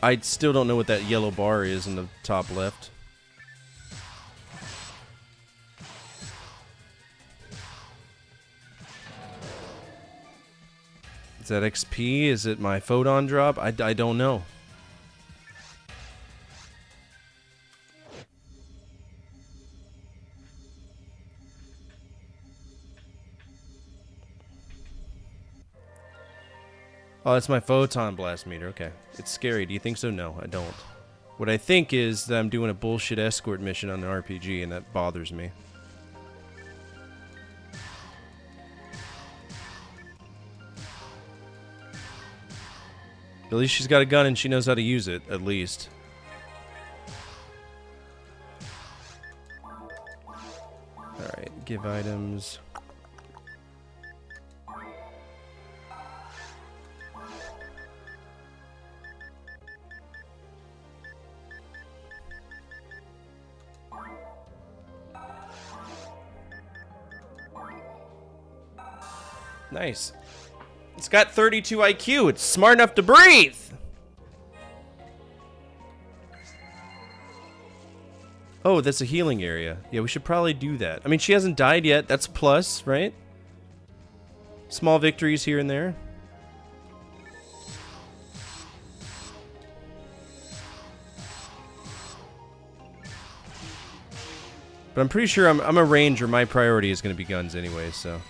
I still don't know what that yellow bar is in the top left. Is that XP? Is it my photon drop? I don't know. Oh, that's my photon blast meter. Okay. It's scary. Do you think so? No, I don't. What I think is that I'm doing a bullshit escort mission on an RPG, and that bothers me. At least she's got a gun and she knows how to use it, at least. Alright, give items. Nice. It's got 32 IQ. It's smart enough to breathe. Oh, that's a healing area. Yeah, we should probably do that. I mean, she hasn't died yet. That's a plus, right? Small victories here and there. But I'm pretty sure I'm a ranger. My priority is going to be guns anyway, so...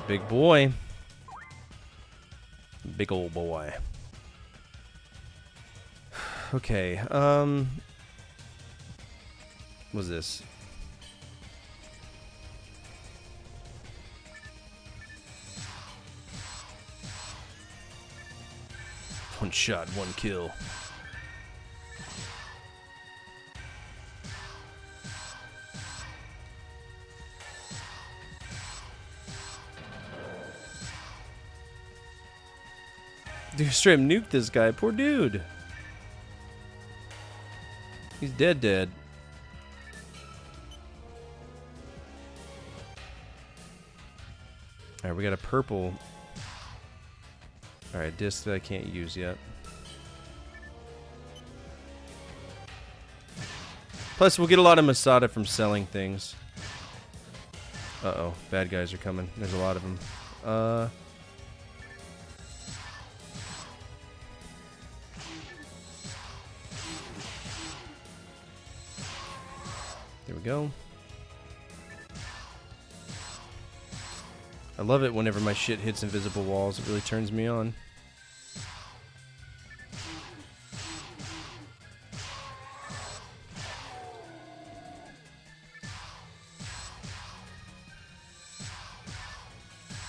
Big boy. Big old boy. Okay, what's this? One shot, one kill. Dude, straight up nuked this guy. Poor dude. He's dead. Alright, we got a purple. Alright, disc that I can't use yet. Plus, we'll get a lot of Masada from selling things. Uh-oh, bad guys are coming. There's a lot of them. There we go. I love it whenever my shit hits invisible walls. It really turns me on.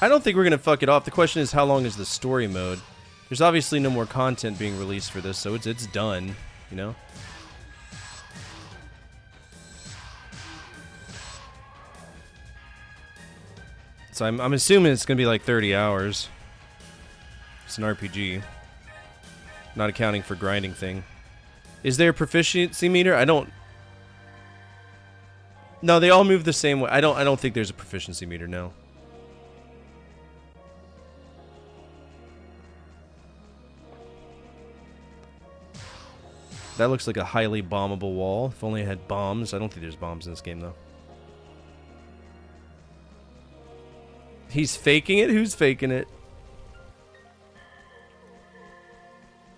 I don't think we're going to fuck it off. The question is, how long is the story mode? There's obviously no more content being released for this, so it's done, you know? So I'm assuming it's going to be like 30 hours. It's an RPG. Not accounting for grinding thing. Is there a proficiency meter? I don't... No, they all move the same way. I don't think there's a proficiency meter, no. That looks like a highly bombable wall. If only it had bombs. I don't think there's bombs in this game, though. He's faking it? Who's faking it?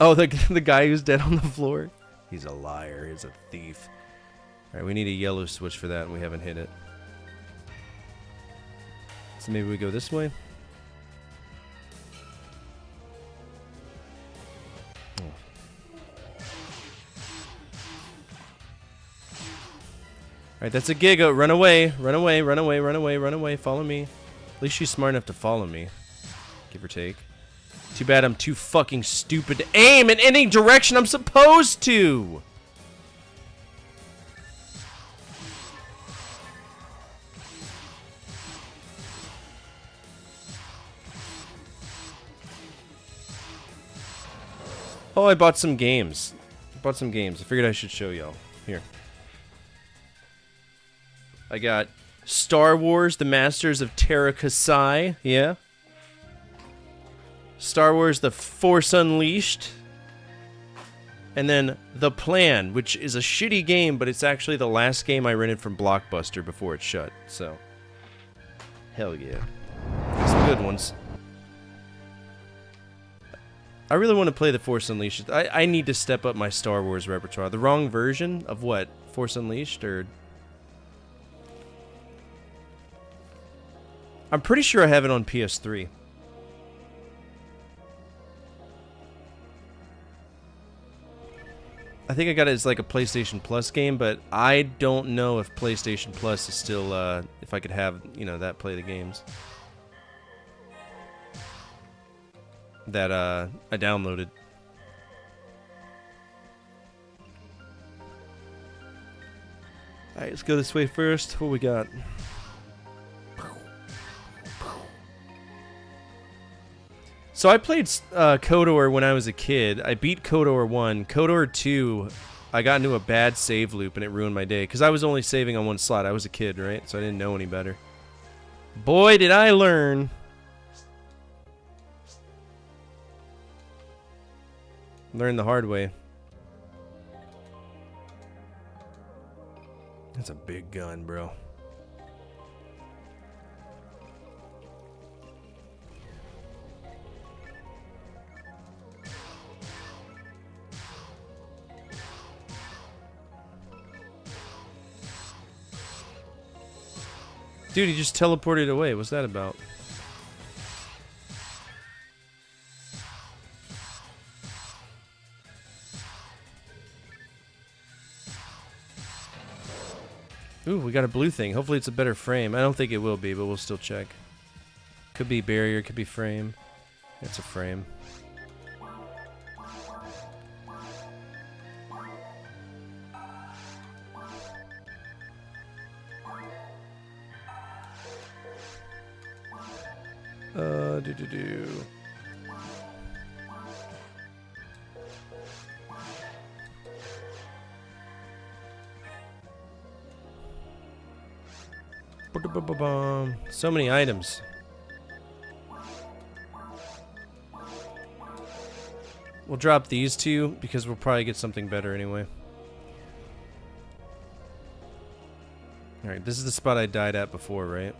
Oh, the guy who's dead on the floor. He's a liar. He's a thief. All right, we need a yellow switch for that, and we haven't hit it. So maybe we go this way. Oh. All right, that's a Giga. Run away. Run away. Run away. Run away. Run away. Follow me. At least she's smart enough to follow me. Give or take. Too bad I'm too fucking stupid to aim in any direction I'm supposed to. Oh, I bought some games. I figured I should show y'all. Here. I got Star Wars: The Masters of Terra Kasai. Yeah. Star Wars: The Force Unleashed. And then The Plan, which is a shitty game, but it's actually the last game I rented from Blockbuster before it shut. So, hell yeah. Some good ones. I really want to play The Force Unleashed. I need to step up my Star Wars repertoire. The wrong version of what? Force Unleashed or... I'm pretty sure I have it on PS3. I think I got it as like a PlayStation Plus game, but I don't know if PlayStation Plus is still, if I could have, you know, that play the games. That, I downloaded. Alright, let's go this way first. What we got? So I played KOTOR when I was a kid. I beat KOTOR 1. KOTOR 2, I got into a bad save loop and it ruined my day. Because I was only saving on one slot. I was a kid, right? So I didn't know any better. Boy, did I learn. Learn the hard way. That's a big gun, bro. Dude, he just teleported away. What's that about? Ooh, we got a blue thing. Hopefully it's a better frame. I don't think it will be, but we'll still check. Could be barrier, could be frame. It's a frame. Do. So many items. We'll drop these two because we'll probably get something better anyway. Alright, this is the spot I died at before, right?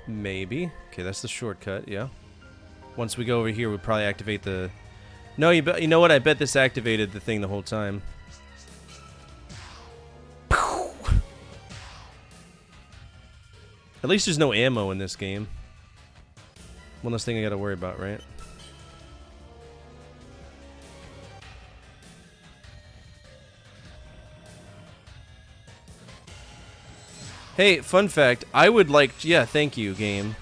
Maybe. Okay, that's the shortcut, yeah. Once we go over here, we'll probably activate the... No, you know what? I bet this activated the thing the whole time. At least there's no ammo in this game. One less thing I gotta worry about, right? Hey, fun fact, I would like... Yeah, thank you, game.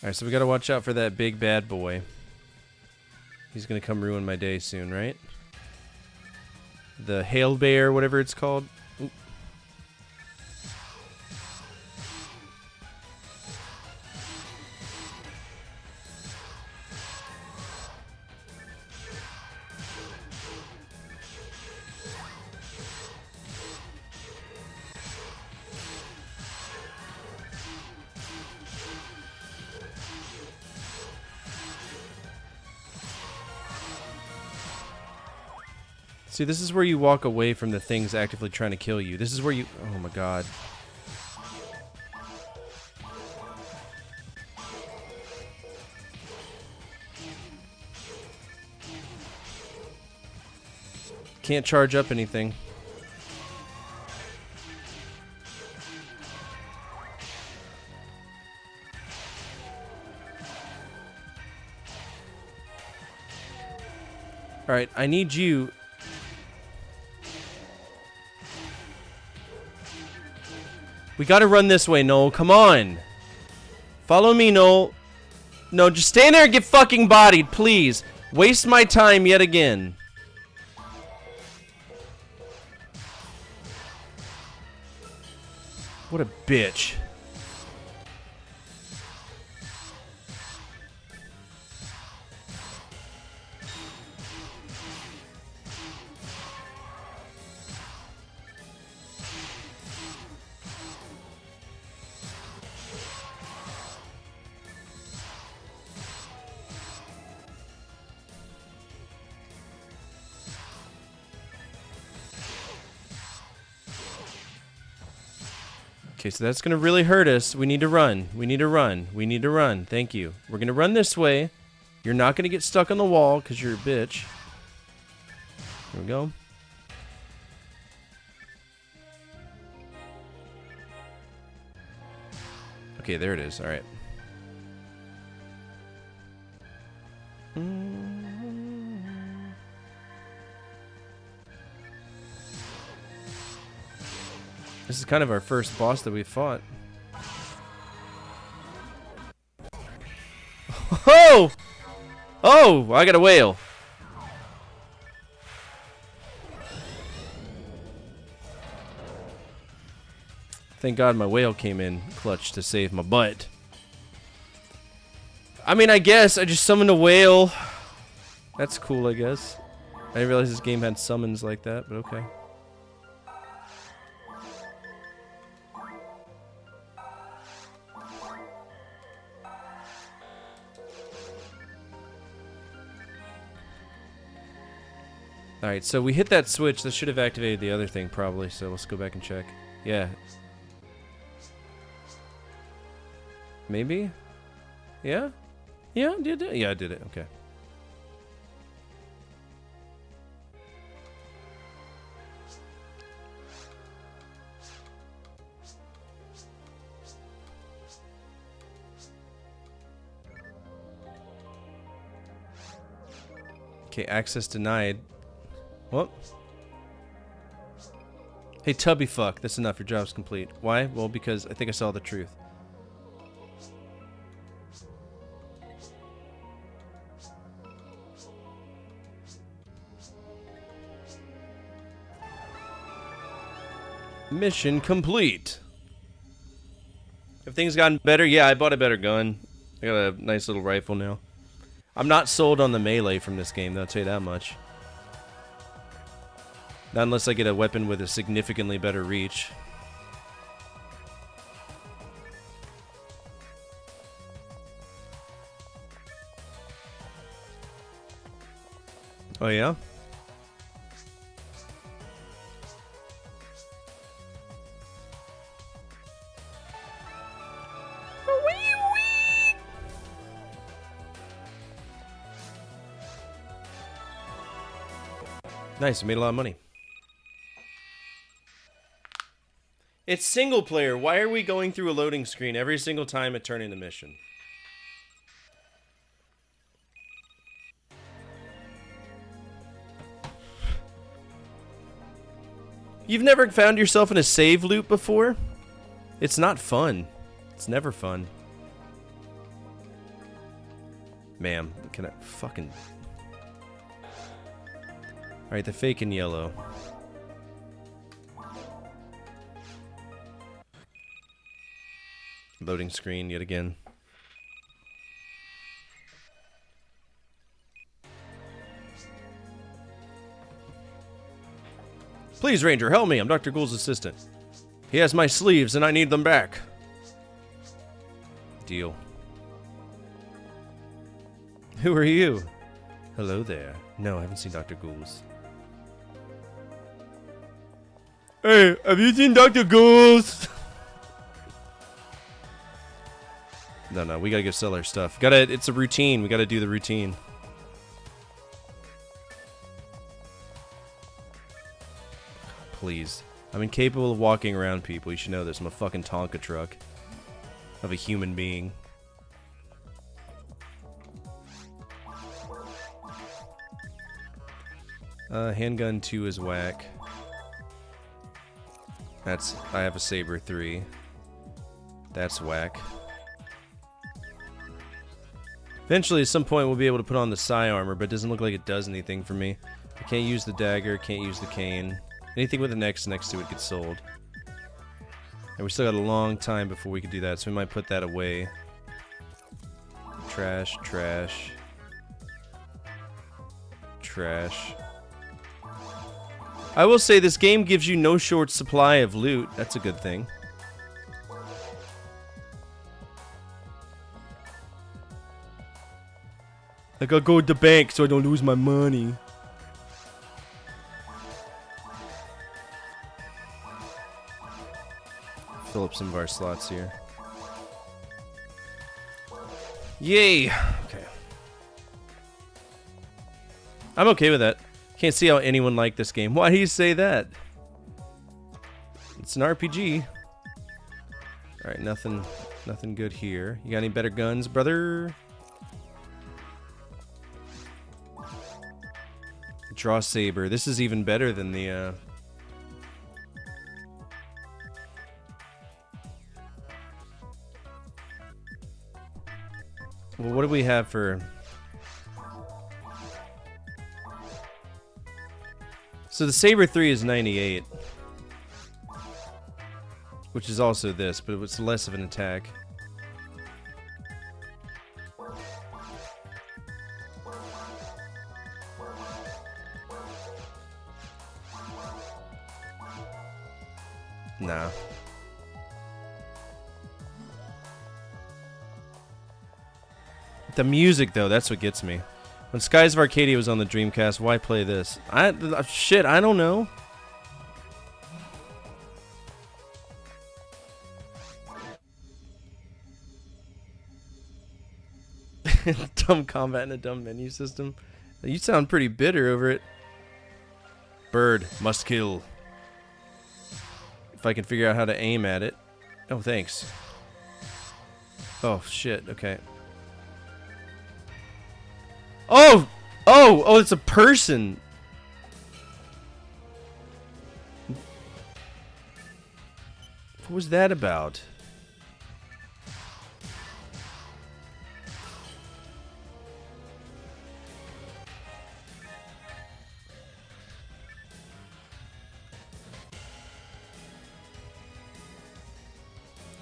Alright, so we gotta watch out for that big bad boy. He's gonna come ruin my day soon, right? The Hail Bear, whatever it's called. Oop. See, this is where you walk away from the things actively trying to kill you. This is where you... Oh my god. Can't charge up anything. Alright, I need you... We gotta run this way, Noel. Come on. Follow me, Noel. No, just stand there and get fucking bodied, please. Waste my time yet again. What a bitch. Okay, so that's gonna really hurt us. We need to run. We need to run. We need to run. Thank you. We're gonna run this way. You're not gonna get stuck on the wall because you're a bitch. Here we go. Okay, there it is. All right. This is kind of our first boss that we've fought. Oh! Oh! I got a whale. Thank God my whale came in clutch to save my butt. I mean, I guess I just summoned a whale. That's cool, I guess. I didn't realize this game had summons like that, but okay. Alright, so we hit that switch. That should have activated the other thing, probably. So let's go back and check. Yeah. Maybe? Yeah? Yeah, did it? Yeah, I did it. Okay. Okay, access denied. What? Hey, Tubby fuck. That's enough. Your job's complete. Why? Well, because I think I saw the truth. Mission complete. Have things gotten better? Yeah, I bought a better gun. I got a nice little rifle now. I'm not sold on the melee from this game, though, I'll tell you that much. Not unless I get a weapon with a significantly better reach. Oh, yeah? Nice, you made a lot of money. It's single player. Why are we going through a loading screen every single time it turns into mission? You've never found yourself in a save loop before? It's not fun. It's never fun. Ma'am, can I fucking... Alright, the fake in yellow. Loading screen yet again. Please, Ranger, help me. I'm Dr. Ghoul's assistant. He has my sleeves and I need them back. Deal. Who are you? Hello there. No, I haven't seen Dr. Ghoul's. Hey, have you seen Dr. Ghost? No, we gotta go sell our stuff. It's a routine. We gotta do the routine. Please. I'm incapable of walking around people. You should know this. I'm a fucking Tonka truck of a human being. Handgun 2 is whack. I have a Saber 3. That's whack. Eventually, at some point, we'll be able to put on the Psi armor, but it doesn't look like it does anything for me. I can't use the dagger, can't use the cane. Anything with an X next to it gets sold. And we still got a long time before we can do that, so we might put that away. Trash, trash. Trash. I will say this game gives you no short supply of loot. That's a good thing. I gotta go to the bank so I don't lose my money. Fill up some of our slots here. Yay! Okay. I'm okay with that. Can't see how anyone liked this game. Why do you say that? It's an RPG. Alright, nothing good here. You got any better guns, brother? Draw saber. This is even better than the Well, what do we have for... So the Saber 3 is 98. Which is also this, but it's less of an attack. Nah. The music, though, that's what gets me. When Skies of Arcadia was on the Dreamcast, why play this? Shit, I don't know. Dumb combat and a dumb menu system. You sound pretty bitter over it. Bird, must kill. If I can figure out how to aim at it. Oh, thanks. Oh, shit, okay. Oh! Oh, it's a person! What was that about?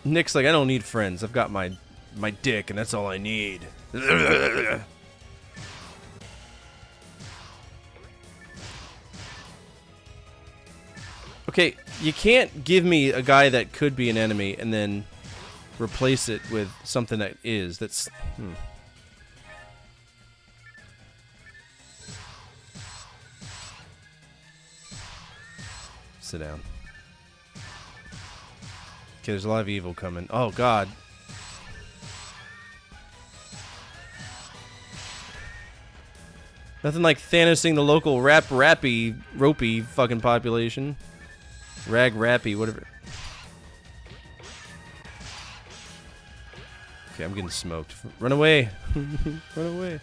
Nick's like, I don't need friends. I've got my dick, and that's all I need. Okay, you can't give me a guy that could be an enemy and then replace it with something that is. That's... Sit down. Okay, there's a lot of evil coming. Oh, God. Nothing like Thanosing the local ropey fucking population. Rappy, whatever. Okay, I'm getting smoked. Run away! Run away!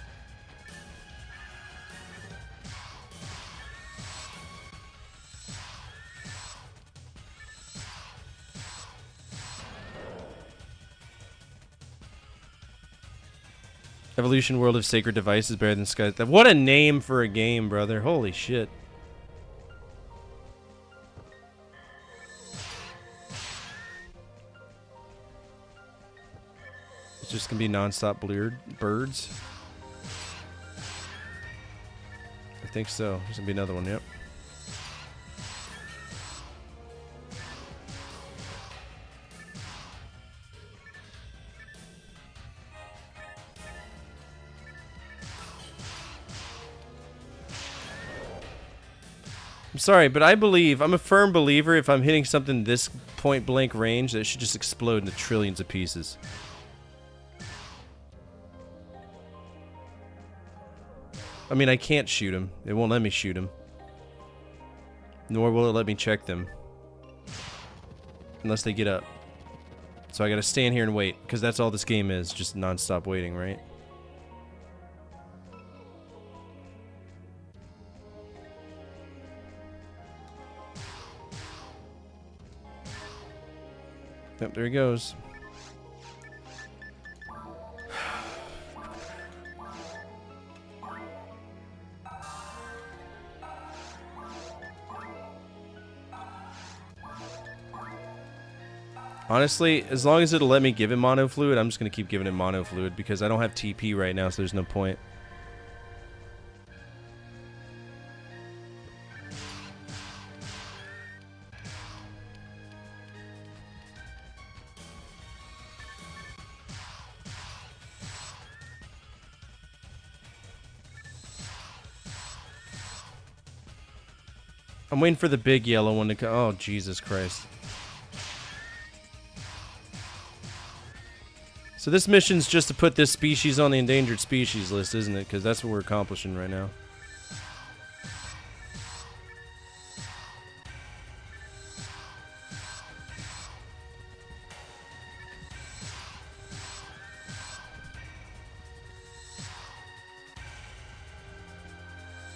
Evolution World of Sacred Device is better than Skies. What a name for a game, brother. Holy shit. It's just gonna be non-stop birds. I think so. There's gonna be another one, yep. I'm sorry, but I'm a firm believer if I'm hitting something this point blank range that it should just explode into trillions of pieces. I mean, I can't shoot him. It won't let me shoot him. Nor will it let me check them. Unless they get up. So I gotta stand here and wait, because that's all this game is, just non-stop waiting, right? Yep, there he goes. Honestly, as long as it'll let me give him mono fluid, I'm just gonna keep giving him mono fluid because I don't have TP right now, so there's no point. I'm waiting for the big yellow one to come. Oh, Jesus Christ. So this mission's just to put this species on the endangered species list, isn't it? Because that's what we're accomplishing right now.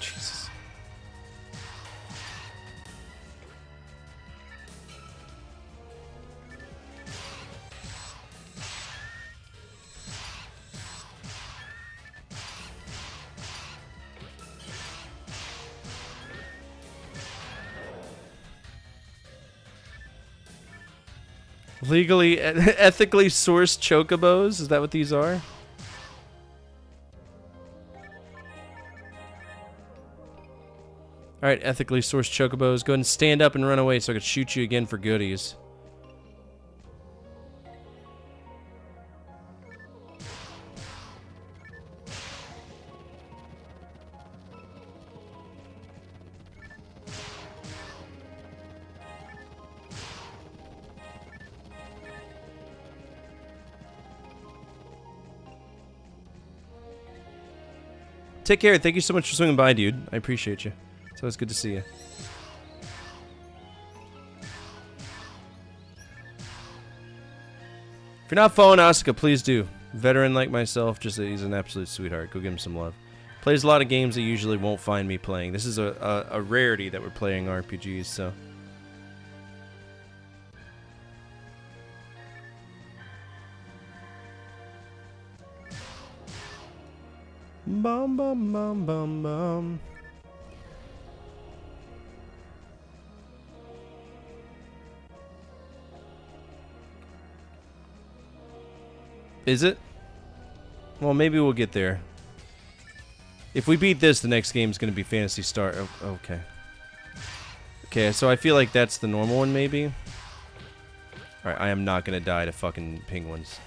Jesus. Legally, ethically sourced chocobos? Is that what these are? Alright, ethically sourced chocobos. Go ahead and stand up and run away so I could shoot you again for goodies. Take care. Thank you so much for swinging by, dude. I appreciate you. It's always good to see you. If you're not following Asuka, please do. Veteran like myself, just he's an absolute sweetheart. Go give him some love. Plays a lot of games that usually won't find me playing. This is a rarity that we're playing RPGs, so. Bum bum bum bum bum. Is it? Well, maybe we'll get there. If we beat this, the next game is going to be Phantasy Star. Oh, okay. Okay, so I feel like that's the normal one, maybe. Alright, I am not going to die to fucking penguins.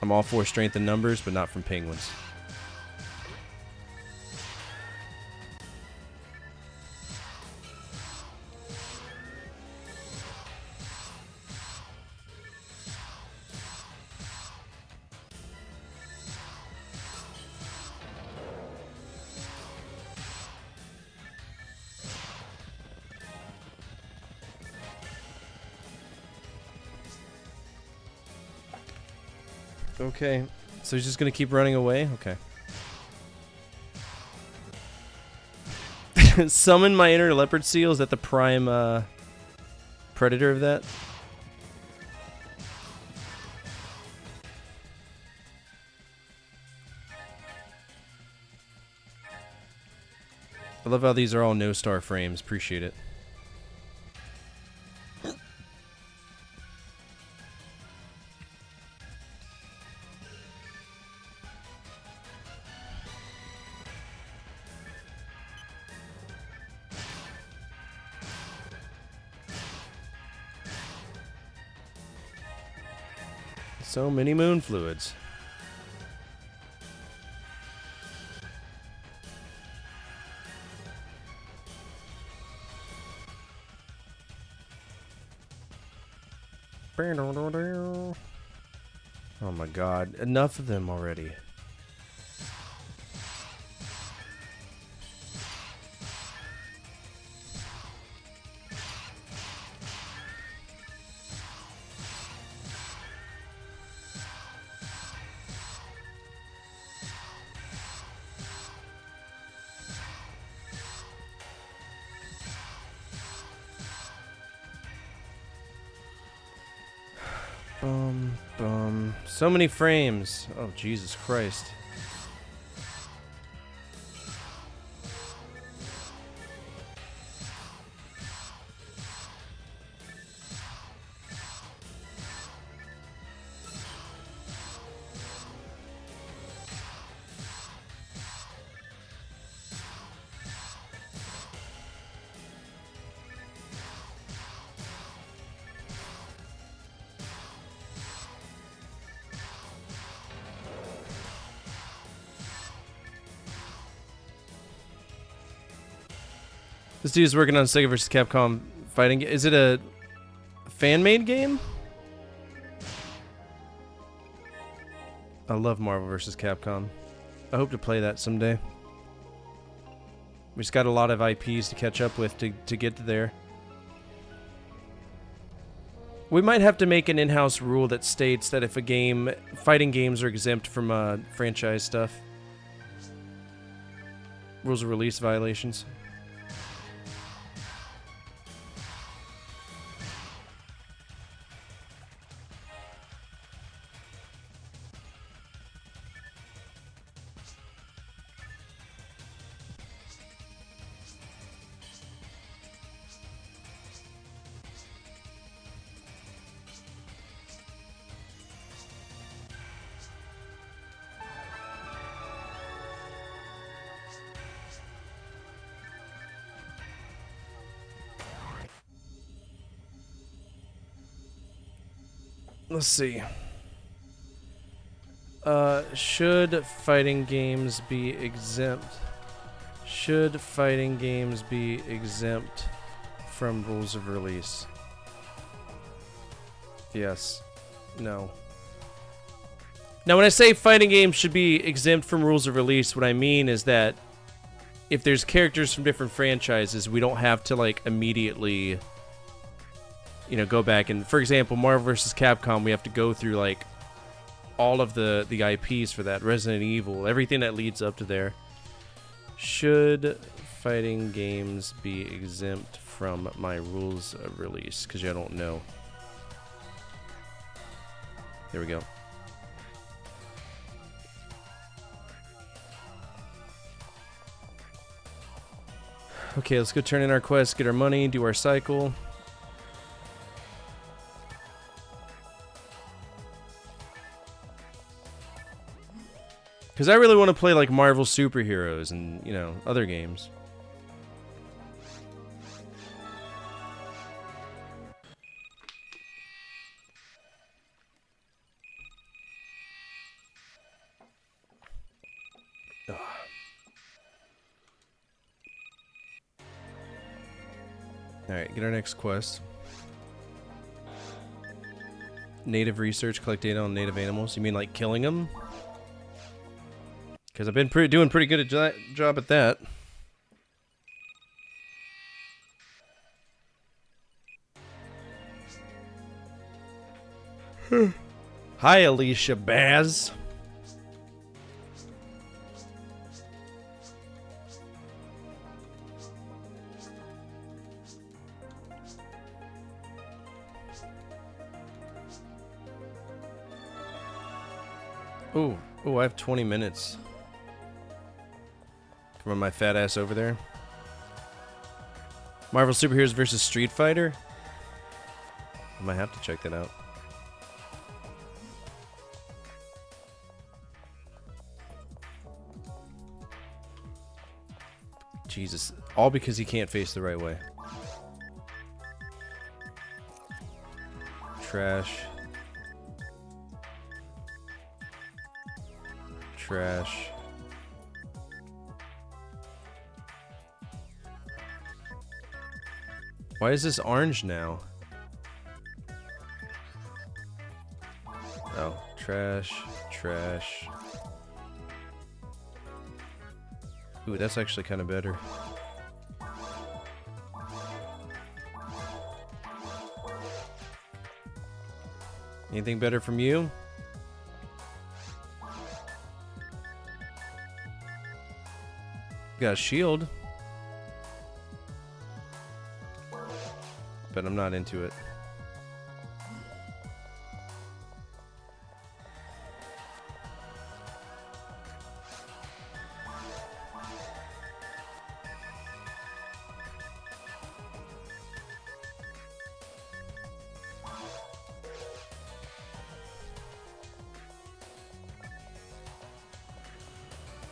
I'm all for strength in numbers, but not from penguins. Okay, so he's just gonna keep running away? Okay. Summon my inner leopard seal? Is that the prime predator of that? I love how these are all no star frames. Appreciate it. So many moon fluids. Oh my god, enough of them already. So many frames. Oh, Jesus Christ. This dude's working on Sega vs. Capcom fighting. Is it a fan-made game? I love Marvel vs. Capcom. I hope to play that someday. We just got a lot of IPs to catch up with to get there. We might have to make an in-house rule that states that if a game, fighting games are exempt from franchise stuff. Rules of release violations. Let's see. Should fighting games be exempt? Should fighting games be exempt from rules of release? Yes. No. Now, when I say fighting games should be exempt from rules of release, what I mean is that if there's characters from different franchises, we don't have to, like, immediately, you know, go back and, for example, Marvel vs. Capcom, we have to go through, like, all of the IPs for that. Resident Evil, everything that leads up to there. Should fighting games be exempt from my rules of release? Because I don't know. There we go. Okay, let's go turn in our quest, get our money, do our cycle. Because I really want to play like Marvel superheroes and, you know, other games. Alright, get our next quest. Native research, collect data on native animals. You mean like killing them? Because I've been doing pretty good job at that. Hi, Alicia Baz. Ooh, I have 20 minutes. Come on, my fat ass over there. Marvel Superheroes versus Street Fighter? I might have to check that out. Jesus. All because he can't face the right way. Trash. Trash. Why is this orange now? Oh, trash, trash. Ooh, that's actually kind of better. Anything better from you? Got a shield. But I'm not into it.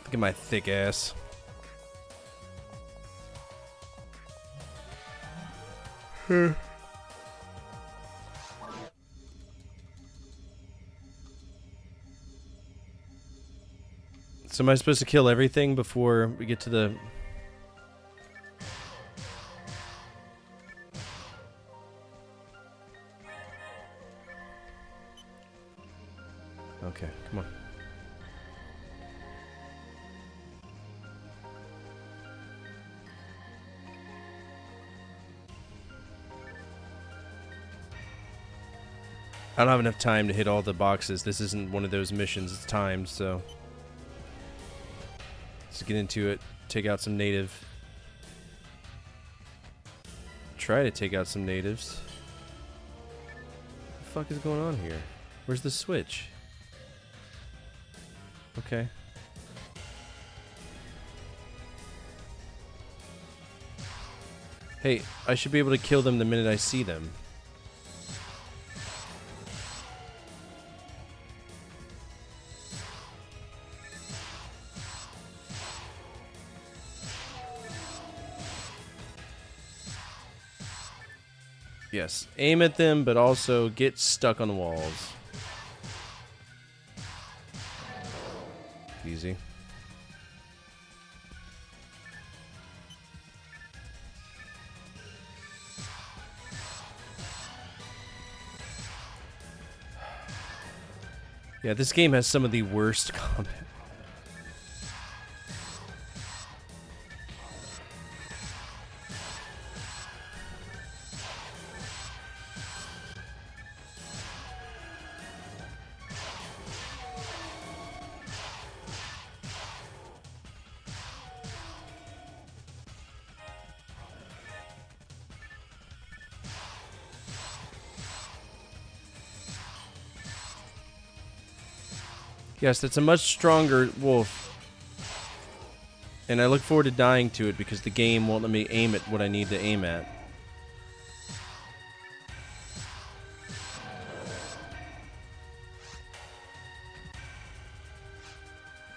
Look at my thick ass. So am I supposed to kill everything before we get to the... Okay, come on. I don't have enough time to hit all the boxes. This isn't one of those missions. It's timed, so... Let's get into it. Take out some native. Try to take out some natives. What the fuck is going on here? Where's the switch? Okay. Hey, I should be able to kill them the minute I see them. Yes, aim at them, but also get stuck on the walls. Easy. Yeah, this game has some of the worst combat. Yes, it's a much stronger wolf. And I look forward to dying to it because the game won't let me aim at what I need to aim at.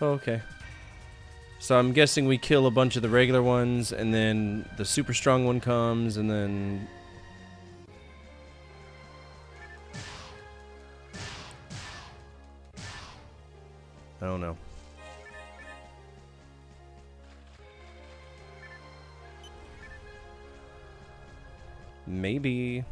Oh, okay. So I'm guessing we kill a bunch of the regular ones, and then the super strong one comes, and then... I don't know. Maybe.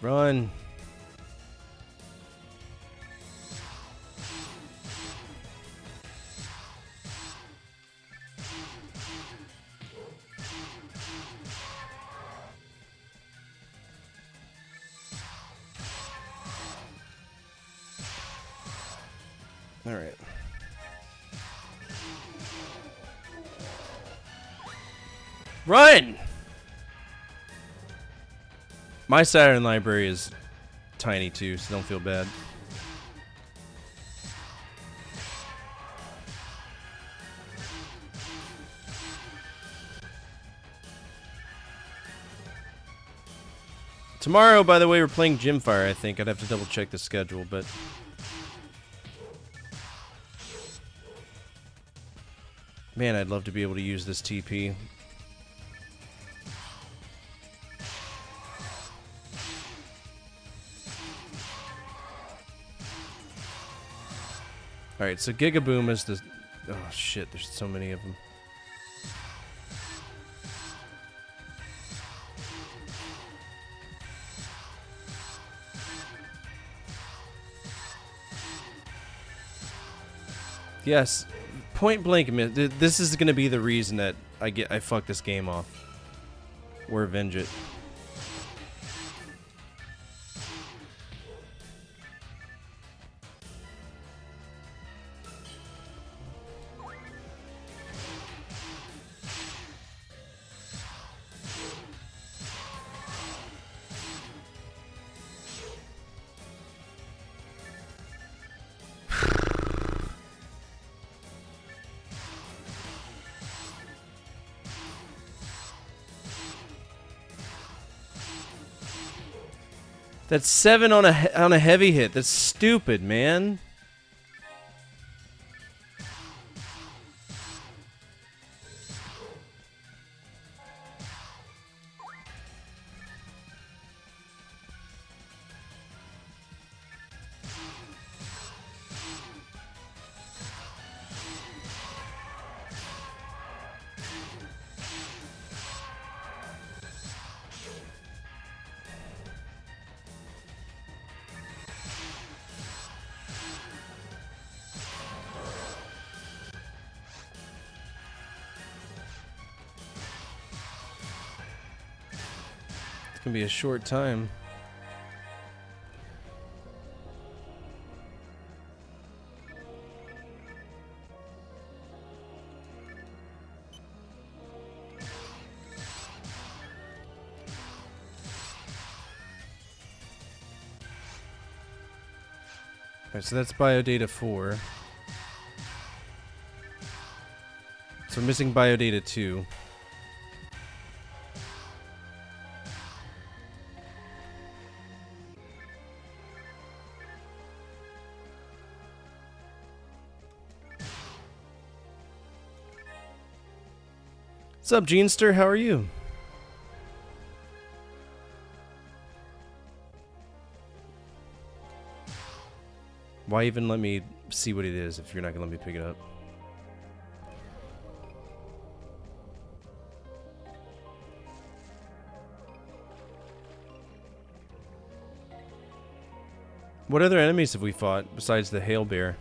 Run. All right. Run! My Saturn library is tiny too, so don't feel bad. Tomorrow, by the way, we're playing Gymfire, I think. I'd have to double check the schedule, but... Man, I'd love to be able to use this TP. Alright, so Gigaboom is the... Oh shit, there's so many of them. Yes, point blank, this is gonna be the reason that I fuck this game off. Or avenge it. That's 7 on a heavy hit. That's stupid, man. It's gonna be a short time. Alright, so that's biodata 4. So we're missing biodata 2. What's up, Genester? How are you? Why even let me see what it is if you're not gonna let me pick it up? What other enemies have we fought besides the Hail Bear?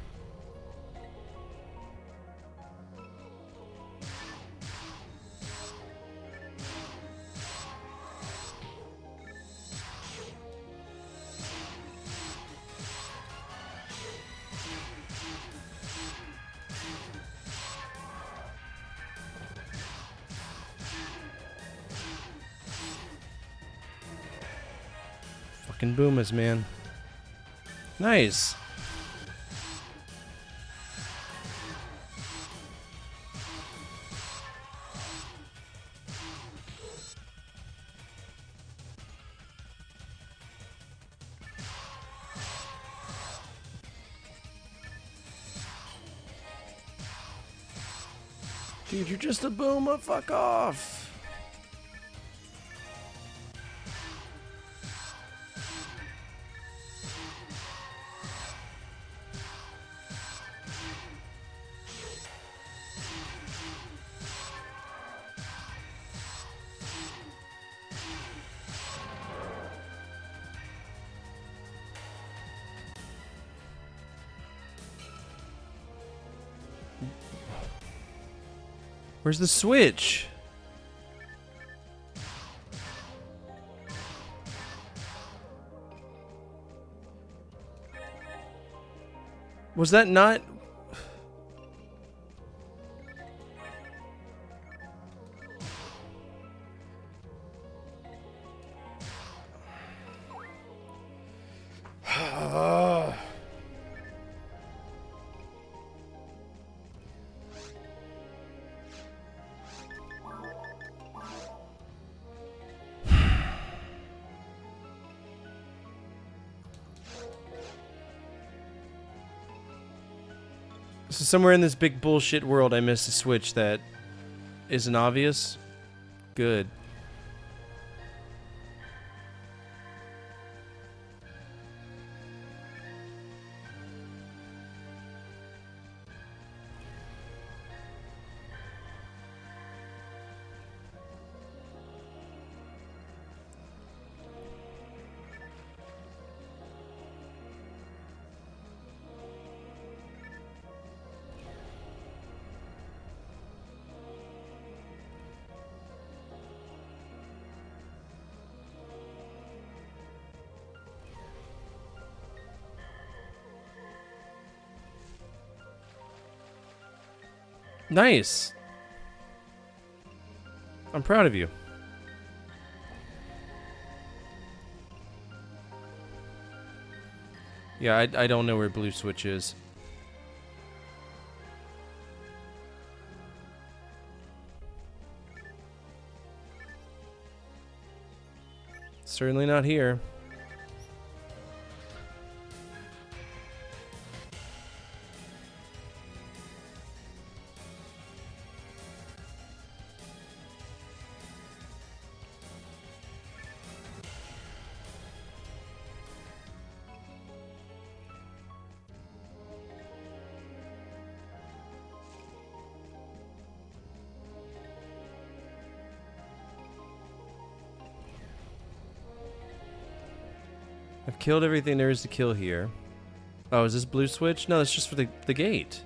Fucking Boomas, man. Nice. Dude, you're just a Booma. Fuck off. Where's the switch? Was that not... So somewhere in this big bullshit world I missed a switch that isn't obvious? Good. Nice. I'm proud of you. Yeah, I don't know where blue switch is. Certainly not here. I've killed everything there is to kill here. Oh, is this blue switch? No, that's just for the gate.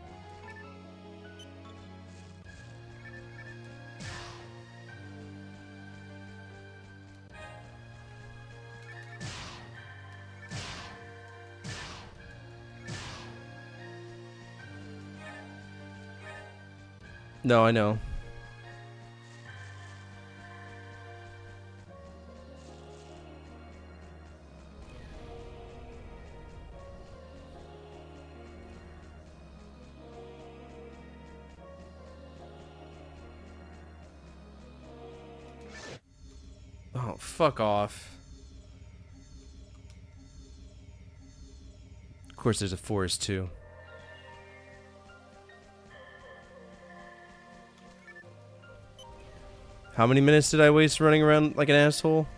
No, I know. Oh, fuck off. Of course, there's a forest too. How many minutes did I waste running around like an asshole?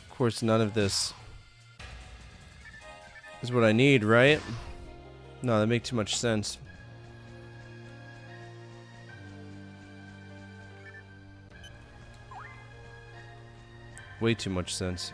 Of course, none of this is what I need, right? No, that makes too much sense. Way too much sense.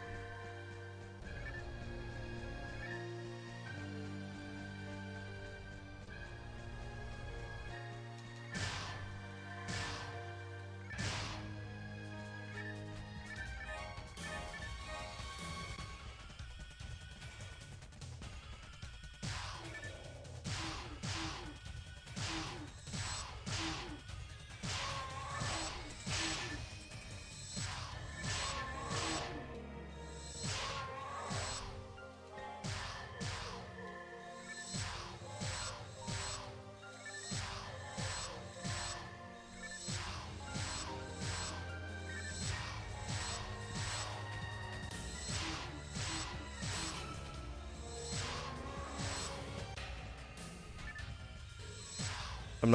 I'm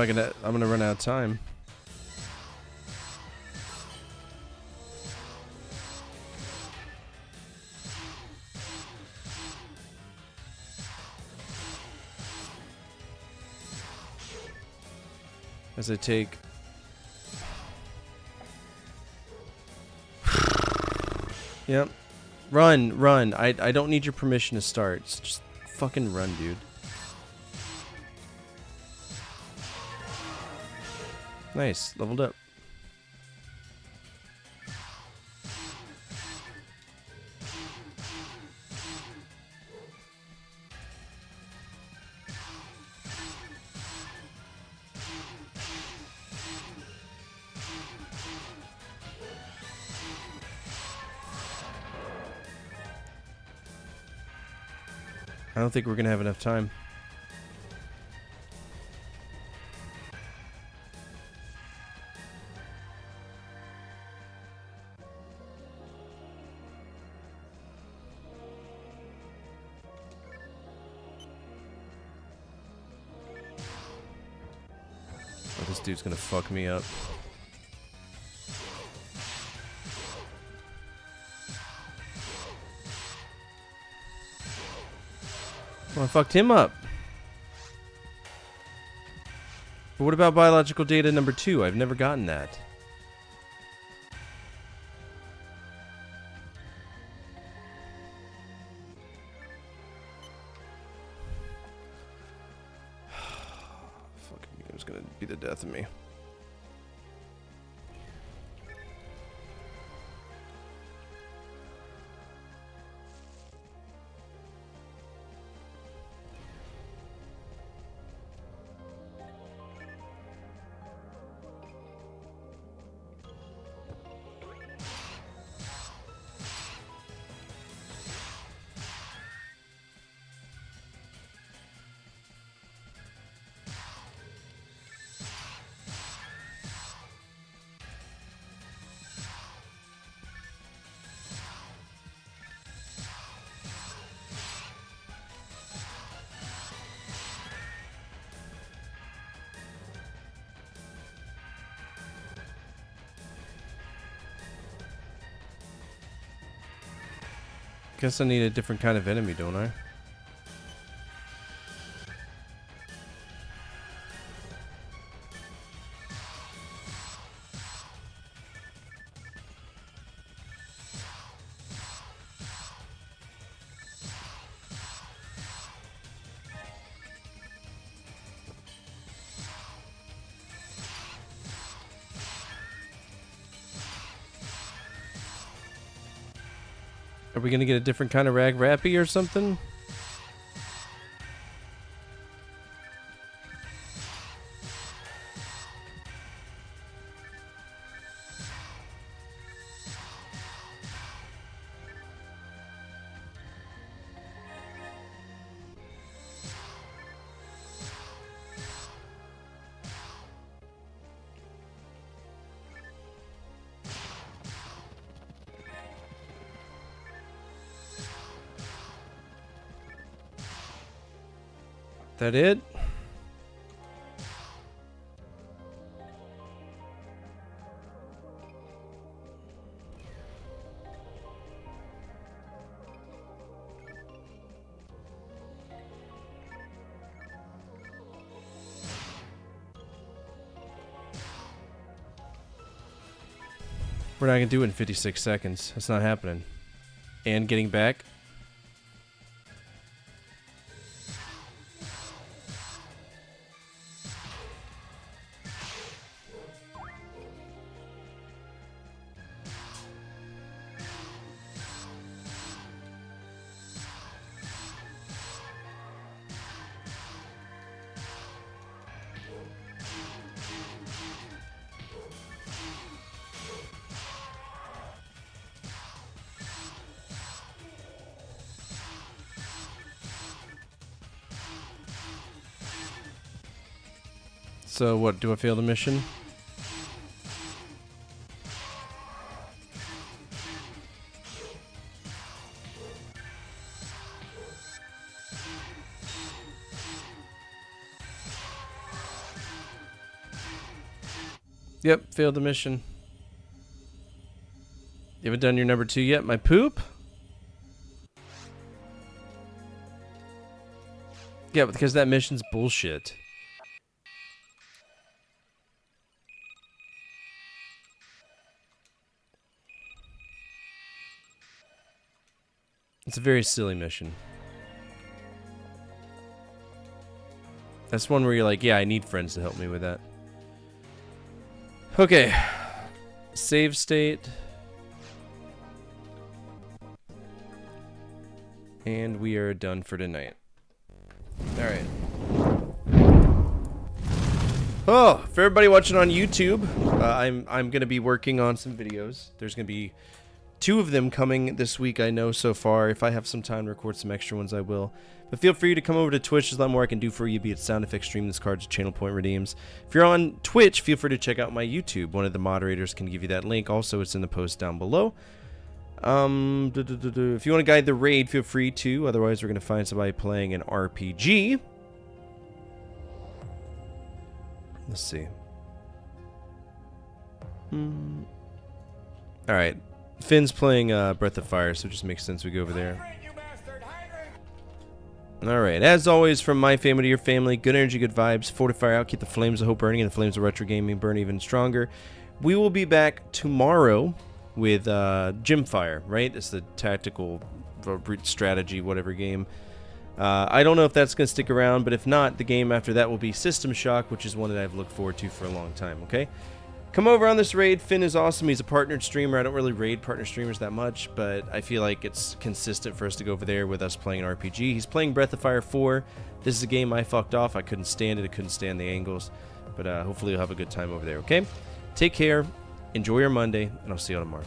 gonna run out of time. As I take... Yep. Run, run. I don't need your permission to start. Just fucking run, dude. Nice. Leveled up. I don't think we're gonna have enough time. This dude's gonna fuck me up. Well, I fucked him up. But what about biological data number 2? I've never gotten that. Fucking game's gonna be the death of me. Guess I need a different kind of enemy, don't I? Are we gonna get a different kind of rag rappy or something? That it? We're not gonna do it in 56 seconds. That's not happening. And getting back. So what, do I fail the mission? Yep, failed the mission. You haven't done your number 2 yet, my poop? Yeah, because that mission's bullshit. It's a very silly mission. That's one where you're like, yeah, I need friends to help me with that. Okay. Save state. And we are done for tonight. Alright. Oh, for everybody watching on YouTube, I'm going to be working on some videos. There's going to be 2 of them coming this week, I know so far. If I have some time to record some extra ones, I will. But feel free to come over to Twitch. There's a lot more I can do for you, be it sound effects, streams, cards, channel point redeems. If you're on Twitch, feel free to check out my YouTube. One of the moderators can give you that link. Also, it's in the post down below. If you want to guide the raid, feel free to. Otherwise, we're going to find somebody playing an RPG. Let's see. Alright. Finn's playing Breath of Fire, so it just makes sense we go over there. Alright, as always, from my family to your family, good energy, good vibes, fortify out, keep the flames of hope burning, and the flames of retro gaming burn even stronger. We will be back tomorrow with Gymfire, right? It's the tactical strategy, whatever game. I don't know if that's going to stick around, but if not, the game after that will be System Shock, which is one that I've looked forward to for a long time, okay? Come over on this raid. Finn is awesome. He's a partnered streamer. I don't really raid partner streamers that much, but I feel like it's consistent for us to go over there with us playing an RPG. He's playing Breath of Fire 4. This is a game I fucked off. I couldn't stand it. I couldn't stand the angles, but hopefully you'll have a good time over there, okay? Take care. Enjoy your Monday, and I'll see you all tomorrow.